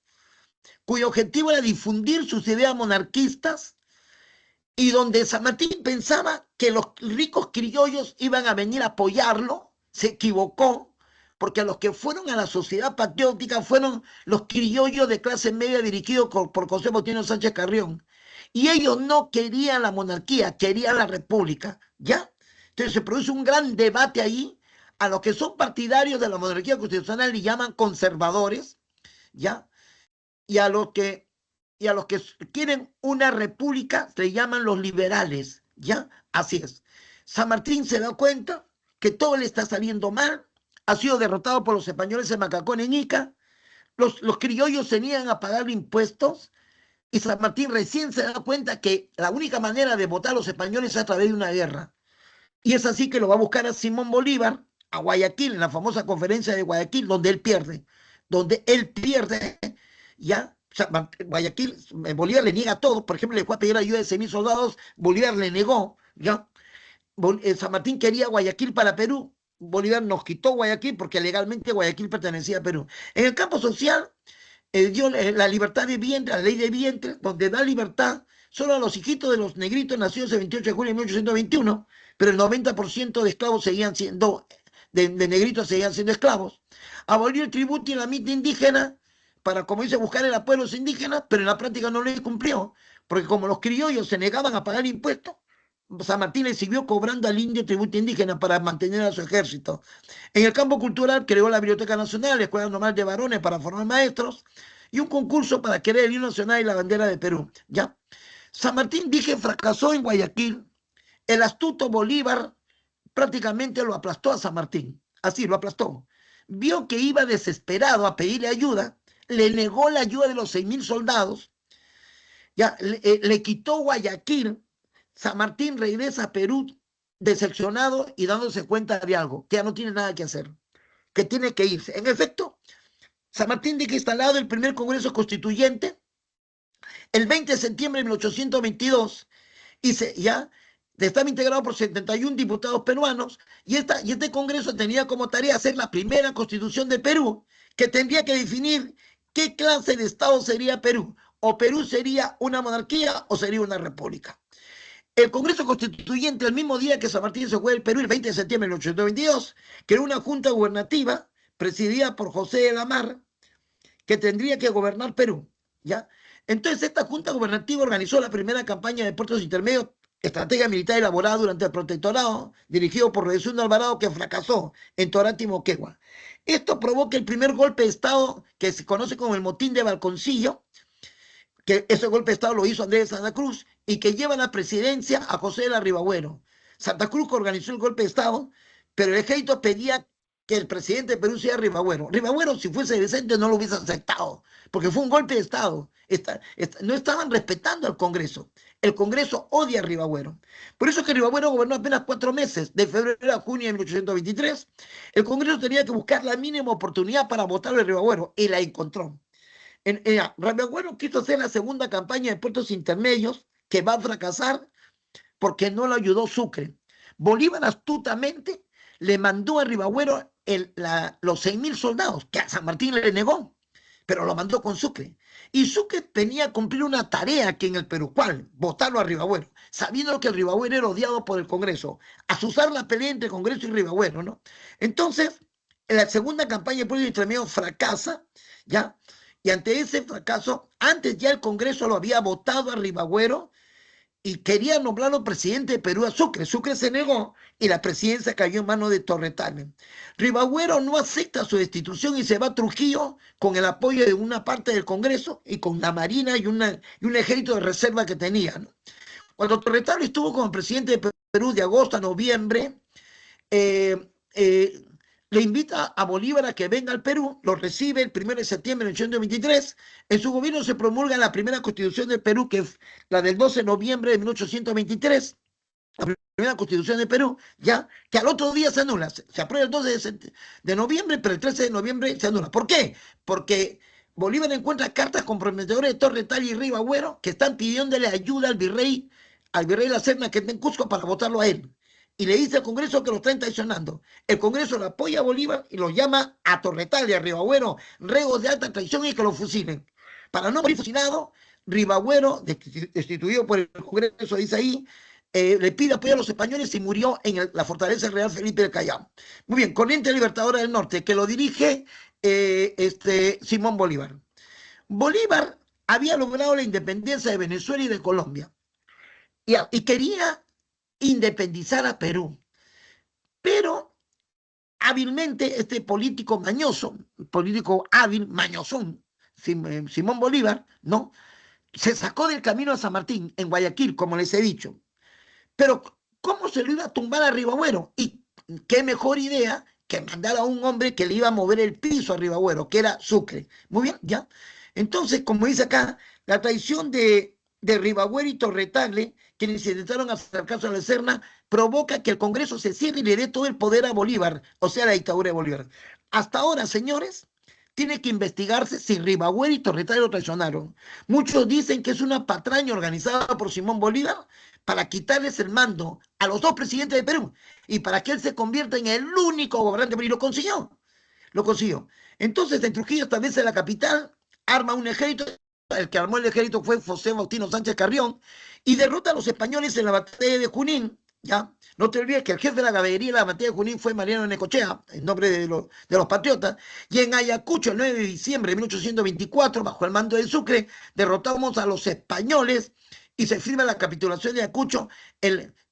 cuyo objetivo era difundir sus ideas monarquistas y donde San Martín pensaba que los ricos criollos iban a venir a apoyarlo, se equivocó, porque los que fueron a la Sociedad Patriótica fueron los criollos de clase media dirigidos por José Faustino Sánchez Carrión. Y ellos no querían la monarquía, querían la república, ¿ya? Entonces se produce un gran debate ahí. A los que son partidarios de la monarquía constitucional le llaman conservadores, ¿ya? Y a los que, y a los que quieren una república se llaman los liberales, ¿ya? Así es. San Martín se da cuenta que todo le está saliendo mal, ha sido derrotado por los españoles en Macacón, en Ica, los criollos se niegan a pagar impuestos, y San Martín recién se da cuenta que la única manera de votar a los españoles es a través de una guerra. Y es así que lo va a buscar a Simón Bolívar, a Guayaquil, en la famosa conferencia de Guayaquil, donde él pierde, ya, o sea, Guayaquil, Bolívar le niega todo, por ejemplo, le fue a pedir ayuda de 6.000 soldados, Bolívar le negó, ya, San Martín quería Guayaquil para Perú, Bolívar nos quitó Guayaquil porque legalmente Guayaquil pertenecía a Perú. En el campo social, dio la libertad de vientre, la ley de vientre, donde da libertad solo a los hijitos de los negritos nacidos el 28 de julio de 1821, pero el 90% de esclavos seguían siendo, de negritos seguían siendo esclavos. Abolió el tributo y la mitad indígena para, como dice, buscar el apoyo de los indígenas, pero en la práctica no le cumplió, porque como los criollos se negaban a pagar impuestos, San Martín le siguió cobrando al indio tributo indígena para mantener a su ejército. En el campo cultural creó la Biblioteca Nacional, la Escuela Normal de Varones para formar maestros y un concurso para crear el himno nacional y la bandera de Perú. ¿Ya? San Martín dije fracasó en Guayaquil. El astuto Bolívar prácticamente lo aplastó a San Martín. Así lo aplastó. Vio que iba desesperado a pedirle ayuda, le negó la ayuda de los 6.000 soldados, ya le quitó Guayaquil. San Martín regresa a Perú decepcionado y dándose cuenta de algo, que ya no tiene nada que hacer, que tiene que irse. En efecto, San Martín deja instalado el primer Congreso Constituyente el 20 de septiembre de 1822 y ya estaba integrado por 71 diputados peruanos y este Congreso tenía como tarea hacer la primera Constitución de Perú, que tendría que definir qué clase de Estado sería Perú. O Perú sería una monarquía o sería una república. El Congreso Constituyente, el mismo día que San Martín se fue del Perú, el 20 de septiembre de 1822, creó una junta gubernativa presidida por José de la Mar, que tendría que gobernar Perú, ¿ya? Entonces, esta junta gubernativa organizó la primera campaña de puertos intermedios, estrategia militar elaborada durante el protectorado, dirigido por Rudecindo Alvarado, que fracasó en Torati y Moquegua. Esto provoca el primer golpe de Estado, que se conoce como el motín de Balconcillo, que ese golpe de Estado lo hizo Andrés de Santa Cruz, y que lleva a la presidencia a José de la Ribagüero. Santa Cruz organizó el golpe de Estado, pero el ejército pedía que el presidente de Perú sea Ribagüero. Ribagüero, si fuese decente, no lo hubiese aceptado, porque fue un golpe de Estado. No estaban respetando al Congreso. El Congreso odia a Ribagüero. Por eso es que Ribagüero gobernó apenas 4 meses, de febrero a junio de 1823. El Congreso tenía que buscar la mínima oportunidad para votar a Ribagüero, y la encontró. Ribagüero quiso hacer la segunda campaña de puertos intermedios, que va a fracasar porque no lo ayudó Sucre. Bolívar astutamente le mandó a Ribagüero los 6.000 soldados, que a San Martín le negó, pero lo mandó con Sucre. Y Sucre tenía que cumplir una tarea aquí en el Perú, ¿cuál? Votarlo a Ribagüero, sabiendo que el Ribagüero era odiado por el Congreso, azuzar la pelea entre Congreso y Ribagüero, ¿no? Entonces, en la segunda campaña de pueblo intermedio fracasa, ¿ya? Y ante ese fracaso, antes ya el Congreso lo había votado a Ribagüero y quería nombrarlo presidente de Perú a Sucre. Sucre se negó y la presidencia cayó en manos de Torretane. Ribagüero no acepta su destitución y se va a Trujillo con el apoyo de una parte del Congreso y con la Marina y un ejército de reserva que tenía, ¿no? Cuando Torretane estuvo como presidente de Perú de agosto a noviembre, eh, eh, le invita a Bolívar a que venga al Perú, lo recibe el 1 de septiembre de 1823. En su gobierno se promulga la primera constitución del Perú, que es la del 12 de noviembre de 1823, la primera constitución del Perú, ya, que al otro día se anula. Se aprueba el 12 de noviembre, pero el 13 de noviembre se anula. ¿Por qué? Porque Bolívar encuentra cartas comprometedoras de Torretal y Ribagüero que están pidiéndole ayuda al virrey La Serna, que está en Cusco, para votarlo a él. Y le dice al Congreso que lo están traicionando. El Congreso lo apoya a Bolívar y lo llama a Torretal y a Ribagüero regos de alta traición y que lo fusilen. Para no morir fusilado, Ribagüero, destituido por el Congreso, dice ahí, le pide apoyo a los españoles y murió en la fortaleza real Felipe del Callao. Muy bien, Corriente Libertadora del Norte, que lo dirige Simón Bolívar. Bolívar había logrado la independencia de Venezuela y de Colombia y quería independizar a Perú, pero hábilmente este político mañoso, político hábil, mañosón, Simón Bolívar, ¿no? Se sacó del camino a San Martín, en Guayaquil, como les he dicho. Pero, ¿cómo se lo iba a tumbar a Ribagüero? Y qué mejor idea que mandar a un hombre que le iba a mover el piso a Ribagüero, que era Sucre. Muy bien, ¿ya? Entonces, como dice acá, la traición de Ribagüero y Torretagle, quienes intentaron hacer caso a la Serna, provoca que el Congreso se cierre y le dé todo el poder a Bolívar, o sea, la dictadura de Bolívar. Hasta ahora, señores, tiene que investigarse si Ribagüero y Torretagle lo traicionaron. Muchos dicen que es una patraña organizada por Simón Bolívar para quitarles el mando a los dos presidentes de Perú y para que él se convierta en el único gobernante de Perú. Y lo consiguió, lo consiguió. Entonces, en Trujillo establece la capital, arma un ejército. El que armó el ejército fue José Faustino Sánchez Carrión y derrota a los españoles en la batalla de Junín. ¿Ya? No te olvides que el jefe de la caballería de la batalla de Junín fue Mariano Necochea, en nombre de los patriotas. Y en Ayacucho, el 9 de diciembre de 1824, bajo el mando de Sucre, derrotamos a los españoles y se firma la capitulación de Ayacucho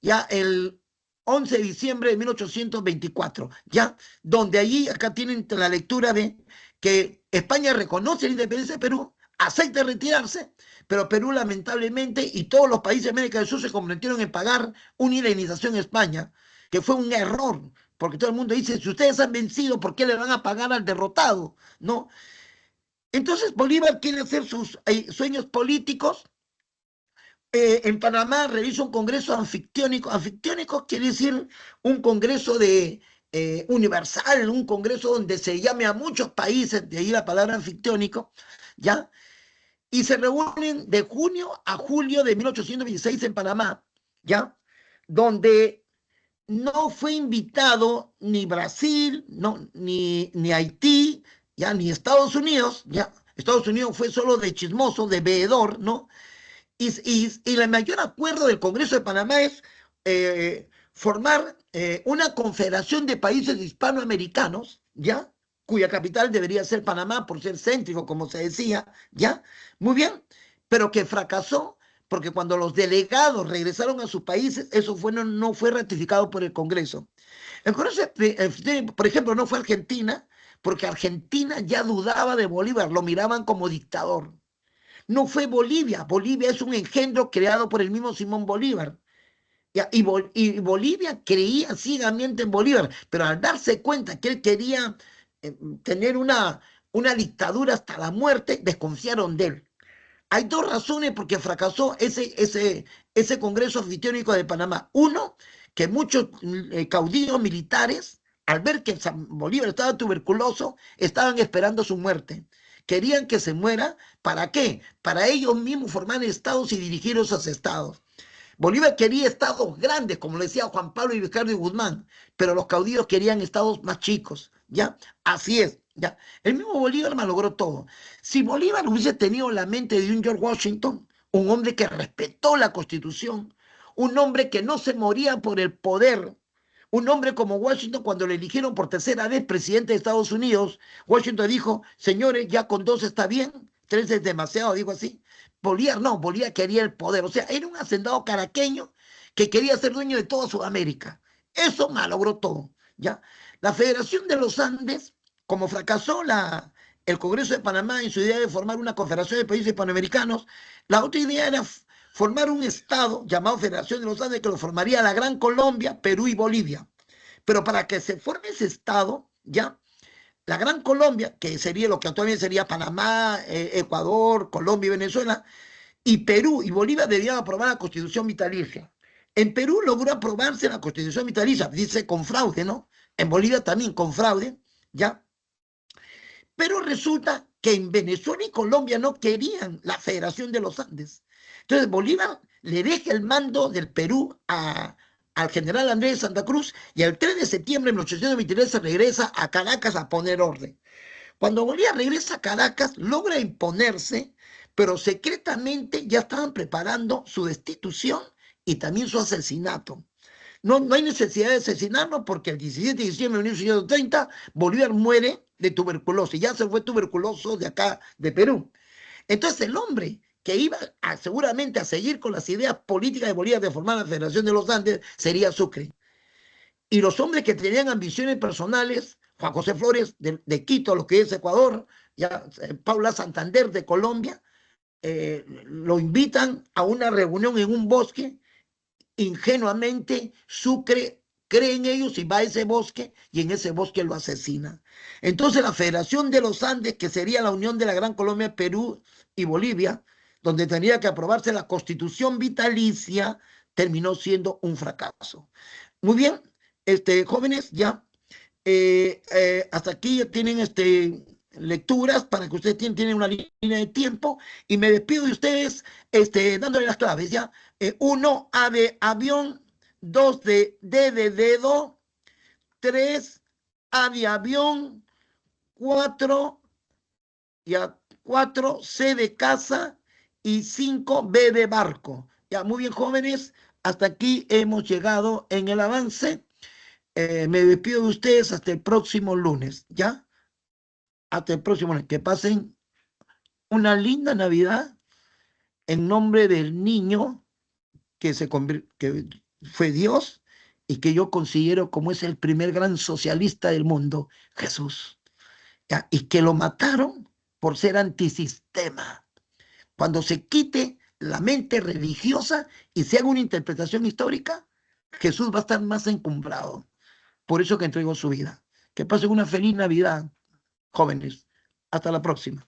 ya el 11 de diciembre de 1824, ¿ya? Donde allí, acá tienen la lectura de que España reconoce la independencia de Perú, acepta retirarse, pero Perú lamentablemente y todos los países de América del Sur se comprometieron en pagar una indemnización a España, que fue un error, porque todo el mundo dice, si ustedes han vencido, ¿por qué le van a pagar al derrotado? ¿No? Entonces Bolívar quiere hacer sus sueños políticos. En Panamá realiza un congreso anfictiónico. Anfictiónico quiere decir un congreso universal, un congreso donde se llame a muchos países, de ahí la palabra anfictiónico, ¿ya? Y se reúnen de junio a julio de 1826 en Panamá, ¿ya? Donde no fue invitado ni Brasil, no, ni Haití, ¿ya? Ni Estados Unidos, ¿ya? Estados Unidos fue solo de chismoso, de veedor, ¿no? Y el mayor acuerdo del Congreso de Panamá es formar una confederación de países hispanoamericanos, ¿ya? Cuya capital debería ser Panamá por ser céntrico, como se decía, ¿ya? Muy bien, pero que fracasó porque cuando los delegados regresaron a sus países, eso no fue ratificado por el Congreso. El Congreso, por ejemplo, no fue Argentina, porque Argentina ya dudaba de Bolívar, lo miraban como dictador. No fue Bolivia. Bolivia es un engendro creado por el mismo Simón Bolívar. Y Bolivia creía ciegamente en Bolívar, pero al darse cuenta que él quería tener una dictadura hasta la muerte, desconfiaron de él. Hay dos razones por qué fracasó ese Congreso Anfitriónico de Panamá. Uno, que muchos caudillos militares, al ver que Bolívar estaba tuberculoso, estaban esperando su muerte. Querían que se muera. ¿Para qué? Para ellos mismos formar estados y dirigir esos estados. Bolívar quería estados grandes, como le decía Juan Pablo y Ricardo y Guzmán, pero los caudillos querían estados más chicos, ¿ya? Así es, ¿ya? El mismo Bolívar malogró todo. Si Bolívar hubiese tenido la mente de un George Washington, un hombre que respetó la Constitución, un hombre que no se moría por el poder, un hombre como Washington, cuando le eligieron por tercera vez presidente de Estados Unidos, Washington dijo, señores, ya con 2 está bien, 3 es demasiado, digo así. Bolívar no, Bolívar quería el poder, o sea, era un hacendado caraqueño que quería ser dueño de toda Sudamérica. Eso malogró todo, ¿ya? La Federación de los Andes, como fracasó el Congreso de Panamá en su idea de formar una confederación de países hispanoamericanos, la otra idea era formar un estado llamado Federación de los Andes que lo formaría la Gran Colombia, Perú y Bolivia. Pero para que se forme ese estado, ¿ya? La Gran Colombia, que sería lo que actualmente sería Panamá, Ecuador, Colombia y Venezuela, y Perú y Bolivia debían aprobar la Constitución vitalicia. En Perú logró aprobarse la Constitución vitalicia, dice con fraude, ¿no? En Bolivia también con fraude, ¿ya? Pero resulta que en Venezuela y Colombia no querían la Federación de los Andes. Entonces Bolívar le deja el mando del Perú al general Andrés de Santa Cruz y el 3 de septiembre de 1823 se regresa a Caracas a poner orden. Cuando Bolívar regresa a Caracas, logra imponerse, pero secretamente ya estaban preparando su destitución y también su asesinato. No hay necesidad de asesinarlo porque el 17 de diciembre de 1830 Bolívar muere de tuberculosis. Ya se fue tuberculoso de acá, de Perú. Entonces el hombre que iba seguramente a seguir con las ideas políticas de Bolívar de formar la Federación de los Andes sería Sucre. Y los hombres que tenían ambiciones personales, Juan José Flores de Quito, lo que es Ecuador, ya Paula Santander de Colombia, lo invitan a una reunión en un bosque. Ingenuamente Sucre cree en ellos y va a ese bosque y en ese bosque lo asesina. Entonces la Federación de los Andes, que sería la unión de la Gran Colombia, Perú y Bolivia, donde tenía que aprobarse la Constitución vitalicia, terminó siendo un fracaso. Muy bien, jóvenes, ya hasta aquí ya tienen lecturas para que ustedes tienen una línea de tiempo y me despido de ustedes dándole las claves, ¿ya? 1, A de avión, 2 D de dedo, 3, A de avión, 4, ya, 4, C de casa y 5, B de barco. Ya, muy bien, jóvenes, hasta aquí hemos llegado en el avance. Me despido de ustedes hasta el próximo lunes, ¿ya? Hasta el próximo lunes. Que pasen una linda Navidad en nombre del niño que fue Dios y que yo considero como es el primer gran socialista del mundo, Jesús. ¿Ya? Y que lo mataron por ser antisistema. Cuando se quite la mente religiosa y se haga una interpretación histórica, Jesús va a estar más encumbrado. Por eso que entregó su vida. Que pasen una feliz Navidad, jóvenes. Hasta la próxima.